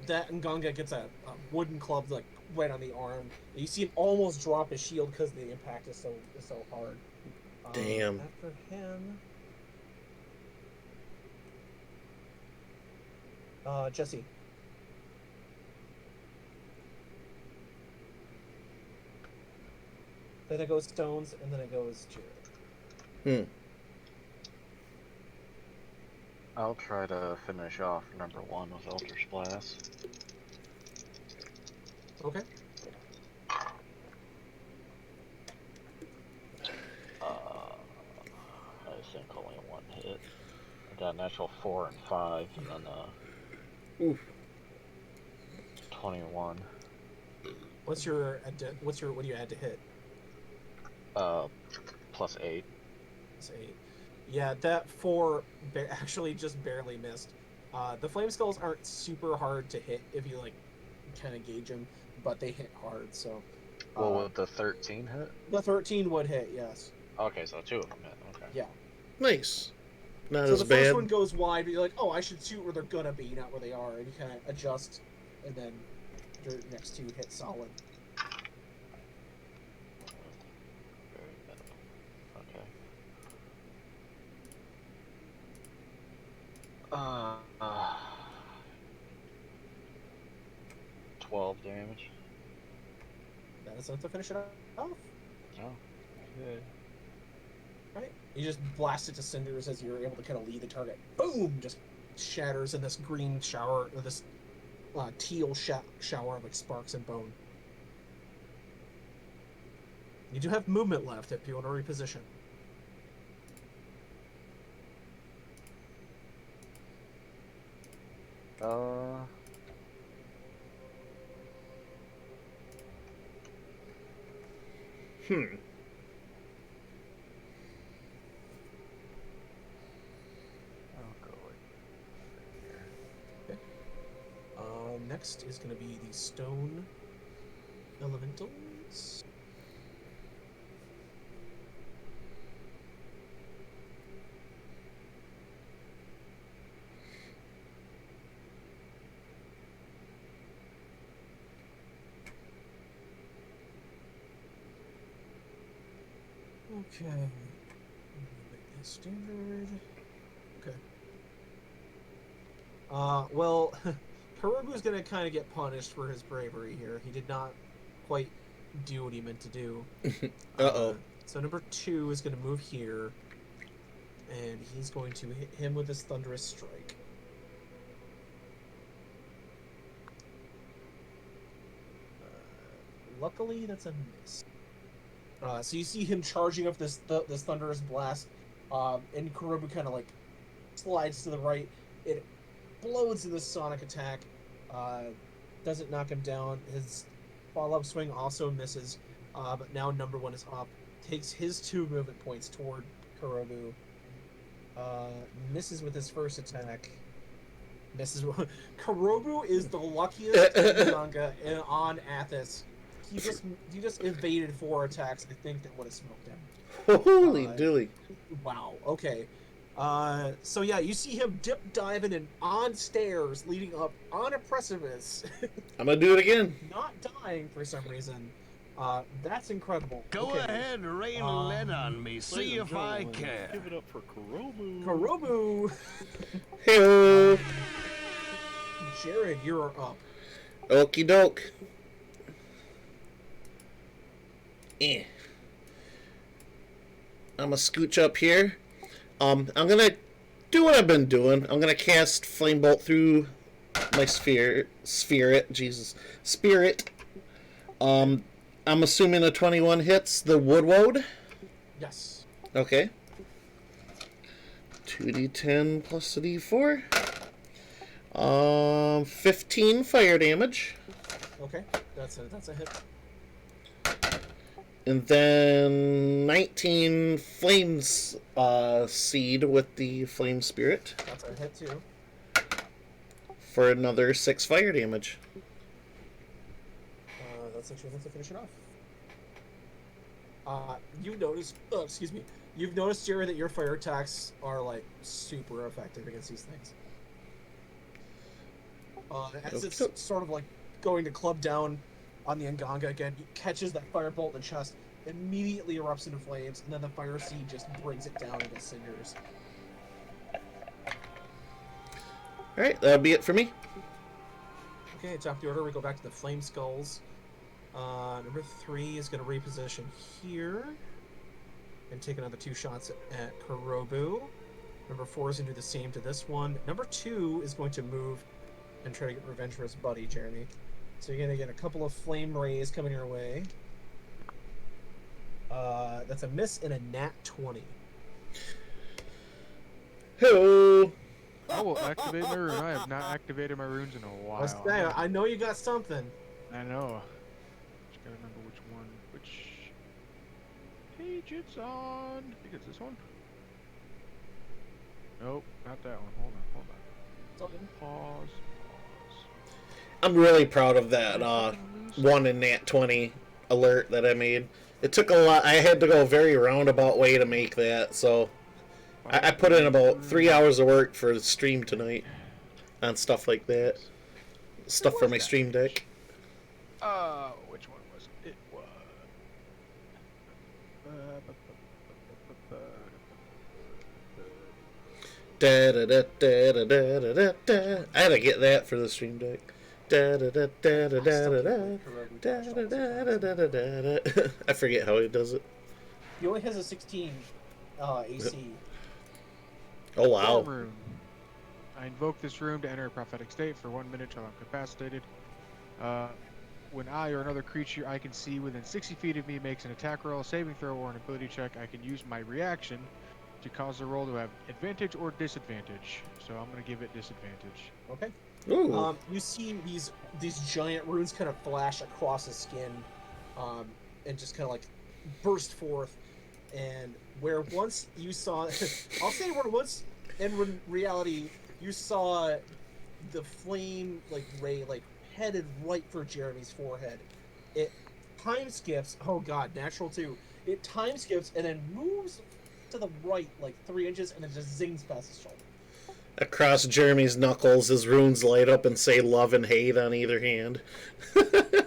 that Nganga gets a wooden club like right on the arm. You see him almost drop his shield because the impact is so hard. Damn. After him, Jesse. Then it goes Stones, and then it goes Jared. I'll try to finish off number 1 with Eldritch Blast. Okay. I think only 1 hit. I got a natural 4 and 5, and then Oof. 21. What do you add to hit? Plus 8. It's 8. Yeah, that 4 actually just barely missed. The flame skulls aren't super hard to hit if you like kind of gauge them, but they hit hard. So. Well, would the 13 hit? The 13 would hit, yes. Okay, so 2 of them hit. Okay. Yeah. Nice. Not So as the bad. first one goes wide, but you're like, oh, I should shoot where they're gonna be, not where they are, and you kind of adjust, and then your next 2 hit solid. Very minimal. Okay. 12 damage. That is enough to finish it off. Oh. Okay. Right? You just blast it to cinders as you're able to kind of lead the target. Boom! Just shatters in this green shower, or this teal shower of like sparks and bone. You do have movement left if you want to reposition. I'll go right here. Okay. Next is going to be the stone elementals. Okay. Make this standard. Okay. Well, Karubu's gonna kind of get punished for his bravery here. He did not quite do what he meant to do. Uh-oh. So number 2 is gonna move here, and he's going to hit him with his thunderous strike. Luckily, that's a miss. So you see him charging up this thunderous blast, and Kurobu kind of like slides to the right. It blows in the sonic attack, doesn't knock him down. His follow-up swing also misses, but now number 1 is up. Takes his 2 movement points toward Kurobu. Misses with his first attack. Misses. Kurobu is the luckiest manga on Athos. He just evaded 4 attacks. I think that would have smoked him. Holy dooly. Wow. Okay. So yeah, you see him dip diving and on stairs leading up on a precipice. I'm gonna do it again. Not dying for some reason. That's incredible. Go Okay. ahead and rain lead on me. See if I can. Give it up for Kurobu. Kurobu. Hey. Jared, you're up. Okie doke. I'm gonna scooch up here. I'm gonna do what I've been doing. I'm gonna cast Flame Bolt through my spirit. I'm assuming a 21 hits the Woodwode. Yes. Okay. 2d10 plus a d4. 15 fire damage. Okay. That's a hit. And then 19 flames seed with the flame spirit That's a hit too. for another 6 fire damage. That's actually enough to finish it off. You notice, excuse me, you've noticed, Jerry, that your fire attacks are like super effective against these things. As it's sort of like going to club down on the Nganga again, it catches that firebolt in the chest, immediately erupts into flames, and then the fire seed just brings it down into cinders. Alright, that'll be it for me. Okay, top of the order, we go back to the flame skulls. Number 3 is going to reposition here and take another 2 shots at Kurobu. Number 4 is going to do the same to this one. Number 2 is going to move and try to get revenge for his buddy, Jeremy. So you're going to get a couple of flame rays coming your way. That's a miss and a nat 20. Hello. I will activate my rune. I have not activated my runes in a while. I know you got something. I know. Just gotta remember which page it's on. I think it's this one. Nope, not that one. Hold on. Pause. I'm really proud of that 1 in nat 20 alert that I made. It took a lot. I had to go a very roundabout way to make that, so I put in about 3 hours of work for the stream tonight on stuff like that. Stuff for my stream deck. Which one was it? It was... Da da da da da da da da. I had to get that for the stream deck. Da da da da da da da da da da da da da. I forget how he does it. He only has a 16 AC. Oh wow. Rune. I invoke this rune to enter a prophetic state for 1 minute till I'm incapacitated. When I or another creature I can see within 60 feet of me makes an attack roll, saving throw, or an ability check, I can use my reaction to cause the roll to have advantage or disadvantage. So I'm going to give it disadvantage. Okay. Ooh. You see these giant runes kind of flash across his skin, and just kind of like burst forth. And where once you saw, I'll say where once in reality you saw the flame like ray like headed right for Jeremy's forehead. It time skips. Oh god, natural 2. It time skips and then moves to the right like 3 inches and it just zings past his shoulder. Across Jeremy's knuckles, his runes light up and say love and hate on either hand. I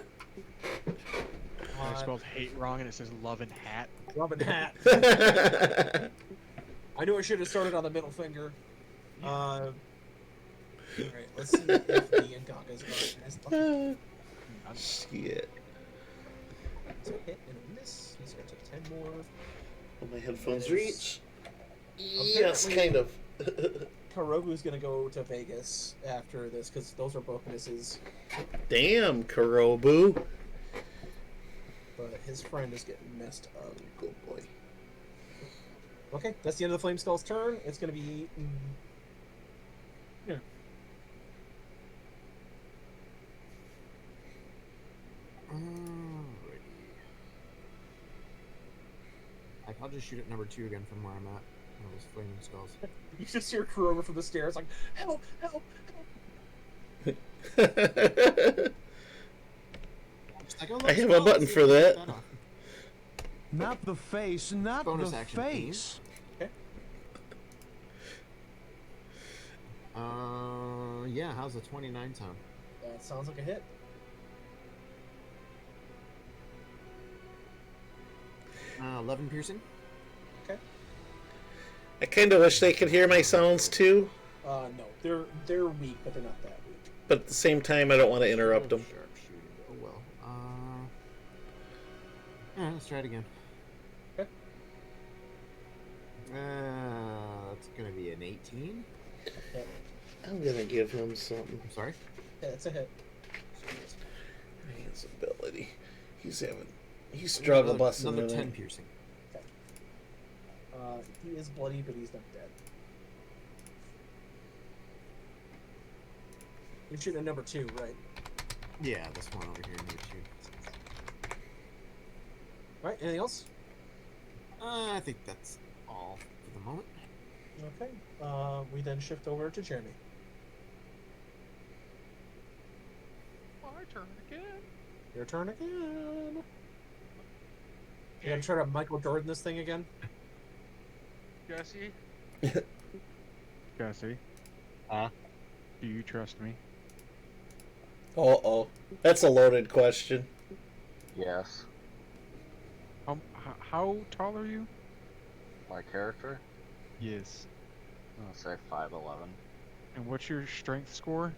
spelled hate wrong and it says love and hat. Love and hat. I knew I should have started on the middle finger. Alright, let's see if the Nganga's going to Shit. It's a hit and a miss. He's going to take 10 more. Will my headphones reach? Yes, kind of. Karobu's going to go to Vegas after this because those are both misses. Damn, Kurobu. But his friend is getting messed up. Good boy. Okay, that's the end of the Flame Skull's turn. It's going to be... here. Alrighty. I'll just shoot at number 2 again from where I'm at. One of those flaming skulls. You just hear Kurobu from the stairs like, help, help, help. Like, oh, I have a button for that. Not the face, not Bonus the action, face. Okay. Yeah, how's the 29 sound? That sounds like a hit. Uh, 11 piercing. Okay. I kind of wish they could hear my sounds too, No, they're weak, but they're not that weak. but at the same time, I don't want to interrupt them. Sharpshooting. Oh well. Yeah, let's try it again. Okay. That's gonna be an 18. Yeah, I'm gonna give him something. I'm sorry. yeah, it's a hit. His ability. He's struggle busting Another tonight. 10 piercing. He is bloody, but he's not dead. You're shooting at number 2, right? Yeah, this one over here near 2. Right, anything else? I think that's all for the moment. Okay. We then shift over to Jeremy. My turn again. Your turn again. You're gonna try to Michael Jordan this thing again? Jesse? Jesse, Huh? do you trust me? Uh-oh. That's a loaded question. Yes. How tall are you? My character? Yes. I'll say 5'11". And what's your strength score?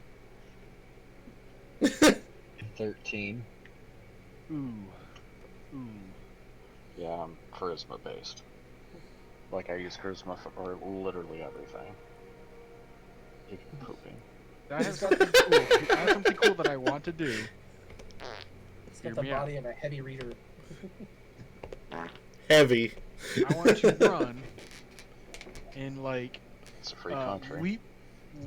13. Ooh. Yeah, I'm charisma based. Like, I use charisma for literally everything. Even pooping. I have something cool. I have something cool that I want to do. It's Hear got the me out. body of a heavy reader. Heavy. I want to run and like It's a free country.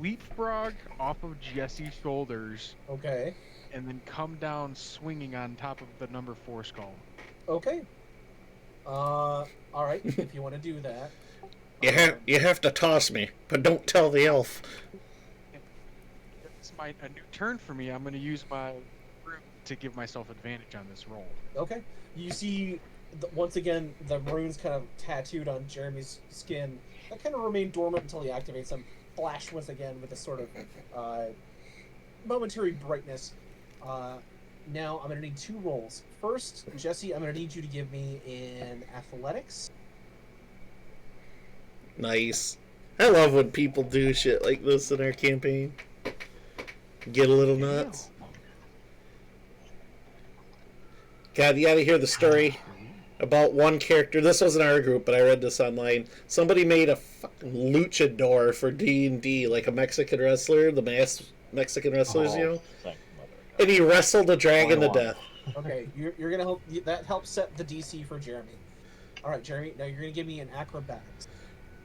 leapfrog off of Jesse's shoulders Okay. and then come down swinging on top of the number 4 skull. Okay. All right. If you want to do that. You have to toss me, but don't tell the elf. It's a new turn for me. I'm going to use my room to give myself advantage on this roll. Okay. You see, once again, the runes kind of tattooed on Jeremy's skin that kind of remain dormant until he activates them. Flash once again with a sort of momentary brightness. Now I'm going to need 2 rolls. First, Jesse, I'm going to need you to give me an athletics. Nice. I love when people do shit like this in our campaign. Get a little nuts. God, you gotta hear the story about one character. This wasn't our group, but I read this online. Somebody made a fucking luchador for D&D, like a Mexican wrestler, the masked Mexican wrestlers, you know? Thank mother. And he wrestled a dragon to death. Okay, you're going to help. That helps set the DC for Jeremy. All right, Jeremy, now you're going to give me an acrobatics.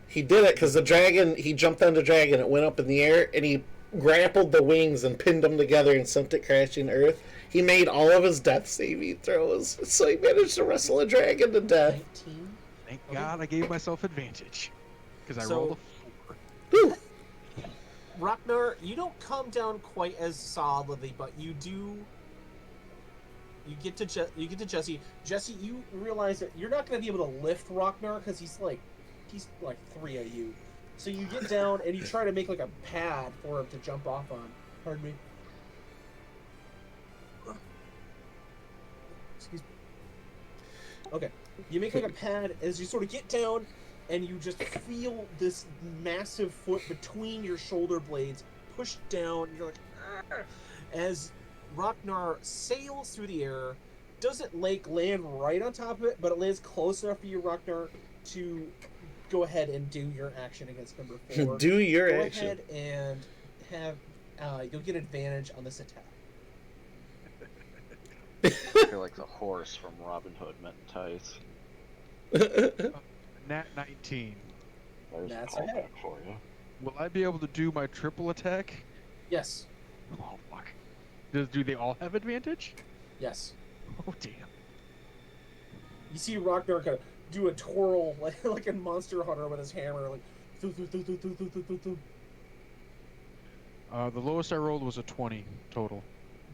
He did it because the dragon, he jumped on the dragon, it went up in the air, and he grappled the wings and pinned them together and sent it crashing to earth. He made all of his death saving throws, so he managed to wrestle a dragon to death. 19. Thank God I gave myself advantage. Because I So- rolled a 4. Whew. Ragnar, you don't come down quite as solidly, but you do. You get to Jesse. Jesse, you realize that you're not going to be able to lift Ragnar because he's like 3 of you. So you get down and you try to make like a pad for him to jump off on. Pardon me. Excuse me. Okay. You make like a pad as you sort of get down and you just feel this massive foot between your shoulder blades push down. And you're like, "Argh!" As Ragnar sails through the air, doesn't land right on top of it, but it lands close enough for you, Ragnar, to go ahead and do your action against number 4. Do your go action. ahead and have you'll get advantage on this attack. I feel like the horse from Robin Hood met in tights. Nat 19. There's That's a a hit. callback for you. Will I be able to do my triple attack? Yes. Oh, fuck. Do they all have advantage? Yes. Oh, damn. You see Ragnar kind of do a twirl like a Monster Hunter with his hammer, like. Thoo, thoo, thoo, thoo, thoo, thoo, thoo, thoo, thoo. The lowest I rolled was a 20 total.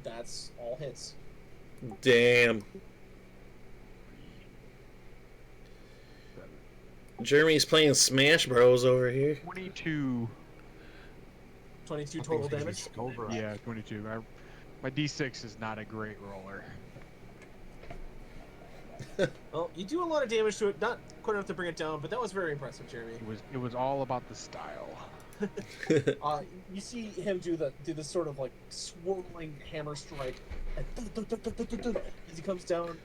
That's all hits. Damn. Jeremy's playing Smash Bros over here. 22. 22 total damage. Over. Yeah, 22. My D6 is not a great roller. Well, you do a lot of damage to it, not quite enough to bring it down, but that was very impressive, Jeremy. It was all about the style. You see him do the sort of like swirling hammer strike, and as he comes down.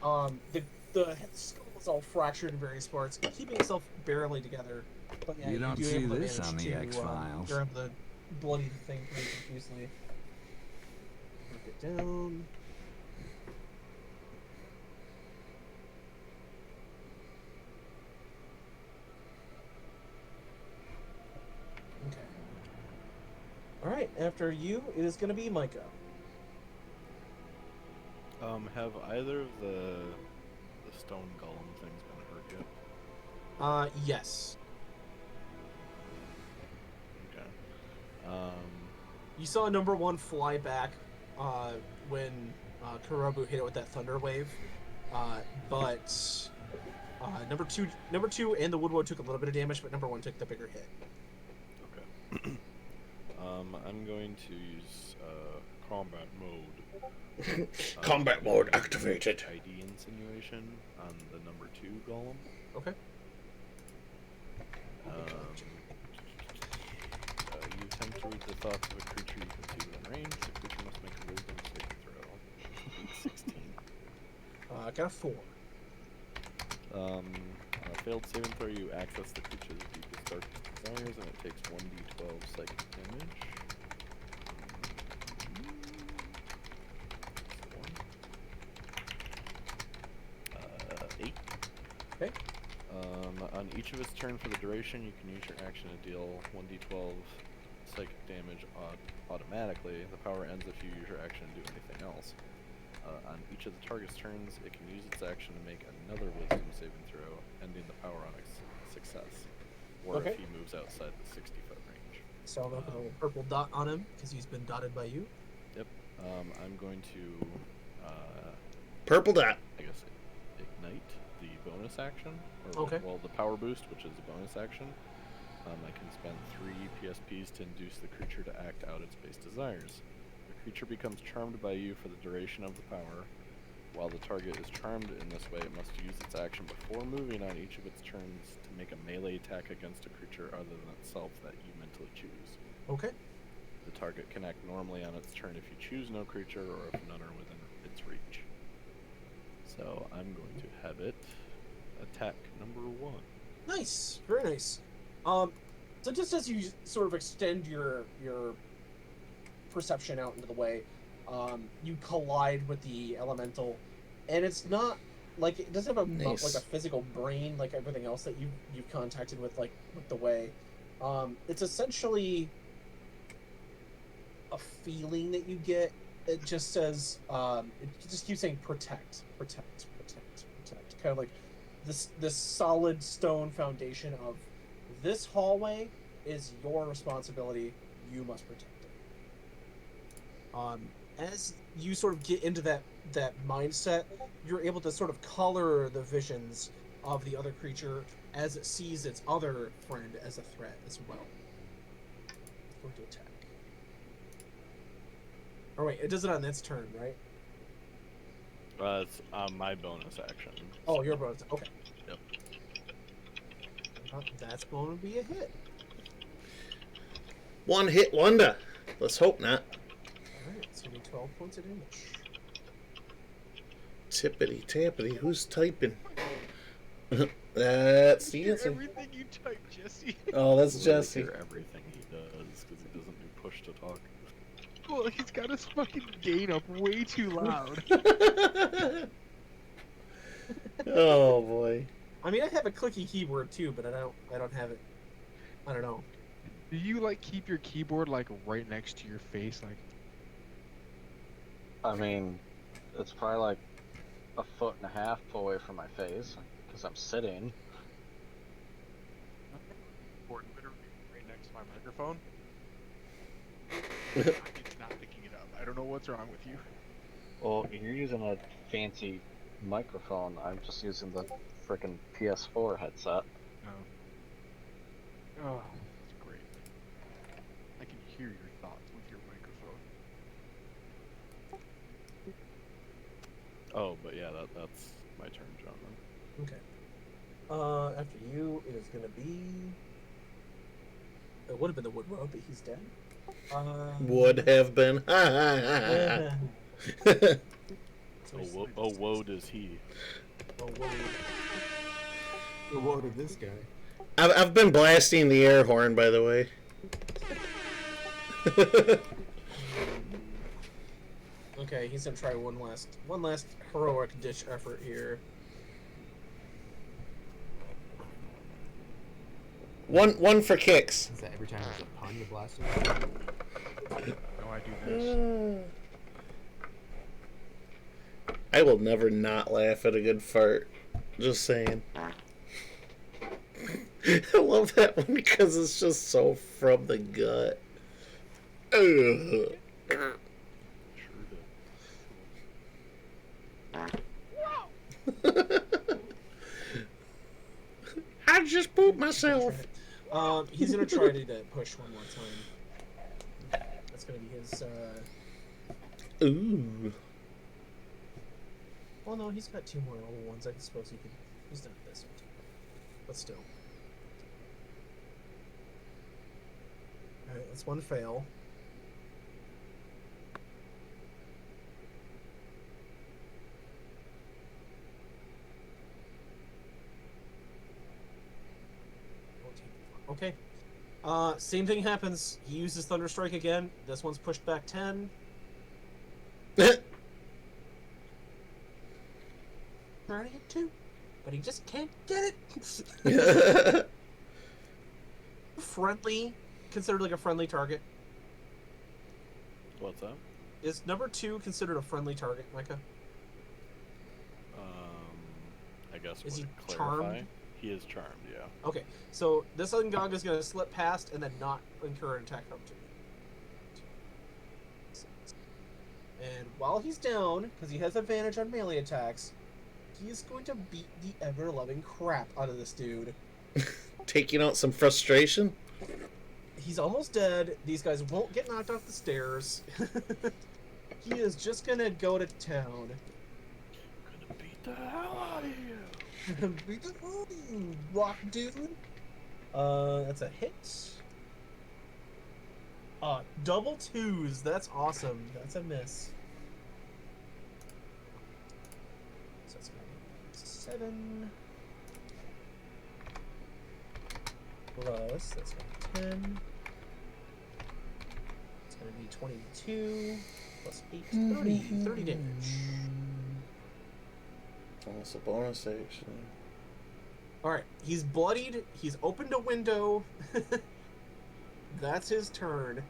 The skull is all fractured in various parts, keeping itself barely together. But yeah, You don't do see able to this manage on the to, X-Files. Grab the bloody thing pretty confusingly. Break it down. Okay. All right. After you, it is going to be Micah. Have either of the stone golem things been hurt yet? Yes. Okay. You saw number 1 fly back when Karabu hit it with that thunder wave, but Number two, and the woodwood took a little bit of damage, but number one took the bigger hit. Okay. I'm going to use combat mode. Combat mode activated. ID insinuation on the number 2 golem. Okay. You attempt to read the thoughts of a creature you can see within range. The creature must make a wisdom saving throw. 16. Got a 4. Failed saving throw, you access the creature's deepest darkest desires, and it takes 1d12 psychic damage. 8. Okay. On each of its turn for the duration, you can use your action to deal 1d12 psychic damage automatically. The power ends if you use your action to do anything else. On each of the target's turns, it can use its action to make another wisdom saving throw, ending the power on success, or if he moves outside the 60-foot range. So I'll put a little purple dot on him, because he's been dotted by you. Yep. I'm going to... Purple dot. I guess ignite the bonus action. Or, okay. Well, the power boost, which is a bonus action. I can spend 3 PSPs to induce the creature to act out its base desires. The creature becomes charmed by you for the duration of the power. While the target is charmed in this way, it must use its action before moving on each of its turns to make a melee attack against a creature other than itself that you mentally choose. Okay. The target can act normally on its turn if you choose no creature or if none are within its reach. So I'm going to have it attack number 1. Nice, very nice. So just as you sort of extend your perception out into the way, you collide with the elemental, and it's not like it doesn't have like a physical brain like everything else that you've contacted with, like with the way. It's essentially a feeling that you get. It just says it just keeps saying protect, protect, protect, protect. Kind of like this solid stone foundation of this hallway is your responsibility. You must protect it. As you sort of get into that mindset, you're able to sort of color the visions of the other creature as it sees its other friend as a threat as well. It's going to attack. Oh wait, it does it on its turn, right? It's my bonus action. Oh, your bonus. Okay. Yep. That's going to be a hit. One hit wonder. Let's hope not. Alright, so we need 12 points of damage. Tippity tappity, who's typing? That's Nancy. Everything you type, Jesse. Oh, that's Jesse. Hear everything he does because he doesn't do push to talk. Well, he's got his fucking gain up way too loud. Oh boy. I mean, I have a clicky keyboard too, but I don't have it. I don't know. Do you like keep your keyboard like right next to your face, like? I mean, it's probably like 1.5 foot away from my face because I'm sitting. Keyboard literally right next to my microphone. It's not picking it up. I don't know what's wrong with you. Well, you're using a fancy microphone. I'm just using the frickin' PS4 headset. Oh, that's great. I can hear your thoughts with your microphone. Oh, but yeah, that's my turn, John. Then. Okay. After you, it is going to be... It would have been the woodrow, but he's dead. Would have been. Oh, woe does he. Oh, whoa. The woe to this guy. I've been blasting the air horn, by the way. Okay, he's gonna try one last heroic ditch effort here. One for kicks. Is that every time there's a pun you blast him? No, I do this. I will never not laugh at a good fart. Just saying. I love that one because it's just so from the gut. Ugh. I just pooped myself. He's gonna try to push one more time. That's gonna be his. Ooh. Well, no, he's got 2 more level ones. I suppose he could. He's done this one, but still. All right, that's one fail. Okay. Same thing happens. He uses Thunderstrike again. This one's pushed back 10. Trying to get 2, but he just can't get it. Friendly, considered like a friendly target. What's that? Is number 2 considered a friendly target, Micah? I guess. Is he would clarify. charmed? He is charmed, yeah. Okay, so this Ungog is going to slip past and then not incur an attack opportunity. And while he's down, because he has advantage on melee attacks, he is going to beat the ever-loving crap out of this dude. Taking out some frustration. He's almost dead. These guys won't get knocked off the stairs. He is just going to go to town. Gonna beat the hell out of you. Beat the rock dude. That's a hit. Double 2s. That's awesome. That's a miss. So that's gonna be 7. Plus, that's gonna be 10. It's gonna be 22. Plus 8, 30. 30 damage. Almost a bonus action. Alright, he's bloodied. He's opened a window. That's his turn.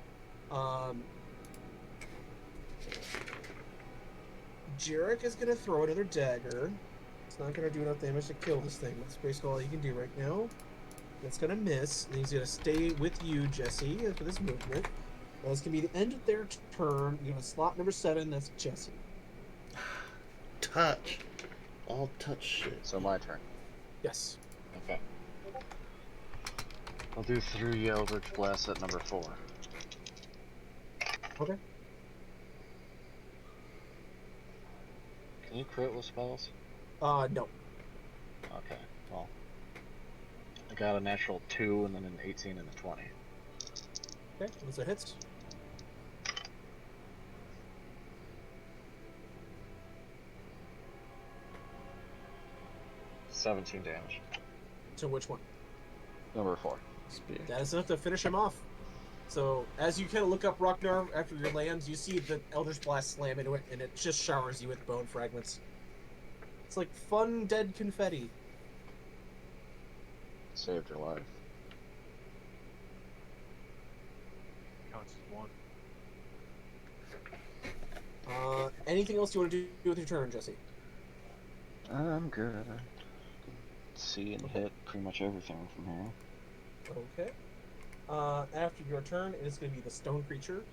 Jarek is going to throw another dagger. It's not going to do enough damage to kill this thing. That's basically all he can do right now. It's going to miss. And he's going to stay with you, Jesse, for this movement. That's going to be the end of their turn. You're going to slot number 7. That's Jesse. Touch. All touch shit. So my turn. Yes. Okay. I'll do 3 Eldritch Blasts at number 4. Okay. Can you crit with spells? No. Okay, well. I got a natural 2 and then an 18 and a 20. Okay, those are hits. $17 damage. So which one? Number 4. Spear. That is enough to finish him off. So, as you kind of look up Rocknar after your lands, you see the Eldritch Blast slam into it, and it just showers you with bone fragments. It's like fun dead confetti. Saved your life. Counts as 1. Anything else you want to do with your turn, Jesse? I'm good. I can see and hit pretty much everything from here. Okay. After your turn, it is going to be the stone creature.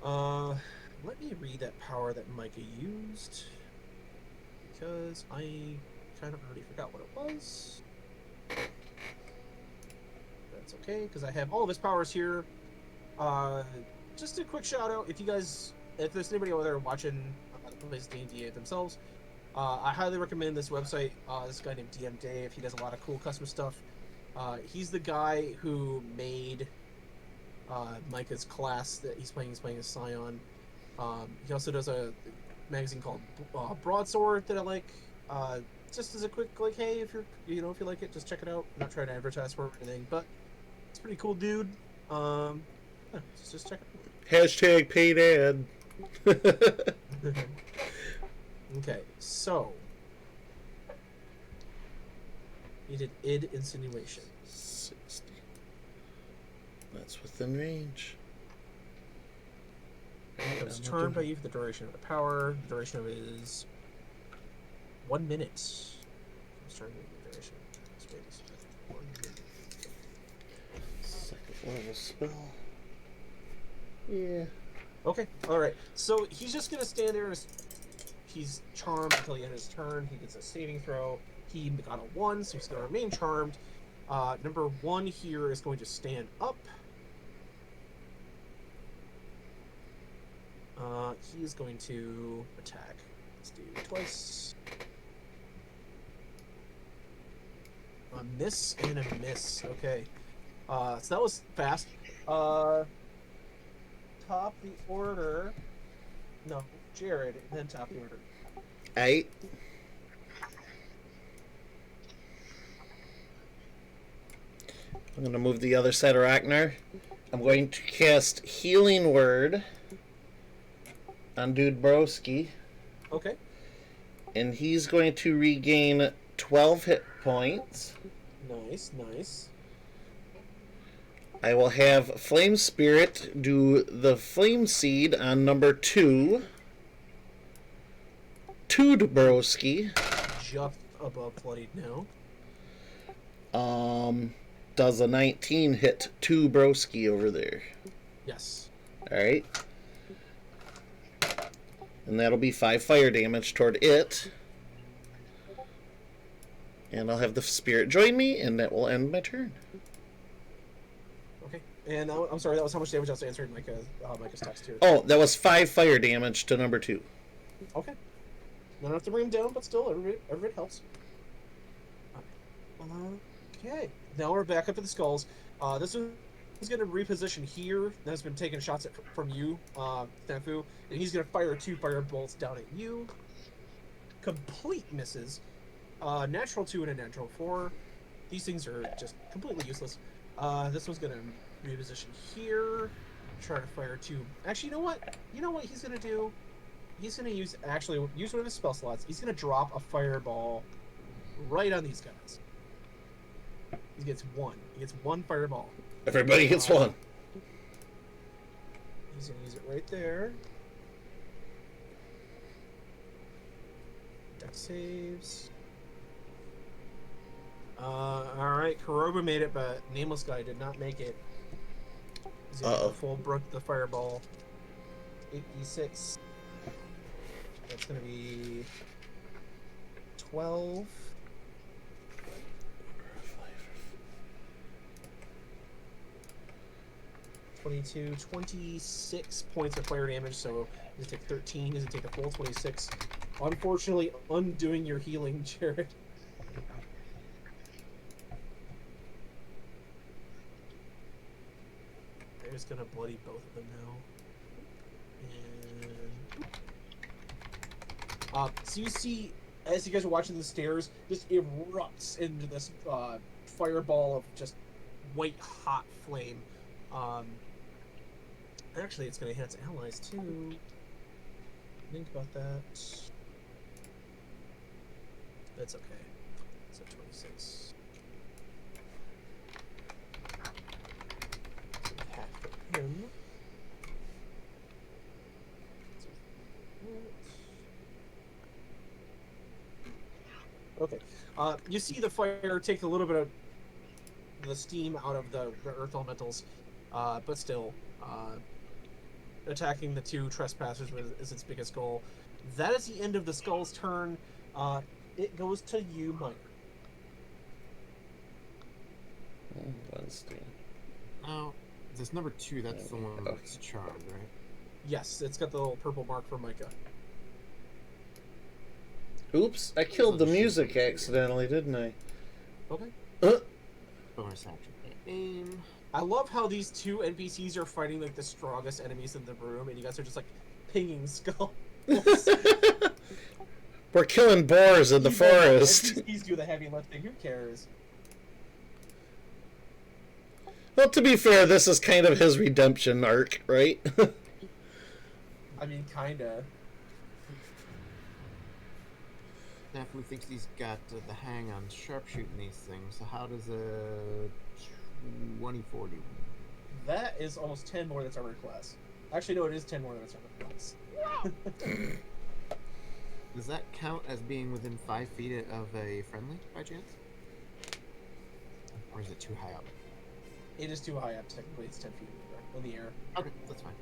Let me read that power that Micah used, because I kind of already forgot what it was. That's okay, because I have all of his powers here. Just a quick shout out, if there's anybody out there watching that plays D&D themselves, I highly recommend this website. This guy named DM Dave, he does a lot of cool custom stuff. He's the guy who made Micah's class that he's playing. He's playing as Scion. He also does a magazine called Broadsword that I like. Just as a quick, like, hey, if you like it, just check it out. I'm not trying to advertise for it or anything, but it's a pretty cool dude. Yeah, just check it out. Hashtag paid ad. Okay, so you did id insinuation. 60. That's within range. It was turned by you for the duration of the power. The duration of it is 1 minute. It's turned by the duration. Space. 1 minute. Second level spell. Yeah. Okay, alright. So he's just gonna stand there. He's charmed until the end of his turn. He gets a saving throw. He got a 1, so he's going to remain charmed. Number 1 here is going to stand up. He is going to attack. Let's do twice. A miss and a miss. Okay. So that was fast. Top the order. No, Jared, and then top the order. 8. I'm going to move the other side of Ragnar. I'm going to cast Healing Word on Dude Broski. Okay. And he's going to regain 12 hit points. Nice, nice. I will have Flame Spirit do the Flame Seed on number 2. Dude Broski. Just above bloodied now. Does a 19 hit 2 Broski over there? Yes. Alright. And that'll be 5 fire damage toward it. And I'll have the spirit join me, and that will end my turn. Okay. And I'm sorry, that was how much damage I was answering Micah's text here. Oh, that was 5 fire damage to number 2. Okay. Not enough to bring him down, but still, every bit helps. Okay. Now we're back up to the skulls. This one is going to reposition here. That has been taking shots from you, Snafu. And he's going to fire 2 fire bolts down at you. Complete misses. Natural 2 and a natural 4. These things are just completely useless. This one's going to reposition here. Try to fire 2. Actually, you know what? You know what he's going to do? He's going to use one of his spell slots. He's going to drop a fireball right on these guys. He gets 1. He gets 1 fireball. Everybody gets 1. He's going to use it right there. Dex saves. Alright, Kuroba made it, but Nameless Guy did not make it. He's going to full broke the fireball. 8d6. That's going to be 12. 22, 26 points of fire damage, so he's going to take 13, he's going to take a full 26. Unfortunately, undoing your healing, Jared. They're just going to bloody both of them now. And so you see, as you guys are watching the stairs, just erupts into this fireball of just white hot flame. Actually, it's going to hit its allies too. Think about that. That's okay. So 26. So half for him. Okay. You see the fire take a little bit of the steam out of the earth elementals, but still, attacking the 2 trespassers is its biggest goal. That is the end of the skull's turn. It goes to you, Mike. Oh, this number 2, that's the one that's charmed, right? Yes, it's got the little purple mark for Micah. Oops, I killed the music accidentally, didn't I? Okay. Bonus action. Aim. I love how these 2 NPCs are fighting like the strongest enemies in the room, and you guys are just like pinging skulls. We're killing boars in the forest. NPCs do the heavy lifting. Who cares? Well, to be fair, this is kind of his redemption arc, right? I mean, kinda. Definitely thinks he's got the hang on sharpshooting these things. So how does a 20/40? That is almost 10 more than its armor class. Actually, no, it is 10 more than its armor class. Does that count as being within 5 feet of a friendly, by chance? Or is it too high up? It is too high up, technically. It's 10 feet in the air. Okay, that's fine.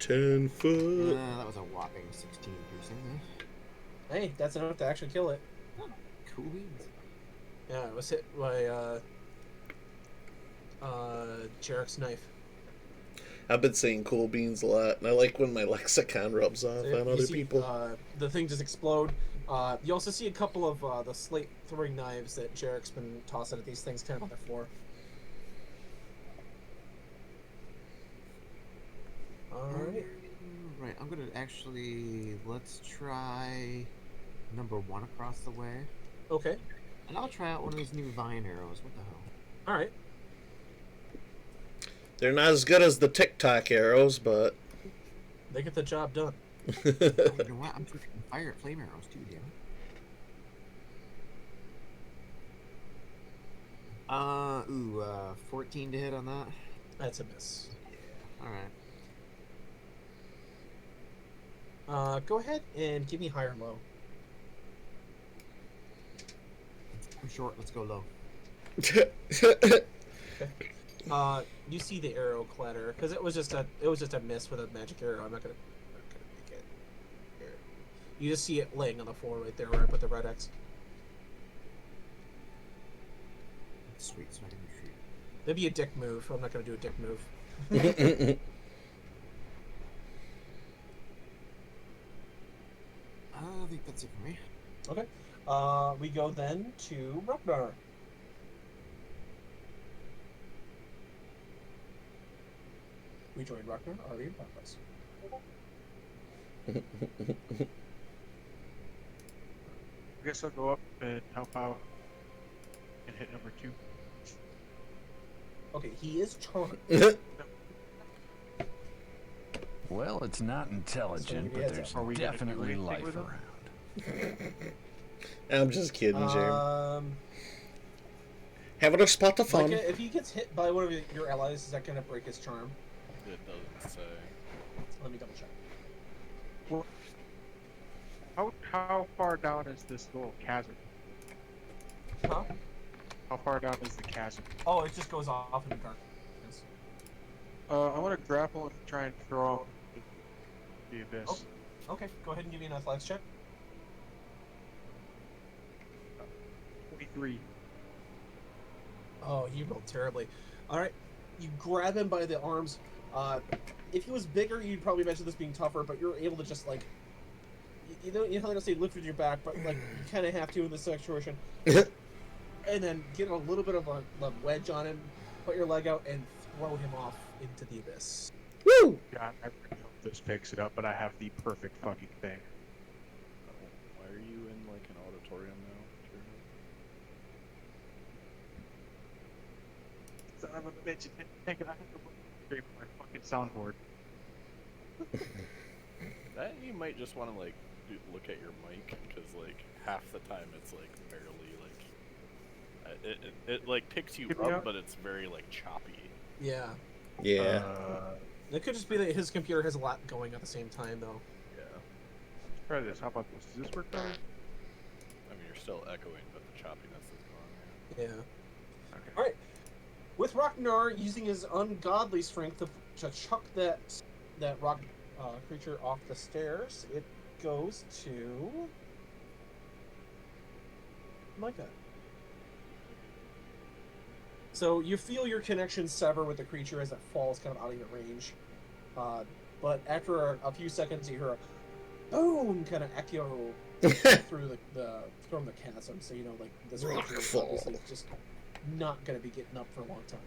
10-foot. That was a whopping 16 piercing. Hey, that's enough to actually kill it. Cool beans. Yeah, it was hit by Jarek's knife. I've been saying cool beans a lot, and I like when my lexicon rubs off So on you other see, people. The thing just explode. You also see a couple of the slate throwing knives that Jarek's been tossing at these things kind of on the floor. Alright. Right, I'm gonna actually, let's try number 1 across the way. Okay. And I'll try out one of these new vine arrows. What the hell? Alright. They're not as good as the TikTok arrows, but... They get the job done. You know what? I'm freaking fire flame arrows too, damn it. 14 to hit on that. That's a miss. Yeah. Alright. Go ahead and give me high or low. I'm short, let's go low. You see the arrow clatter because it was just a miss with a magic arrow. I'm not gonna make it. Here. You just see it laying on the floor right there where I put the red X. Sweet, so I can retreat. That'd be a dick move. I'm not gonna do a dick move. I think that's it for me. Okay. We go then to Ragnar. We joined Ragnar already in progress. I guess I'll go up and help out and hit number 2. Okay, he is charmed. Well, it's not intelligent, but there's Are we gonna do definitely anything life with him? around. I'm just kidding, James. Um, Having a spot of fun. Micah, if he gets hit by one of your allies, is that gonna break his charm? It doesn't say. Let me double check. Well, how far down is this little chasm? Huh? How far down is the chasm? Oh, it just goes off in the darkness. I want to grapple and try and throw him into the abyss. Oh. Okay, go ahead and give me an athletics check. 23. Oh, you rolled terribly. Alright, you grab him by the arms. If he was bigger, you'd probably mention this being tougher, but you're able to just, like... You know how they don't say lift with your back, but, like, you kind of have to in this situation. And then get a little bit of a wedge on him, put your leg out, and throw him off into the abyss. Woo! God, I really hope this picks it up, but I have the perfect fucking thing. Why are you in like an auditorium now? Son of a bitch, it didn't take it. I have to scrape my fucking soundboard. That you might just want to like look at your mic because like half the time it's like barely like it like picks you up, but it's very like choppy. Yeah. Yeah. It could just be that his computer has a lot going at the same time, though. Yeah. Let's try this. How about this? Does this work better? I mean, you're still echoing, but the choppiness is gone. Yeah. Okay. Alright. With Ragnar using his ungodly strength to chuck that rock creature off the stairs, it goes to Micah. So you feel your connection sever with the creature as it falls kind of out of your range. But after a few seconds, you hear a boom kind of echo through from the chasm. So you know, like this creature is obviously just not going to be getting up for a long time.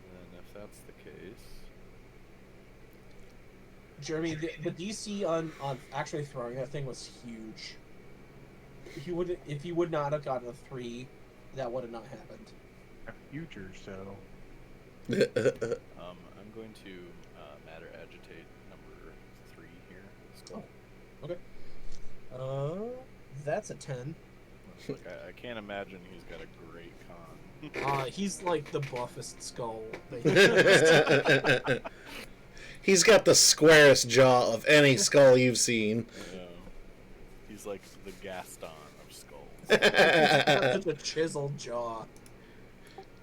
Then if that's the case, Jeremy, the DC on actually throwing that thing was huge. If you would not have gotten a 3, that would have not happened. A future, so. I'm going to matter agitate number 3 here. Skull. Okay. That's a 10. Look, I can't imagine he's got a great con. He's like the buffest skull. He's got the squarest jaw of any skull you've seen. Yeah. He's like the Gaston of skulls. Such a chiseled jaw.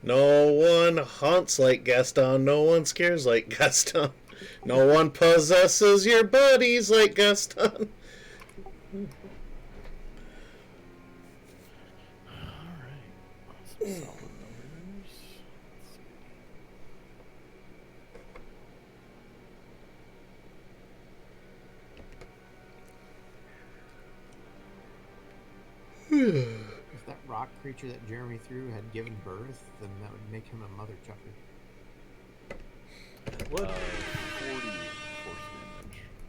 No one hunts like Gaston. No one scares like Gaston. No one possesses your buddies like Gaston. Alright. Some solid numbers. If that rock creature that Jeremy threw had given birth, then that would make him a mother chucker. What? 40 force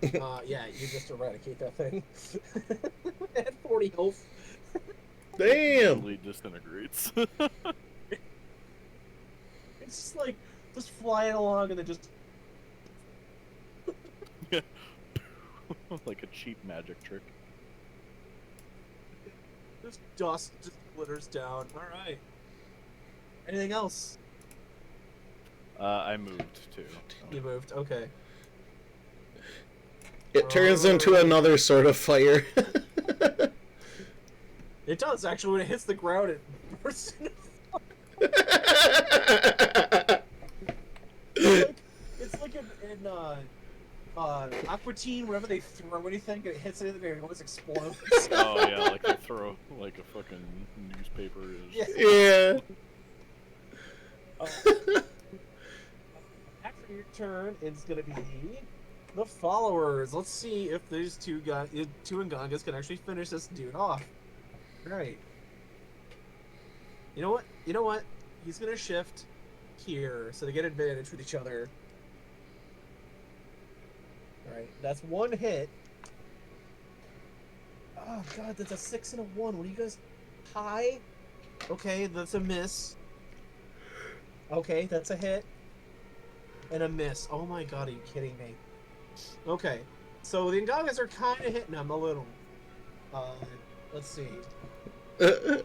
damage. Yeah, you just eradicate that thing. At 40 health. Damn. Totally disintegrates. It's just like, just flying along and then just... Like a cheap magic trick. Just dust just glitters down. Alright. Anything else? I moved too. You moved, okay. It turns into another sort of fire. It does, actually. When it hits the ground, it bursts into it's like in Aqua Teen, whenever they throw anything, it hits anything, it always explodes. Oh yeah, like they throw like a fucking newspaper. Yeah. After your turn, it's gonna be the followers. Let's see if these two Ngangas can actually finish this dude off. Right. You know what? He's gonna shift here, so they get advantage with each other. Alright, that's one hit. Oh god, that's a 6 and a 1. What are you guys... High? Okay, that's a miss. Okay, that's a hit. And a miss. Oh my god, are you kidding me? Okay, so the Ngangas are kind of hitting him a little. Let's see. The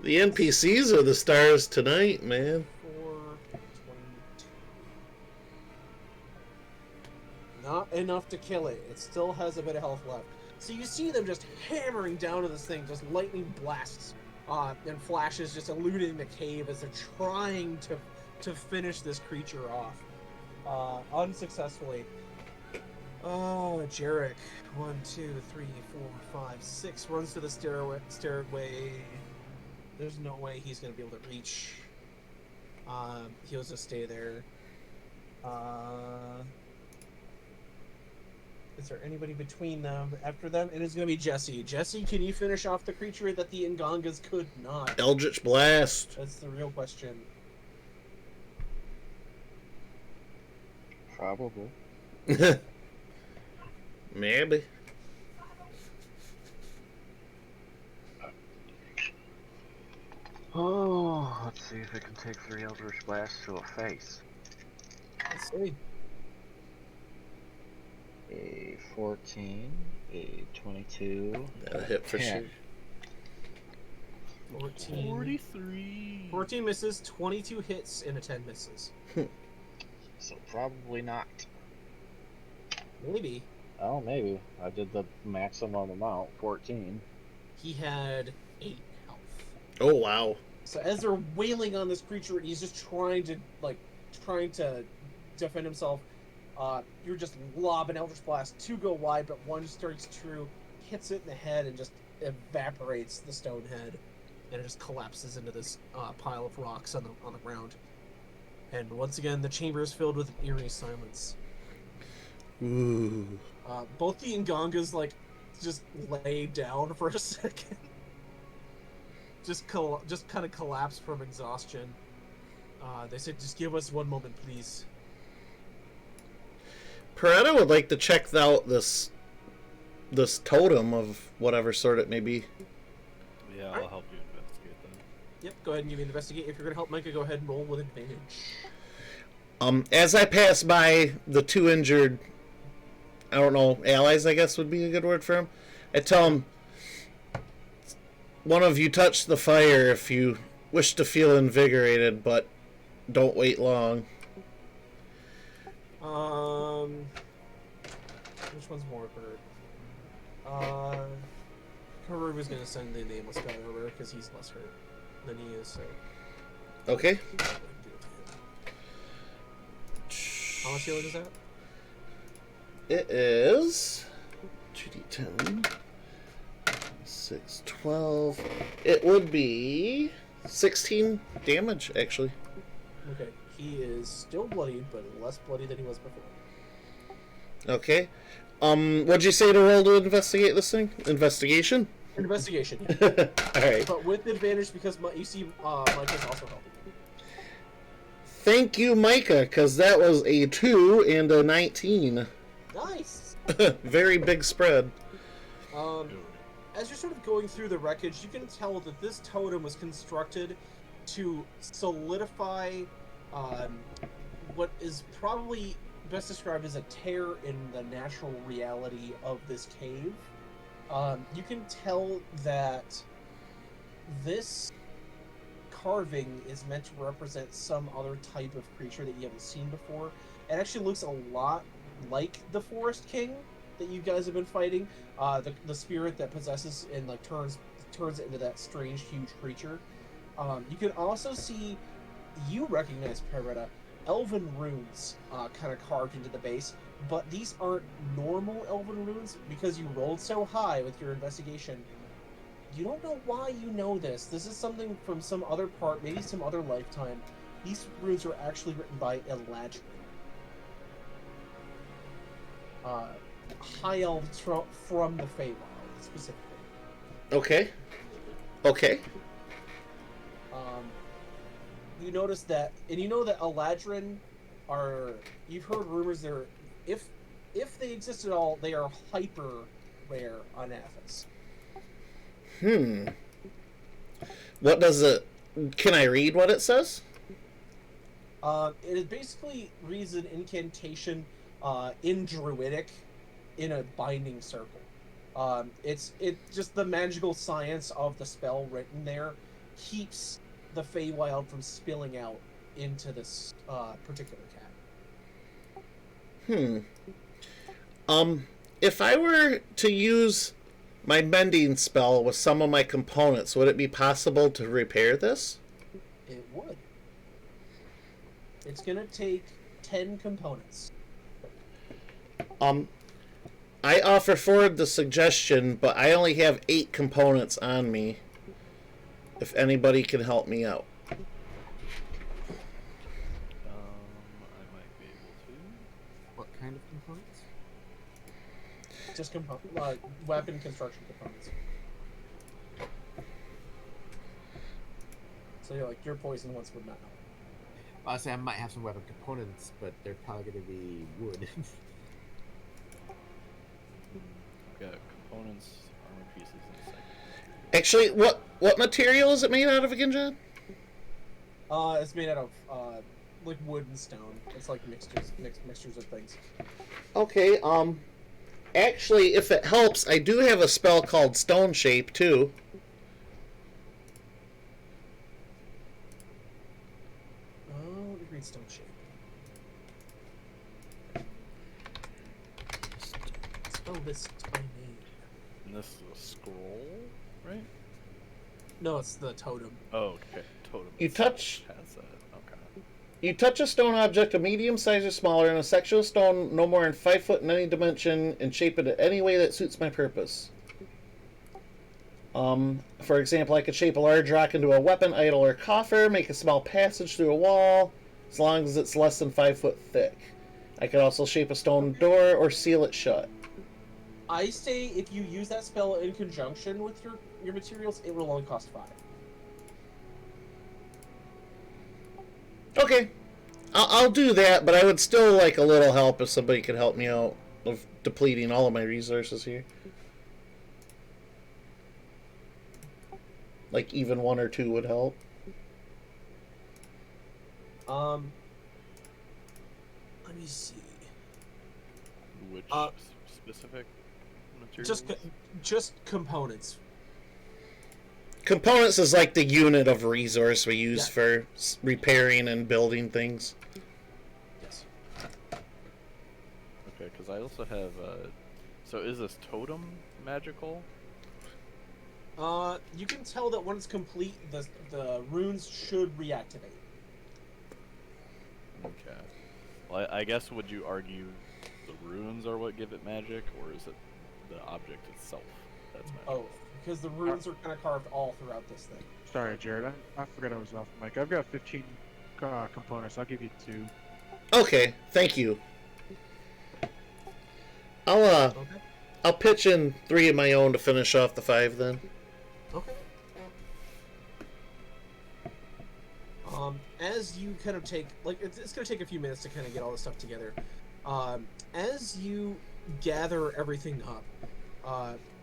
NPCs are the stars tonight, man. 422. Not enough to kill it. It still has a bit of health left. So you see them just hammering down on this thing, just lightning blasts and flashes just eluding the cave as they're trying to finish this creature off. Unsuccessfully. Oh, Jarek. 1, 2, 3, 4, 5, 6 runs to the stairway. There's no way he's gonna be able to reach. He'll just stay there. Is there anybody between them? After them, it is gonna be Jesse. Jesse, can you finish off the creature that the Ngangas could not? Eldritch Blast. That's the real question. Probably. Maybe. Oh, let's see if it can take 3 Eldritch Blasts to a face. Let's see. A 14, a 22. That'll hit for 10. sure. 14. 43. 14 misses, 22 hits, and a 10 misses. So probably not. Maybe. Oh, maybe. I did the maximum amount, 14. He had 8 health. Oh, wow. So as they're wailing on this creature, and he's just trying to defend himself, you're just lobbing Eldritch Blast. 2 go wide, but 1 strikes true, hits it in the head, and just evaporates the stone head, and it just collapses into this pile of rocks on the ground. And once again, the chamber is filled with an eerie silence. Ooh. Both the Ngangas just lay down for a second. just kind of collapse from exhaustion. They said, "Just give us 1 moment, please." Peretta would like to check out this totem of whatever sort it may be. Yeah, I'll help you investigate that. Yep, go ahead and give me an investigate. If you're gonna help Micah, go ahead and roll with advantage. As I pass by the 2 injured, I don't know, allies, I guess would be a good word for them. I tell them, one of you touch the fire if you wish to feel invigorated, but don't wait long. Which one's more hurt? Karuba's gonna send the nameless guy over because he's less hurt than he is. So Okay. How much healing is that? It is 2d10. 6, 12. It would be 16 damage, actually. Okay. He is still bloodied, but less bloody than he was before. Okay. What'd you say to roll to investigate this thing? Investigation? Investigation. Alright. But with advantage because you see Mike is also helping. Thank you, Micah, because that was a 2 and a 19. Nice! Very big spread. As you're sort of going through the wreckage, you can tell that this totem was constructed to solidify what is probably best described as a tear in the natural reality of this cave. You can tell that this carving is meant to represent some other type of creature that you haven't seen before. It actually looks a lot like the Forest King that you guys have been fighting. The spirit that possesses and like turns it into that strange, huge creature. You can also see, you recognize, Piretta, elven runes kind of carved into the base, but these aren't normal elven runes because you rolled so high with your investigation. You don't know why you know this. This is something from some other part, maybe some other lifetime. These runes were actually written by Eladrin. High elves from the Feywild, specifically. Okay. Okay. You notice that, and you know that Eladrin are. You've heard rumors they're, if they exist at all, they are hyper rare on Athos. What does it? Can I read what it says? It is basically reads an incantation in Druidic in a binding circle. It's just the magical science of the spell written there keeps the Feywild from spilling out into this particular cat. If I were to use my mending spell with some of my components, would it be possible to repair this? It would. It's gonna take 10 components. I offer forward the suggestion, but I only have 8 components on me. If anybody can help me out. I might be able to. What kind of components? Just weapon construction components. So you're like, your poison ones would not help. Honestly, I might have some weapon components, but they're probably going to be wood. Got components, armor pieces, and second. Actually, what material is it made out of again, John? It's made out of like wood and stone. It's like mixtures of things. Okay, actually, if it helps, I do have a spell called Stone Shape, too. Oh, let me read Stone Shape. Spell this by name. And this is a scroll, right? No, it's the totem. Oh, okay. Totem. You touch Has that. Okay. You touch a stone object of medium size or smaller in a section of stone no more than 5 foot in any dimension and shape it in any way that suits my purpose. For example, I could shape a large rock into a weapon, idol, or coffer, make a small passage through a wall, as long as it's less than 5 foot thick. I could also shape a stone door or seal it shut. I say if you use that spell in conjunction with your materials, it will only cost 5. Okay, I'll do that, but I would still like a little help if somebody could help me out of depleting all of my resources here. Like even 1 or 2 would help. Let me see. Which specific materials? Just components. Components is like the unit of resource we use for repairing and building things. Yes. Okay, because I also have. So is this totem magical? You can tell that when it's complete, the runes should reactivate. Okay. Well, I guess would you argue the runes are what give it magic, or is it the object itself that's magic? Oh, because the runes are kind of carved all throughout this thing. Sorry, Jared. I forgot I was off mic. I've got 15 components. I'll give you 2. Okay, thank you. Okay. I'll pitch in 3 of my own to finish off the 5 then. Okay. As you kind of take, like, it's going to take a few minutes to kind of get all this stuff together. As you gather everything up,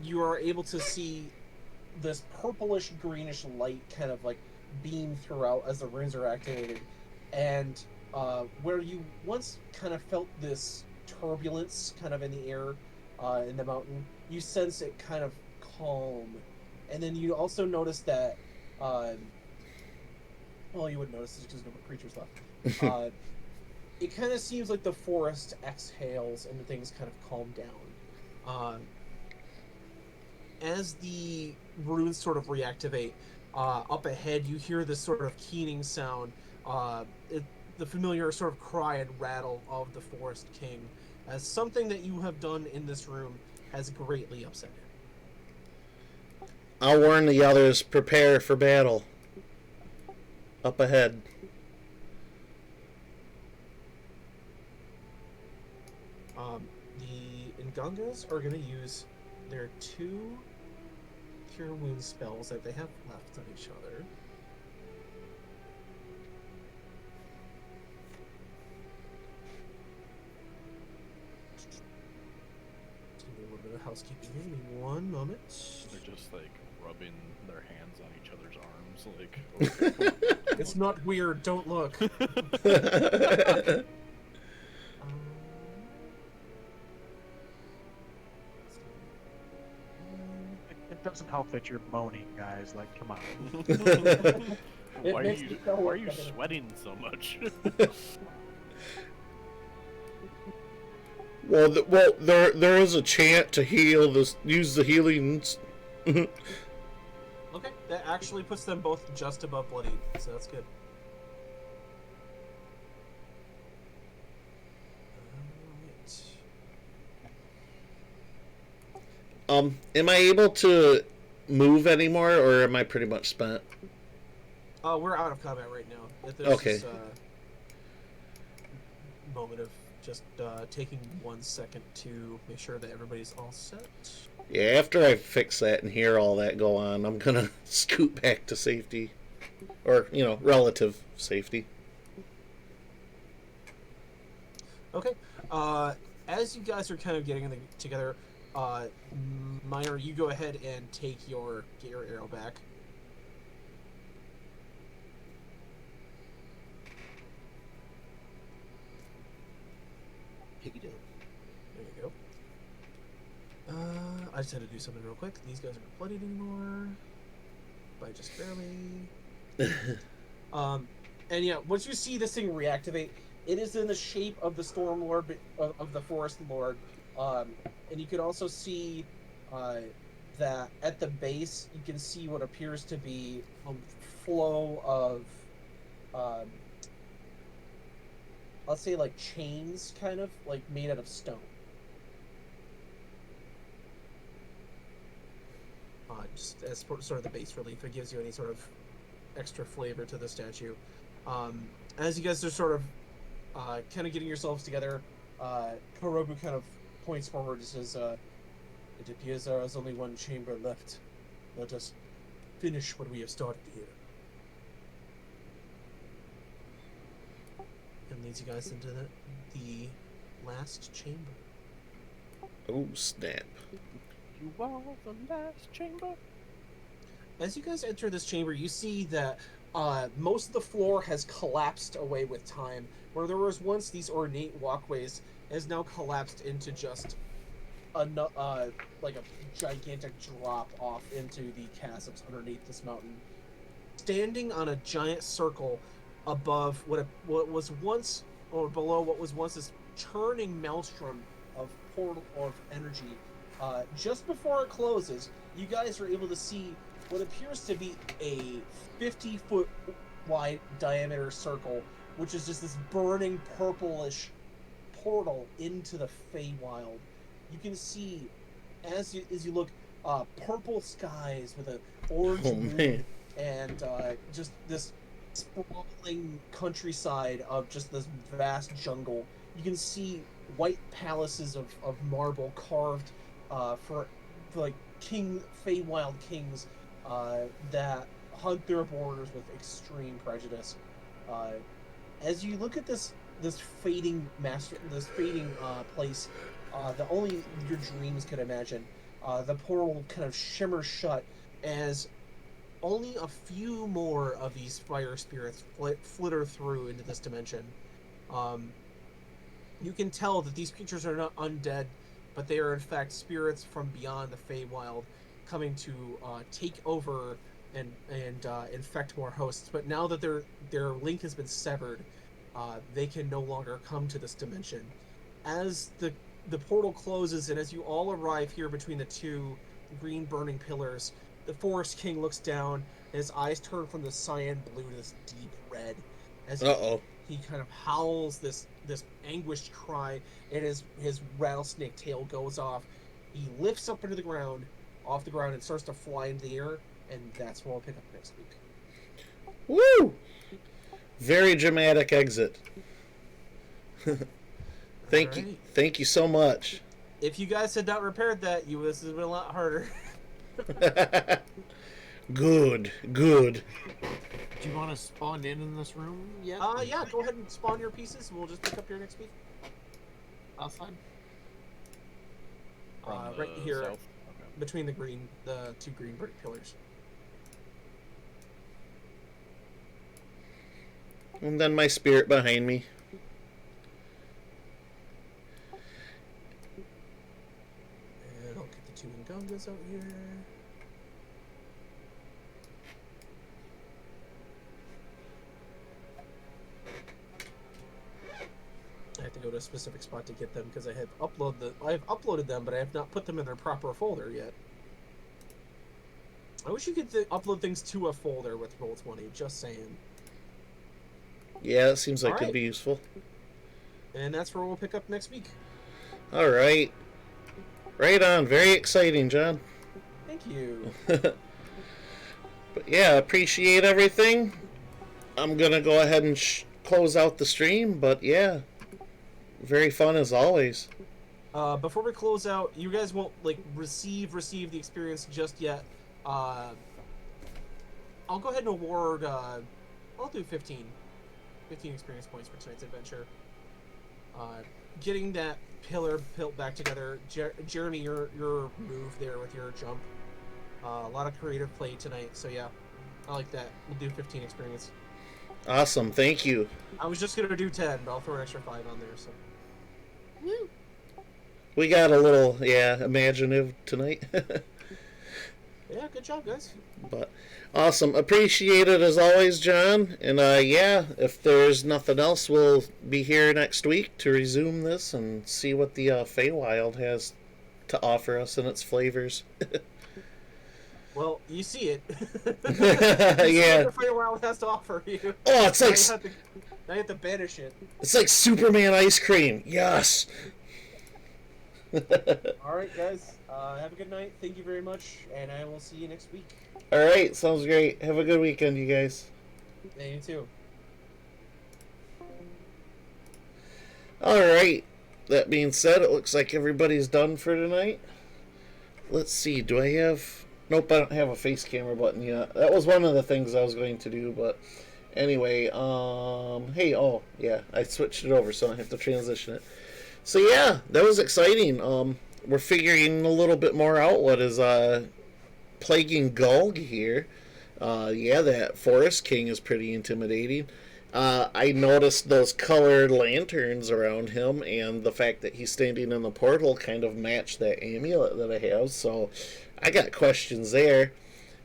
you are able to see this purplish greenish light kind of like beam throughout as the runes are activated, and where you once kind of felt this turbulence kind of in the air in the mountain, you sense it kind of calm, and then you also notice that well, you wouldn't notice this because no more creatures left. It kind of seems like the forest exhales and things kind of calm down. As the runes sort of reactivate, up ahead you hear this sort of keening sound, the familiar sort of cry and rattle of the Forest King, as something that you have done in this room has greatly upset him. I'll warn the others, prepare for battle. Up ahead. The Ngangas are going to use their 2 Cure Wounds spells that they have left on each other. Just give me a little bit of housekeeping here. Give me 1 moment. They're just like rubbing their hands on each other's arms, like. Okay, It's not weird. Don't look. It doesn't help that you're moaning, guys. Like, come on. why are you sweating so much? Well, there is a chant to heal this. Use the healings. Okay, that actually puts them both just above bloodied, so that's good. Alright. Am I able to move anymore, or am I pretty much spent? We're out of combat right now. There's Okay. This, moment of just taking 1 second to make sure that everybody's all set. Yeah, after I fix that and hear all that go on, I'm gonna scoot back to safety. Or, relative safety. Okay. As you guys are kind of getting together, Minor, you go ahead and get your arrow back. Piggy do. There you go. I just had to do something real quick. These guys aren't bloodied anymore. By just barely. And yeah, once you see this thing reactivate, it is in the shape of the Storm Lord, of the Forest Lord. And you can also see that at the base, you can see what appears to be a flow of, let's say, like chains, kind of, like made out of stone. Just as sort of the base relief, it gives you any sort of extra flavor to the statue. As you guys are sort of kind of getting yourselves together, Korobu kind of points forward and says, "It appears there is only 1 chamber left. Let us finish what we have started here." And leads you guys into the last chamber. Oh, snap. You are the last chamber. As you guys enter this chamber, you see that most of the floor has collapsed away with time. Where there was once these ornate walkways, has now collapsed into just like a gigantic drop off into the chasms underneath this mountain. Standing on a giant circle above what was once, or below what was once this churning maelstrom of energy, Just before it closes, you guys are able to see what appears to be a 50-foot wide diameter circle, which is just this burning purplish portal into the Feywild. You can see, as you look, purple skies with an orange moon, and just this sprawling countryside of just this vast jungle. You can see white palaces of marble carved for like Feywild kings that hunt their borders with extreme prejudice. As you look at this fading place, that only your dreams could imagine, the portal kind of shimmers shut as only a few more of these fire spirits flitter through into this dimension. You can tell that these creatures are not undead, but they are in fact spirits from beyond the Feywild, coming to take over and infect more hosts. But now that their link has been severed, they can no longer come to this dimension. As the portal closes, and as you all arrive here between the two green burning pillars, the Forest King looks down, and his eyes turn from the cyan blue to this deep red. As he kind of howls this anguished cry, and his rattlesnake tail goes off. He lifts up off the ground, and starts to fly into the air, and that's where we'll pick up next week. Woo! Very dramatic exit. Thank you so much. If you guys had not repaired that, this has been a lot harder. Good. Do you want to spawn in this room yet? Yeah, go ahead and spawn your pieces, and we'll just pick up here next week. Outside? Right here, south? Okay. between the two green brick pillars. And then my spirit behind me. And I'll get the two Ngungas out here. I have to go to a specific spot to get them because I have uploaded them, but I have not put them in their proper folder yet. I wish you could upload things to a folder with Roll20. Just saying. Yeah, it seems like it'd be useful. And that's where we'll pick up next week. All right. Right on. Very exciting, John. Thank you. But yeah, appreciate everything. I'm gonna go ahead and close out the stream. But yeah, very fun as always. Before we close out, you guys won't receive the experience just yet. I'll go ahead and award. I'll do 15 experience points for tonight's adventure. Getting that pillar built back together. Jeremy, your move there with your jump. A lot of creative play tonight, so yeah, I like that. We'll do 15 experience. Awesome, thank you. I was just gonna do 10, but I'll throw an extra 5 on there. So. Woo. We got a little imaginative tonight. Yeah, good job, guys. But awesome, appreciate it as always, John. And yeah, if there's nothing else, we'll be here next week to resume this and see what the Feywild has to offer us in its flavors. Well, you see it. Yeah. What the Feywild has to offer you. Oh, it's like now you have to banish it. It's like Superman ice cream. Yes. All right, guys. Have a good night. Thank you very much, and I will see you next week. All right, sounds great. Have a good weekend, you guys. Yeah, you too. All right. That being said, it looks like everybody's done for tonight. Let's see. Do I have? Nope, I don't have a face camera button yet. That was one of the things I was going to do, but anyway. Hey, oh yeah, I switched it over, so I don't have to transition it. So yeah, that was exciting. We're figuring a little bit more out what is plaguing Gulg here. Yeah, that Forest King is pretty intimidating. I noticed those colored lanterns around him, and the fact that he's standing in the portal kind of matched that amulet that I have, so I got questions there.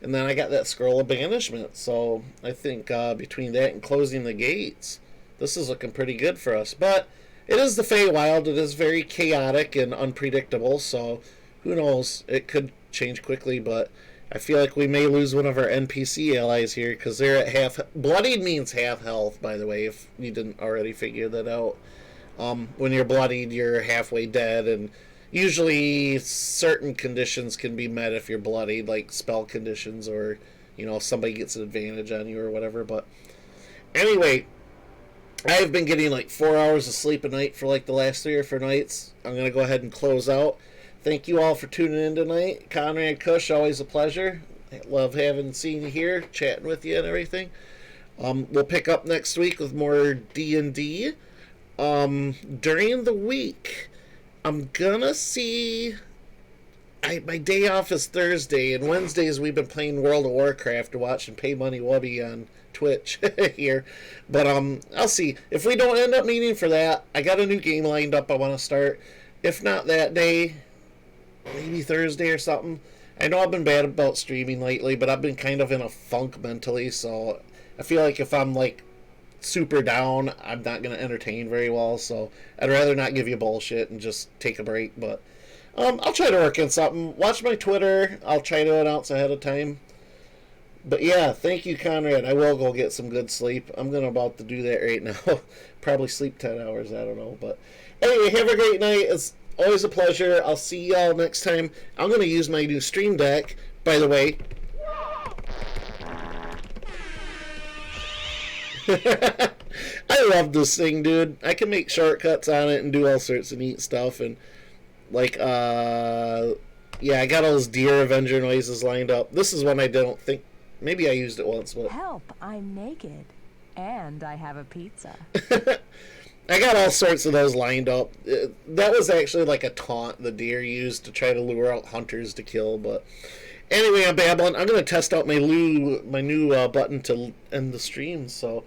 And then I got that scroll of banishment, so I think between that and closing the gates, this is looking pretty good for us. But it is the Feywild. It is very chaotic and unpredictable, so who knows? It could change quickly, but I feel like we may lose one of our NPC allies here because they're at half. Bloodied means half health, by the way, if you didn't already figure that out. When you're bloodied, you're halfway dead, and usually certain conditions can be met if you're bloodied, like spell conditions or, if somebody gets an advantage on you or whatever. But anyway, I've been getting like 4 hours of sleep a night for like the last 3 or 4 nights. I'm going to go ahead and close out. Thank you all for tuning in tonight. Conrad Kush, always a pleasure. Love having seen you here, chatting with you and everything. We'll pick up next week with more D&D. During the week, I'm gonna see. My day off is Thursday, and Wednesdays we've been playing World of Warcraft and watching Pay Money Wubby on Twitch here. But I'll see. If we don't end up meeting for that, I got a new game lined up I want to start. If not that day, maybe Thursday or something. I know I've been bad about streaming lately, but I've been kind of in a funk mentally, so I feel like if I'm like super down, I'm not going to entertain very well, so I'd rather not give you bullshit and just take a break. But I'll try to work on something. Watch my Twitter. I'll try to announce ahead of time. But yeah, thank you, Conrad. I will go get some good sleep. I'm about to do that right now. Probably sleep 10 hours, I don't know. But anyway, have a great night. It's always a pleasure. I'll see y'all next time. I'm going to use my new Stream Deck, by the way. I love this thing, dude. I can make shortcuts on it and do all sorts of neat stuff. And like, yeah, I got all those Deer Avenger noises lined up. This is one I don't think. Maybe I used it once, but help! I'm naked, and I have a pizza. I got all sorts of those lined up. That was actually like a taunt the deer used to try to lure out hunters to kill. But anyway, I'm babbling. I'm gonna test out my new button to end the stream. So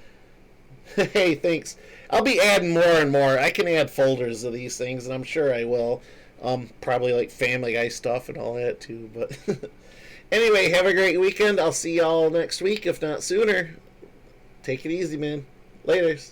hey, thanks. I'll be adding more and more. I can add folders of these things, and I'm sure I will. Probably like Family Guy stuff and all that too. But anyway, have a great weekend. I'll see y'all next week, if not sooner. Take it easy, man. Laters.